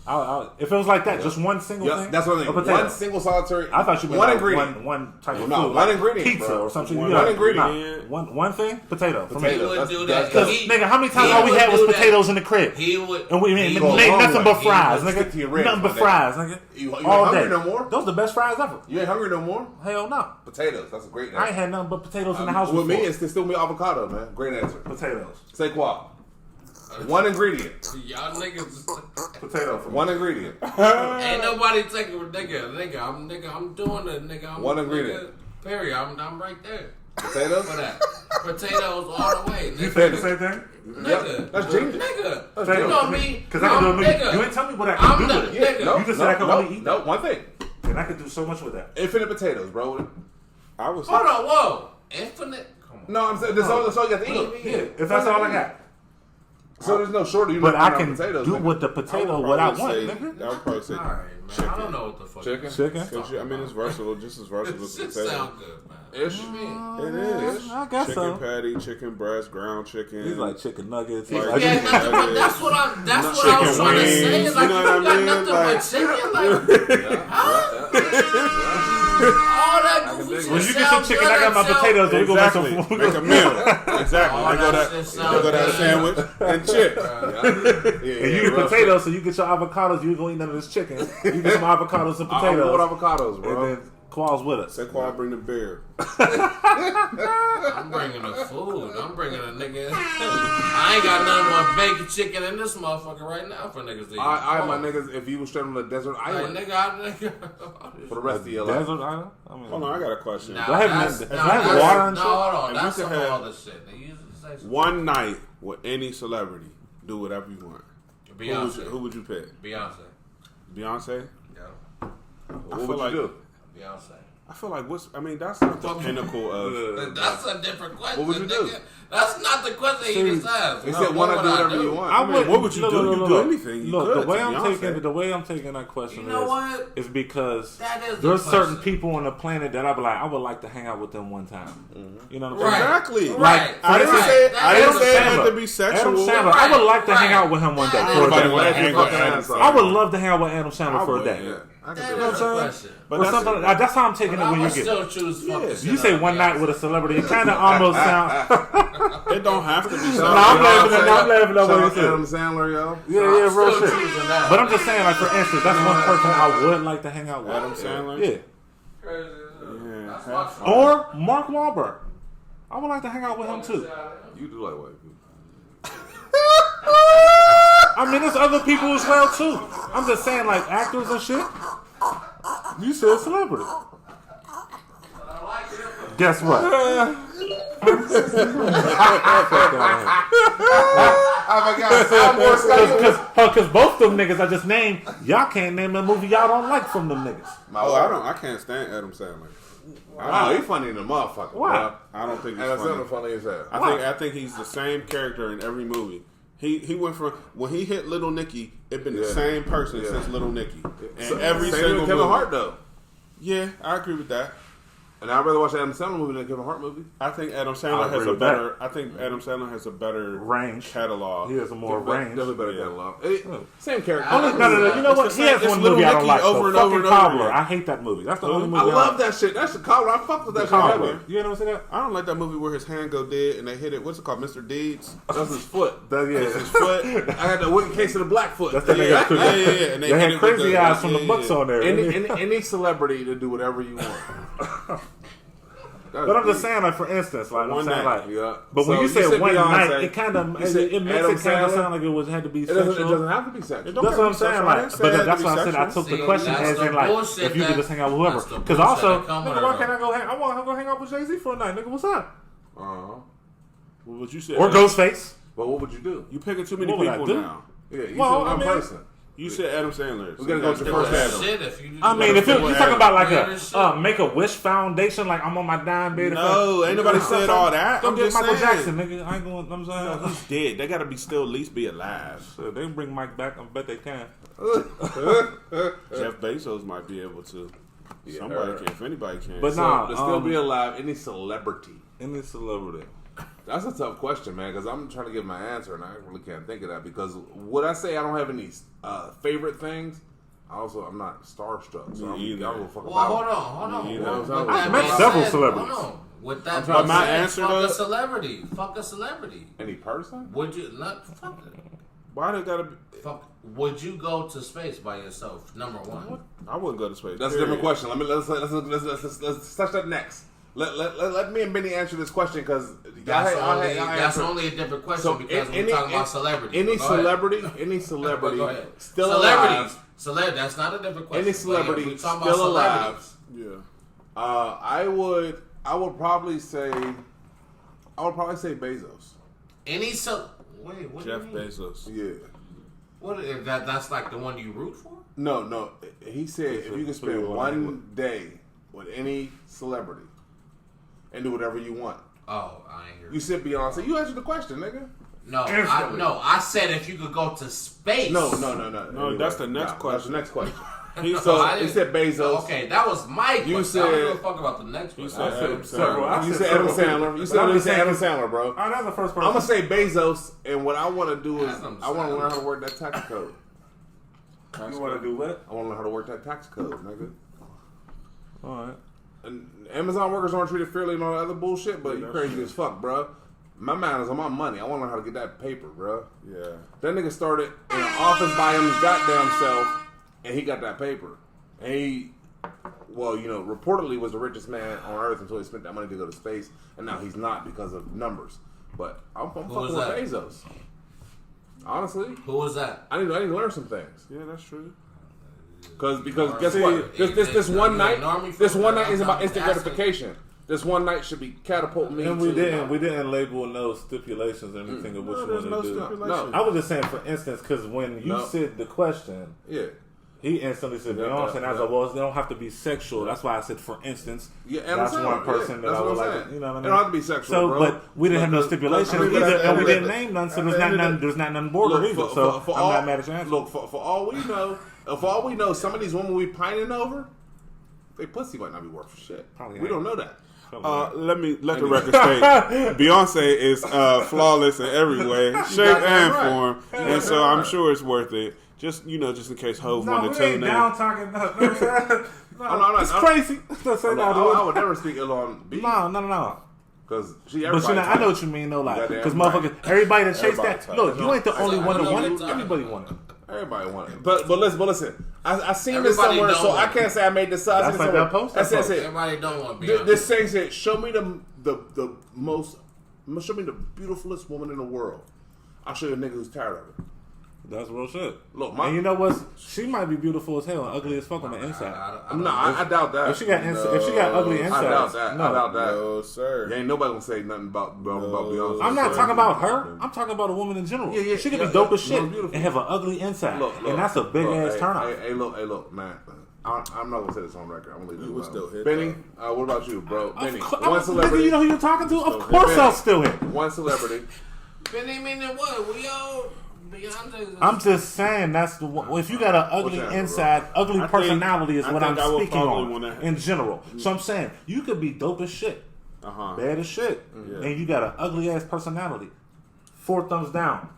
If it was like that, just one single thing. That's what I mean. One single solitary. I thought you meant one like ingredient. One type of food. No, one ingredient. Pizza or something. One ingredient. One thing. Potato. He would do that. Because nigga, how many times all we had was potatoes in the crib? He would. And we made nothing but fries, nigga. Nothing but fries, nigga. You ain't all hungry day. no more? Those the best fries ever. You ain't hungry no more? Hell no. Potatoes. That's a great answer. I ain't had nothing but potatoes in the house With before. me, it's still me avocado, man. Great answer. Potatoes. Saquon. One ingredient. Y'all niggas. Potato. One ingredient. Ain't nobody taking nigga. I'm doing it, nigga. One ingredient. Perry, I'm right there. Potatoes? For that. Potatoes all the way. Nigga. You said the same thing? Nigga. Yep. That's ginger. Nigga. You know me. Because I can do it. You ain't tell me what I can do with it. No, you just said I can only eat No, one thing. And I could do so much with that. Infinite potatoes, bro. Hold on, whoa. Infinite? Come on. No, I'm saying that's all you got to eat. Yeah, if that's all I got. So there's no shortage. But I can do with the potato what I want, nigga. I would probably say all right, man. I don't know what the fuck. Chicken? I mean, it's versatile, just as versatile as This potato. sound good, man. Ish. It is. I guess chicken so. patty, chicken breast, ground chicken. He's like chicken nuggets. He's Like, like, Yeah, nothing but that's what I was trying to say. wings, Like, you know you what I got mean? nothing Like- but chicken. All that goofy shit. when you get some chicken, I got my potatoes. We gonna make some Exactly. food. Make a meal. Exactly. All They go that that, shit sounds that good. sandwich and chips. And you eat potatoes, so you get your avocados. You gonna eat none of this chicken. You get some avocados and I'm good with potatoes, avocados, bro. and then Qual's with us. Saquon bring the beer. I'm bringing the food. I'm bringing a nigga. I ain't got nothing but bacon chicken in this motherfucker right now for niggas to eat. I my niggas, if you was straight on the desert island for the rest of your life. Desert island. I mean, Hold on, I got a question. Nah, Do I have water and shit? hold on. If That's you some could have other shit. They usually say some One night with any celebrity, do whatever you want. Beyonce. Who would you pick? Beyonce. Beyonce? Yeah. What would you do? Beyonce. I feel like that's like the pinnacle of. That's a different question. What would you do? Nigga. That's not the question he just asked. He bro. said, "Why not What do would I whatever you want?" I would. what would you do? You do anything. You Look, could, the way to I'm Beyonce. taking that question You know what? is because That is the there's certain question. people on the planet that I be like, I would like to hang out with them one time. You know what I'm Right. saying? Exactly. Right. I didn't Right. say That I is didn't say it Adam had to be sexual. Adam Sandler. I would like to hang out with him one day. That For a is day. Everybody want to hang with Adam Sandler. I would love to hang out with Adam Sandler I for a would, day. yeah. I can That do is that. the question. But Or that's something. That's how I'm taking But it I'm when you gonna get. still choose fuck this You shit say up, one night Beyonce. with a celebrity. It kind of almost sounds. it don't have to be No, something. I'm laughing at Shout what out you to said. Adam Sandler, yo. Yeah, real Still shit. choosing that. But I'm just saying, like for instance, that's one person I would like to hang out with. Adam Sandler. Yeah. That's my fault. Or Mark Wahlberg. I would like to hang out with him too. You do like white people. I mean, there's other people as well too. I'm just saying, like actors and shit. You said celebrity. Guess what? I forgot. Because both them niggas I just named, y'all can't name a movie y'all don't like from them niggas. I can't stand Adam Sandler. Wow, he's funny in the motherfucker. Why? I don't think he's Adam funny. Sandler funny as hell. I think he's the same character in every movie. He went from when he hit Little Nicky, it been the same person since Little Nicky. And every single movie. Kevin Hart though. Yeah, I agree with that. And I'd rather watch Adam Sandler movie than a Kevin Hart movie. I think Adam Sandler has a better. I think Adam Sandler has a better range catalog. He has a more range. Definitely better catalog. Same character. No. You know what? He has one movie I don't like. Over and over and Cobbler. I hate that movie. That's the only movie I love that shit. That's the Cobbler. I fuck with that shit. You know what I'm saying? I don't like that movie where his hand go dead and they hit it. What's it called? Mr. Deeds. That's his foot. That's his foot. I got the wicked case of the black foot. That's the yeah. And they had crazy eyes from the books on there. Any celebrity to do whatever you want. But I'm just saying, like, for instance, like, one night. But when you said one night, it kind of it makes it kind of sound like it had to be sexual. It doesn't have to be sexual. That's what I'm saying, like, but that's why I said I took the question as in, like, if you could just hang out with whoever. Because also, nigga, why can't I go hang? I want to go hang out with Jay-Z for a night, nigga. What's up? What would you say? Or Ghostface. But what would you do? You picking too many people now. Yeah, you one person. You said Adam Sandler. We're gonna go to the first Adam. I mean, if you're talking about like a Make-A-Wish Foundation, like I'm on my dying bed. No, ain't nobody said all that. Go get Michael Jackson, nigga. I ain't going. I'm saying he's dead. They gotta be still at least be alive. So they can bring Mike back. I bet they can. Jeff Bezos might be able to. Somebody can. If anybody can. But nah, to still be alive. Any celebrity. That's a tough question, man, because I'm trying to give my answer, and I really can't think of that, because would I say I don't have any favorite things? I'm not starstruck, so I don't fuck about hold on. You know what I'm saying? I met several celebrities. Hold on. With that, but my answer fuck a celebrity. Fuck a celebrity. Any person? Would you not fuck it? Why they gotta be? Fuck. Would you go to space by yourself? Number one. I wouldn't go to space. That's a different question. Let's touch that next. Let me and Benny answer this question, because that's only a different question, because we're talking about celebrity. Any celebrity still alive. That's not a different question. Any celebrity still alive. Yeah. I would probably say Bezos. Wait, what Jeff do you mean? Bezos. Yeah. What is that? That's like the one you root for? No. He said if you could spend one day with any celebrity and do whatever you want. Oh, I ain't hear. You said Beyonce. You answered the question, nigga. No, I said if you could go to space. No. No, that's the next question. That's the next question. He said Bezos. Okay, that was my question. You said, I don't give a fuck about the next one. You said Adam Sandler. You said Adam Sandler. You said Adam Sandler, bro. That's the first person. I'm gonna say Bezos, and what I want to do is I want to learn how to work that tax code. You want to do what? I want to learn how to work that tax code, nigga. All right. And Amazon workers aren't treated fairly and all that other bullshit, but you crazy as fuck, bro. My mind is on my money. I want to learn how to get that paper, bro. Yeah. That nigga started in an office by his goddamn self, and he got that paper. And he, reportedly was the richest man on earth until he spent that money to go to space, and now he's not because of numbers. But I'm fucking with Bezos. Honestly. Who was that? I need to learn some things. Yeah, that's true. Because guess what? This one night is about instant gratification. This one night should be catapulting me. And we didn't label no stipulations or anything of what you want to do. No, I was just saying, for instance, because when you said the question, he instantly said Beyonce, and I was like, well, they don't have to be sexual. That's why I said, for instance, that's one person that I would like. You know what I mean? It don't have to be sexual. So, but we didn't have no stipulations either, and we didn't name none. So there's not none border either. So I'm not mad at your answer. Look, for all we know, some of these women we pining over, they pussy might not be worth shit. We don't know that. Let the record state, Beyonce is flawless in every way, shape and form, and so I'm sure it's worth it. Just in case Hov wanted to tune in. Down talking. No, it's crazy. I would never speak ill on B. No. Because I know what you mean though, like, because motherfuckers, everybody that chase that. Look, you ain't the only one that want it. Everybody want it. Everybody want it. But listen. I seen this somewhere, so I can't say I made this up. That's like that post. Everybody don't want Beyonce. This thing said, show me the beautifulest woman in the world. I'll show you a nigga who's tired of it. That's real shit. Look, and you know what? She might be beautiful as hell and ugly as fuck on the inside. I doubt that. If she got ugly inside, I doubt that. No, sir. Ain't nobody gonna say nothing about Beyonce. I'm not talking about her. I'm talking about a woman in general. Yeah, she could be dope as shit and have an ugly inside, and that's a big ass turnoff. Hey, look, man. I'm not gonna say this on record. I'm gonna leave it alone. Still hit, Benny, what about you, bro? Benny, one celebrity. You know who you're talking to? Of course, I'll still hit. One celebrity. Benny, meaning what? We all. I'm just saying that's the one. If you got an ugly inside, ugly personality is what I'm speaking on in general. So I'm saying you could be dope as shit, bad as shit, and you got an ugly ass personality. 4 thumbs down.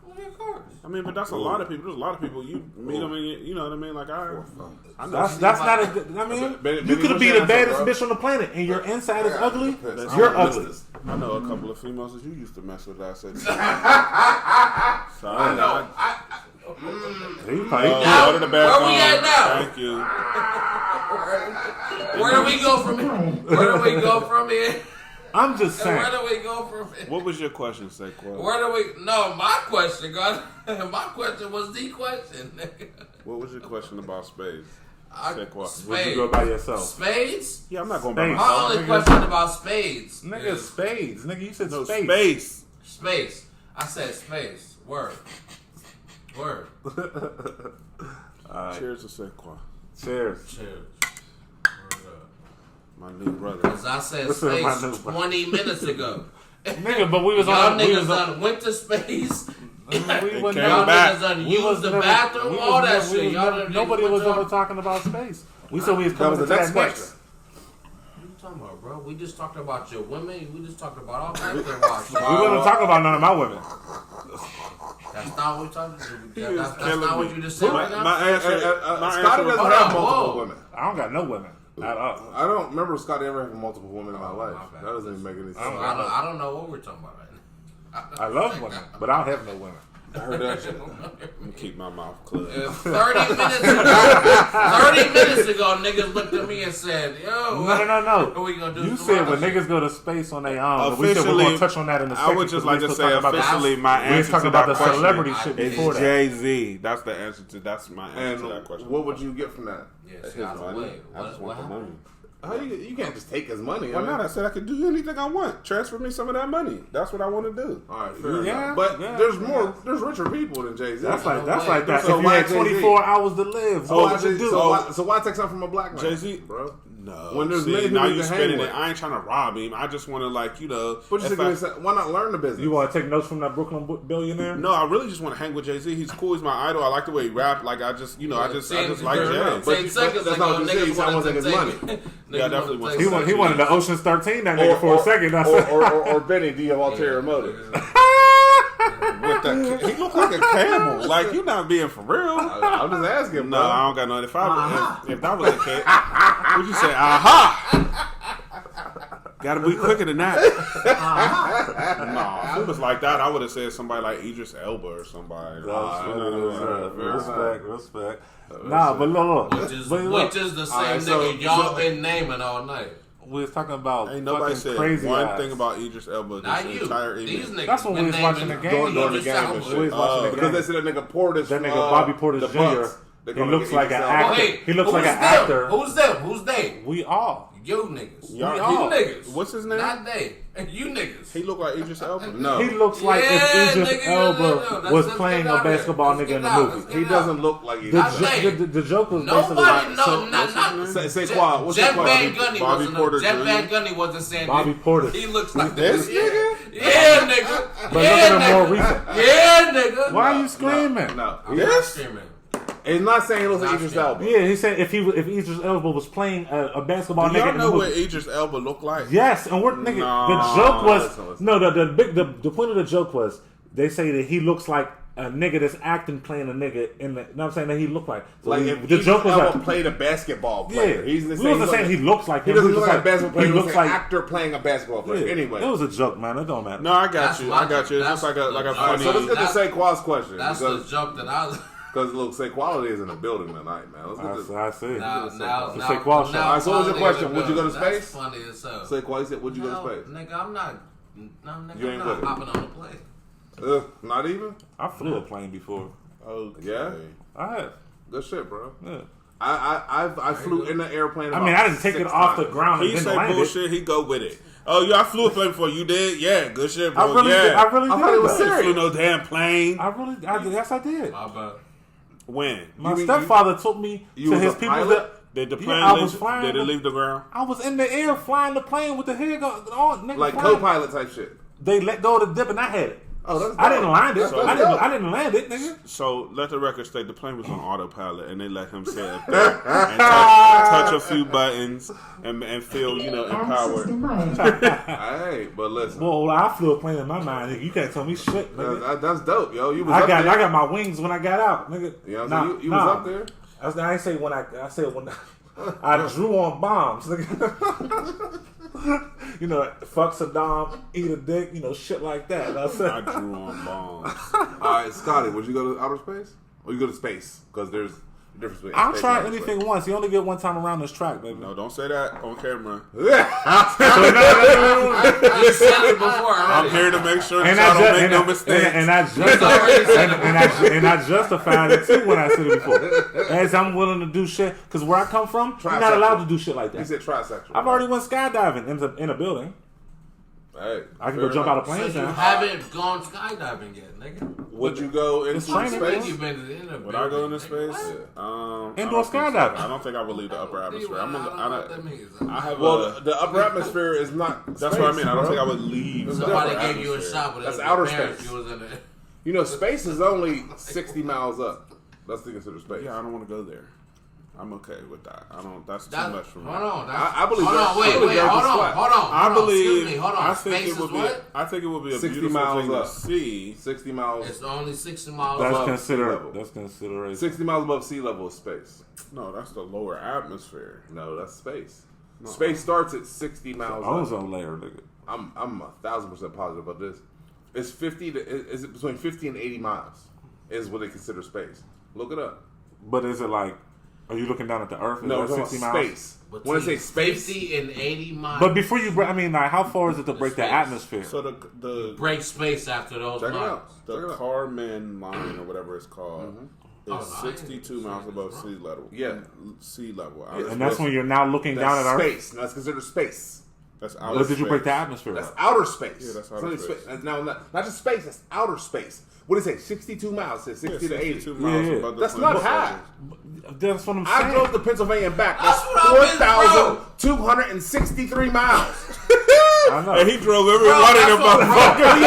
I mean, but that's a lot of people. There's a lot of people you meet them, and you know what I mean. Like I know that's not a good. I mean, you could be the baddest bitch on the planet, and your inside is ugly. You're ugly. I know a couple of females that you used to mess with. I said, so I know. Now, where we at now? Thank you. Where do we go from here? Where do we go from here? I'm just saying. Where do we go from here? What was your question, Saquon? Where do we? No, my question, God. My question was the question. What was your question about spades? Spades. Would you go by yourself? Spades? Yeah, I'm not going by Spades. myself. My only question about spades. Nigga, spades. Nigga, you said No, space. space. Space. I said space. Word. Word. Cheers to Saquon. Cheers. Cheers. My new brother. Because I said space 20 minutes ago. Nigga, but we was Y'all on. niggas done went to space. We Y'all back. niggas done used the bathroom, all that shit. Nobody was ever talking about space. We said we was coming to that next. What are you talking about, bro? We just talked about your women. We just talked about all kinds of shit. We wasn't talking about none of my women. That's not what we talking about. That's not what you just said right now. My answer. Scotty doesn't have multiple women. I don't got no women. At all. I don't remember Scotty ever having multiple women in my life. That doesn't even make any sense. I don't know what we're talking about right now. I love women, but I don't have no women. I heard that shit. I'm gonna keep my mouth closed. 30 minutes ago, niggas looked at me and said, "Yo, no. What we gonna do?" You said when niggas go to space on their own. We said we're gonna touch on that in a second. I would just like to say officially my answer to that question. Celebrity shit before that. Jay-Z. That's the answer to. That's my answer to that question. What would you get from that? Yes, His money. I just want the money. How you can't just take his money. Why not? I said I could do anything I want. Transfer me some of that money. That's what I want to do. All right, fair enough. But there's more. There's richer people than Jay-Z. That's like that. So if you had 24 hours to live, what would you do? So why take something from a black man? Jay-Z, bro. No. When there's many now people you to spending hang it. with. I ain't trying to rob him. I just want to why not learn the business? You want to take notes from that Brooklyn billionaire? No, I really just want to hang with Jay-Z. He's cool. He's my idol. I like the way he rap. Like I just like Jay. 10 seconds that's ago, not what you niggas say. I want to wanted take his money. Yeah, I definitely want to. He wanted the Ocean's 13 that nigga for a second. Or Benny, do you have ulterior motives? With that, he look like a camel. Like you not being for real. I'm just asking. No, I don't got no. If that was the case, would you say aha? Gotta be quicker than that. Nah, if it was like that, I would have said somebody like Idris Elba or somebody. Respect. Nah, but look. Which is the same nigga y'all been naming all night. We was talking about ain't nobody said crazy one eyes. thing about Idris Elba. Not this you. entire These niggas. That's when we was watching the game. During the game and shit. Because they said that nigga Portis. That nigga Bobby Portis Jr. He looks like an actor. He looks like an actor. Who's them? Who's they? We all. You niggas. You niggas. What's his name? Not they. You niggas. He look like Idris Elba. No. He looks like if Idris Elba was playing a basketball nigga in the movie. He doesn't look like Idris Elba. The joke was basically nobody, like... Say Quad. What's Jeff your Van Gundy Bobby wasn't Porter Jeff Jr. Van Gundy wasn't saying Bobby Porter. He looks like this nigga? Yeah, nigga. But look at him more recent. Yeah, nigga. Why are you screaming? No. Yes? Screaming. He's not saying he looks like Idris Elba. Yeah, he said if Idris Elba was playing a basketball Do nigga y'all in the know movie. what Idris Elba look like? Yes, and we're nigga. The joke was the point of the joke was they say that he looks like a nigga that's acting playing a nigga in the. You know what I'm saying that he looked like. So Like the if joke was Elba like played a basketball player. yeah. He's We wasn't saying he looks like he him. doesn't look like a basketball player. He looks like an actor playing a basketball player. yeah. Anyway, It was a joke, man. It don't matter. No, I got you. That's I got you. It's just like a funny. so let's get to Saquon's question. That's the joke that I was. Because look, Saquality is in the building tonight, man. Let's get this. I see. Now, Saquon show. All right, so what was your question? Would you go to That's space? funny as hell. Saquon, you said, would you go to space? Nigga, I'm not. No, nigga, You I'm ain't not with it. hopping on the plane. Not even? I flew a plane before. Okay. Yeah? I have. Good shit, bro. Yeah. I flew in the airplane. I mean, I didn't take it off the ground. He say bullshit. He go with it. Oh, I flew a plane before. You did? Yeah, good shit, bro. I really did. I thought it was You serious. flew no damn plane. Yes, I did. My bad. When? My stepfather took me to his people. Did the plane did it leave the ground? I was in the air flying the plane with the head on. Like co-pilot type shit. They let go of the dip and I had it. Oh, that's I didn't land it. So I didn't land it, nigga. So let the record state the plane was on autopilot, and they let him sit up there and touch a few buttons and feel, empowered. Hey, but listen. Well, I flew a plane in my mind. Nigga. You can't tell me shit, nigga. That's dope, yo. You was I got my wings when I got out, nigga. You know what I'm saying? You was up there. I ain't say when I said when I drew on bombs, nigga. Fuck Saddam, eat a dick, shit like that. I drew on bombs. All right, Scotty, would you go to outer space? Or you go to space? Because there's a difference between I'll try anything once. You only get one time around this track, baby. No, don't say that on camera. You said it before. I'm here to make sure that y'all don't make no mistakes. And I justified it too when I said it before. As I'm willing to do shit, because where I come from, you're not allowed to do shit like that. You said trisexual. I've already went skydiving in a building. Hey, I can go jump out of planes now. You haven't gone skydiving yet, nigga. Would you go into space? Would I go into space? Indoor skydiving. I don't think I would leave the upper atmosphere. I don't know what that means. The upper atmosphere is not. That's what I mean. I don't think I would leave. Somebody gave you a shot, but that's outer space. You was in Space is only 60 miles up. That's considered space. Yeah, I don't want to go there. I'm okay with that. That's too much for me. Hold on. I believe. Hold on. Hold on. I believe. Excuse me. Hold on. I think it would be. I think it would be a 60 beautiful miles thing up. to see. 60 miles. It's only 60 miles. That's consideration. 60 miles above sea level is space. No, that's the lower atmosphere. No, that's space. No. Space starts at 60 miles. Ozone layer, nigga. I'm 1,000% positive about this. It's 50 to. Is it between 50 and 80 miles? Is what they consider space. Look it up. But is it like? Are you looking down at the Earth? No, it's 60 miles. Space. When I say space, 50 and 80 miles. But before you break, how far is it to break the atmosphere? So the break space after those miles. The Kármán line or whatever it's called is 62 miles above sea level. Yeah, sea level. And that's when you're now looking down at Earth. Space. That's considered space. That's outer space. Did you break the atmosphere? That's outer space. Yeah, that's outer space. Now, not just space. That's outer space. What is it? 62 miles. It's 60 to 80. Miles above that's not high. That's what I'm saying. I drove to Pennsylvania and back. That's 4,263 miles. I know. And he drove every one of them motherfuckers.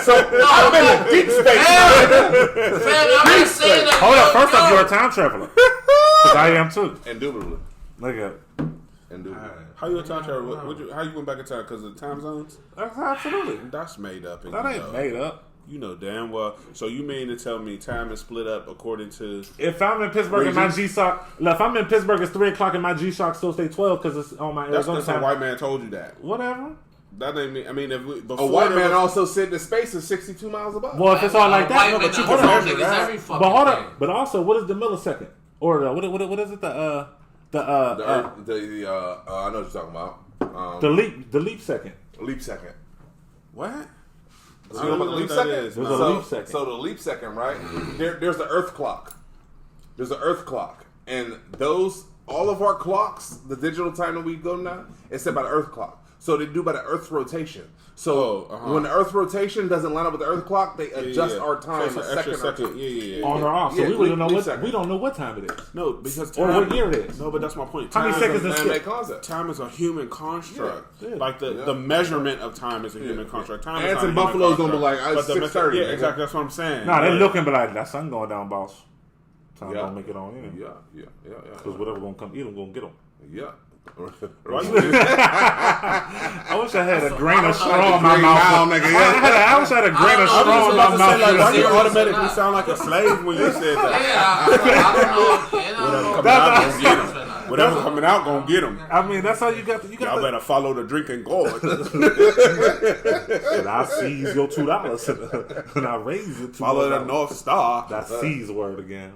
So I'm in the deep space. Hold up. First off, you're a time traveler. Because I am too. Indubitably. Look at. How you a time traveler? How you went back in time? Because of the time zones? Absolutely. That's made up. That ain't made up. You know damn well. So you mean to tell me time is split up according to? If I'm in Pittsburgh and my G-Shock, if I'm in Pittsburgh, it's 3:00 and my G-Shock still stay 12 because it's on my Arizona time. That's a white man told you that. Whatever. That ain't me. I mean, if a white man also said the space is 62 miles above. Well, if it's all like that, but you can measure that. But hold up. But also, what is the millisecond? Or what is it? I know what you're talking about. The leap second. Leap second. What? So you know what the leap second is? There's a leap second. So the leap second, right? There's the Earth clock. There's the Earth clock, and all of our clocks, the digital time that we go now, it's set by the Earth clock. So they do by the Earth's rotation. So when the Earth's rotation doesn't line up with the Earth clock, they adjust our time so a second or two. On or off. So we don't know what time it is. No, because or what year it is. No, but that's my point. How many seconds is it? Time is a human construct. Yeah. Like the measurement of time is a human construct. Time Ants and buffaloes gonna be like, it's 6:30. Yeah, exactly. That's what I'm saying. Nah, they looking, but like that sun going down, boss. Time gonna make it on in. Yeah. Because whatever gonna come, eat them gonna get them. Yeah. I wish I had a grain of straw in my mouth. I wish I had a grain of straw in my mouth. Why you automatically sound like a slave when you said that? Whatever coming out, gonna get them. I mean, that's how you got. Y'all better follow the drinking God. And I seize your $2 and I raise it. Follow the North Star. That seize word again.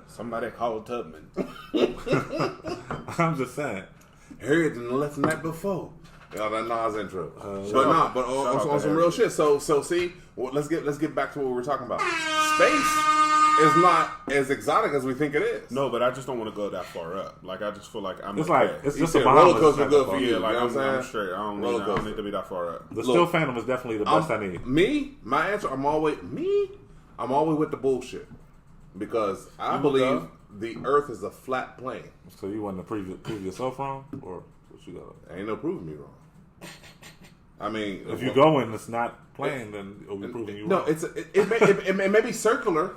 Somebody called Tubman. I'm just saying. Harriet done left the night before. That Nas intro. But on some real shit. So see, let's get back to what we were talking about. Space is not as exotic as we think it is. No, but I just don't want to go that far up. Like I just feel like I'm. It's like it's just a roller coaster good for you. Like I'm straight. I don't need to be that far up. The Still Phantom is definitely the best I need. My answer. I'm always with the bullshit. Because I believe the Earth is a flat plane. So you want to prove yourself wrong, or what you got? Ain't no proving me wrong. I mean, if you go in, it's not plane, then it'll be proving you wrong. No, it may be circular.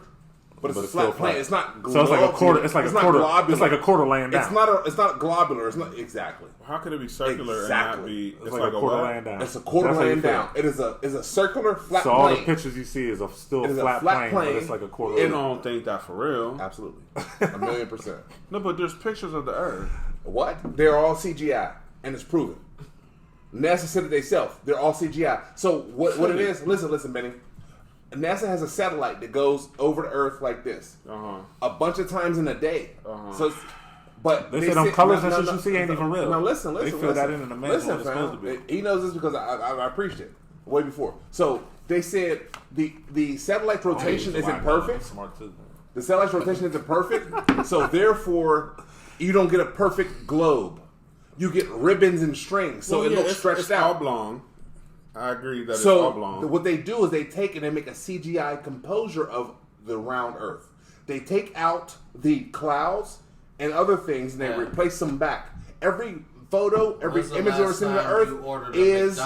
But it's a flat plane. It's not globular. So it's like a quarter. It's like a quarter. Globular. It's like a quarter laying down. It's not globular. It's not exactly. How could it be circular and not be? It's like a quarter laying down. It's a quarter laying down. It is a circular flat plane. So all the pictures you see is still a flat plane, but it's like a quarter. You don't think that for real? Absolutely, 1,000,000%. No, but there's pictures of the Earth. What? They're all CGI, and it's proven. NASA said it themselves. They're all CGI. So what it is? Listen, Benny. NASA has a satellite that goes over the Earth like this a bunch of times in a day. So, but they say them colors that you see ain't even real. Now listen. They fill that in the manual. Listen, fam, he knows this because I preached it way before. So they said the satellite's rotation isn't perfect. Smart too. The satellite's rotation isn't perfect. So therefore, you don't get a perfect globe. You get ribbons and strings. So it looks stretched out. Oblong. I agree that it's oblong. So what they do is they take and they make a CGI composure of the round Earth. They take out the clouds and other things and they replace them back. Every photo, every image you've ever seen of the Earth is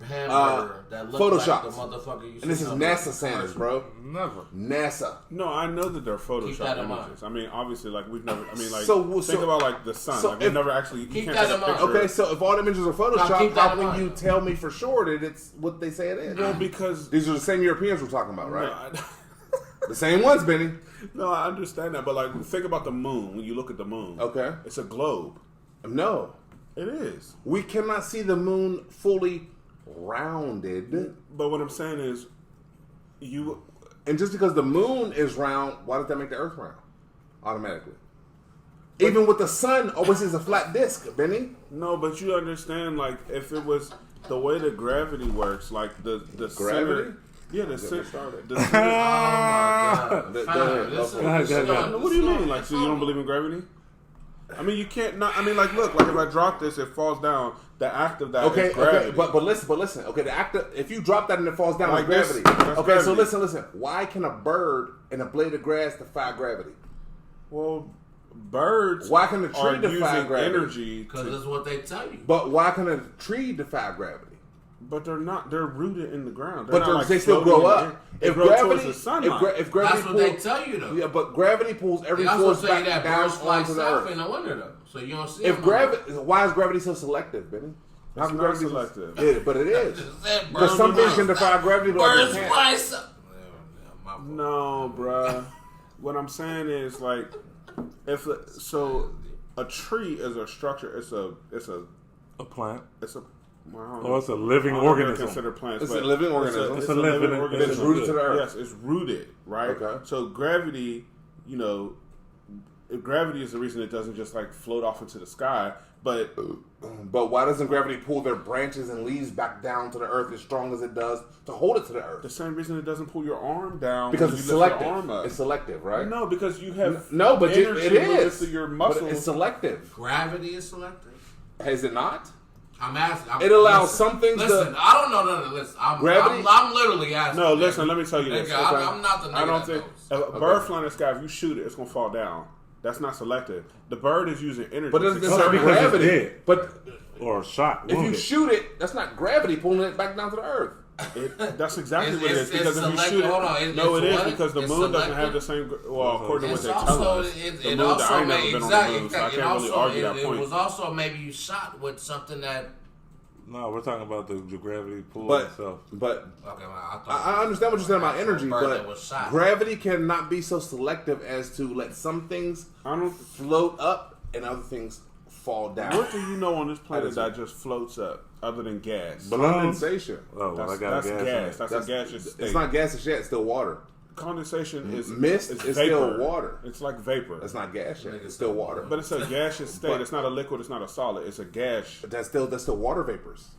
hamburger that Photoshop. Like the motherfucker you and this is NASA standards, bro. Never. NASA. No, I know that they're Photoshop images. I mean, obviously, like we've never. I mean, like think about like the sun. So like we've never actually. You keep can't that take in a mind. picture. Okay, so if all the images are Photoshop, how can you tell me for sure that it's what they say it is? Well, because these are the same Europeans we're talking about, right? The same ones, Benny. No, I understand that, but like think about the moon. When you look at the moon, okay, it's a globe. No, it is. We cannot see the moon fully rounded. But what I'm saying is, and just because the moon is round, why does that make the Earth round automatically? Even with the sun, always is a flat disc, Benny. No, but you understand, like if it was the way that gravity works, like the gravity. Center, yeah, the center. Oh my god! What do you mean? Like, so you don't believe in gravity? I mean, you can't not. I mean, like, look, like if I drop this, it falls down. The act of that is gravity. Okay, but listen. Okay, the act of, if you drop that and it falls down, like it's gravity. That's okay, gravity. so listen. Why can a bird and a blade of grass defy gravity? Well, birds. Why can a tree defy gravity? Energy because that's what they tell you. But why can a tree defy gravity? But they're not. They're rooted in the ground. But like they still grow up. If gravity, if gravity, that's what they tell you though. Yeah, but gravity pulls every force back down onto the Earth. In the winter though, so you don't see. If gravity, why is gravity so selective, Benny? It's not selective. Yeah, but it is. Because some things can defy gravity, but birds others fly. No, bruh. What I'm saying is like, a tree is a structure. It's a plant. It's a it's a living organism. Consider plants. It's a living organism. It's a living organism. It's rooted to the Earth. Yes, it's rooted, right? Okay. So gravity, gravity is the reason it doesn't just like float off into the sky. But why doesn't gravity pull their branches and leaves back down to the Earth as strong as it does to hold it to the Earth? The same reason it doesn't pull your arm down because it's selective. Arm up. It's selective, right? No, because you have but it is. To your muscles. But it's selective. Gravity is selective. Is it not? I'm asking. It allows some things listen, to. I don't know none of this. Gravity? I'm literally asking. No, listen. Let me tell you this. Okay. I'm not the nigga. I don't think if a bird flying in the sky, if you shoot it, it's gonna fall down. That's not selective. The bird is using energy. But it's not gravity. Or shot. If you shoot it, that's not gravity pulling it back down to the Earth. That's exactly what it is. Because if you shoot it, it is because the moon doesn't have the same. Well, according to what they tell us, the moon. I ain't never been on the moon, so I can't really argue that point. It was also maybe you shot with something that. No, we're talking about the gravity pull itself. But okay, I understand what you're saying about energy, but gravity cannot be so selective as to let some things float up and other things fall down. What do you know on this planet that just floats up other than gas? Condensation. Oh, that's gas. That's a gaseous state. It's not gaseous yet. It's still water. Condensation is mist. It's still water. It's like vapor. It's not gas yet. It's still water. But it's a gaseous state. It's not a liquid. It's not a solid. It's a gas. But that's still water vapors.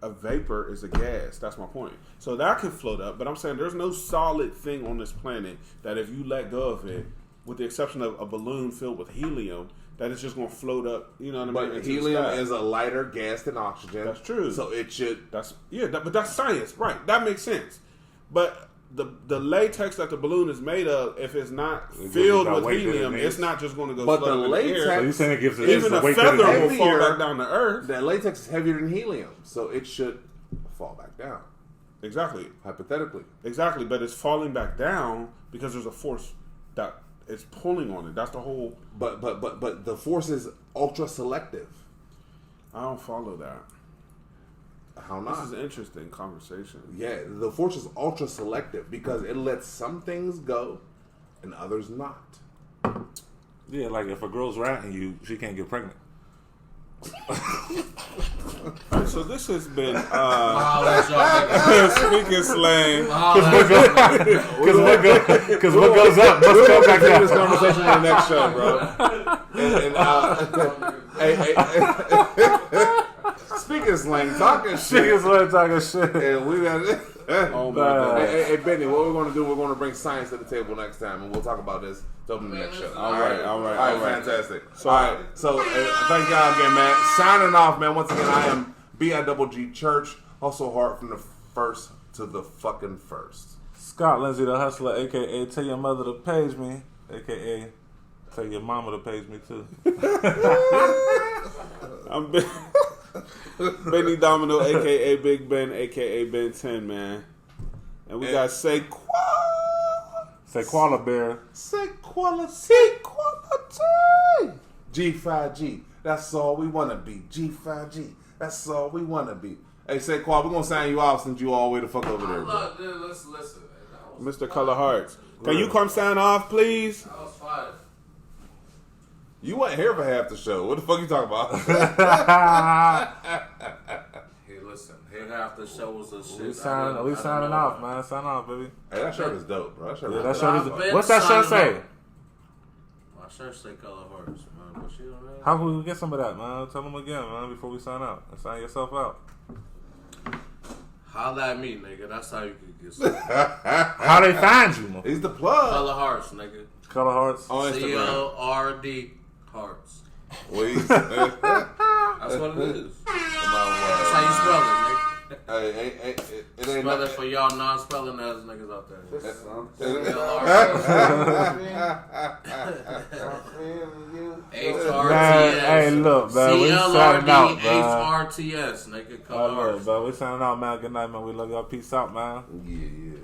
A vapor is a gas. That's my point. So that can float up. But I'm saying there's no solid thing on this planet that if you let go of it, with the exception of a balloon filled with helium, that it's just going to float up. You know what I mean? But helium is a lighter gas than oxygen. That's true. So it should. But that's science, right? That makes sense. But the latex that the balloon is made of, if it's not filled with helium, it's not just going to go. But the in latex, the air. So you saying it gives it even a feather will fall back down to earth. That latex is heavier than helium, so it should fall back down. Exactly. Hypothetically. Exactly, but it's falling back down because there's a force that is pulling on it. That's the whole. But the force is ultra selective. I don't follow that. How not? This is an interesting conversation. Yeah, the force is ultra selective because it lets some things go and others not. Yeah, like if a girl's ratting you, she can't get pregnant. Right, so this has been Speaking Slang. Because what goes up must come back down. This conversation in the next show, bro. Speaking slang, talking shit. Speaking slang, talking shit. And we got it. Oh my God. Hey, Benny, what we're going to do, we're going to bring science to the table next time, and we'll talk about this in the next show. All right, fantastic. So, all right, so thank y'all again, man. Signing off, man. Once again, I am B.I.G.G. Church. Hustle hard from the first to the fucking first. Scott Lindsay, the hustler, a.k.a. tell your mother to page me, a.k.a. tell your mama to page me, too. I'm Benny Domino, a.k.a. Big Ben, a.k.a. Ben 10, man. And we got Koala Bear. Quality. G5G. That's all we want to be. G5G. That's all we want to be. Hey, Saquon, we're going to sign you off since you all the way the fuck over there, bro. Let's listen, man. Mr. Color Hearts. Can you come sign off, please? That was fire. You weren't here for half the show. What the fuck you talking about? Hey, listen. Here half the show was a shit. We signing off, man. Sign off, baby. Hey, that shirt is dope, bro. That shirt that shirt is dope. What's that shirt say? My shirt say Color Hearts, man. What shit on that? How can we get some of that, man? Tell them again, man, before we sign out. And sign yourself out. Holla at me, nigga. That's how you can get some. How they find you, man? He's the plug. Color Hearts, nigga. Color Hearts. On Instagram. CLRD Hearts. That's what it is. That's how you spell it, nigga. Hey, it ain't spell it for y'all non-spelling ass niggas out there. HRTS. Hey, look, man. We signing out, man. HRTS, nigga. We signing out, man. Good night, man. We love y'all. Peace out, man. Yeah.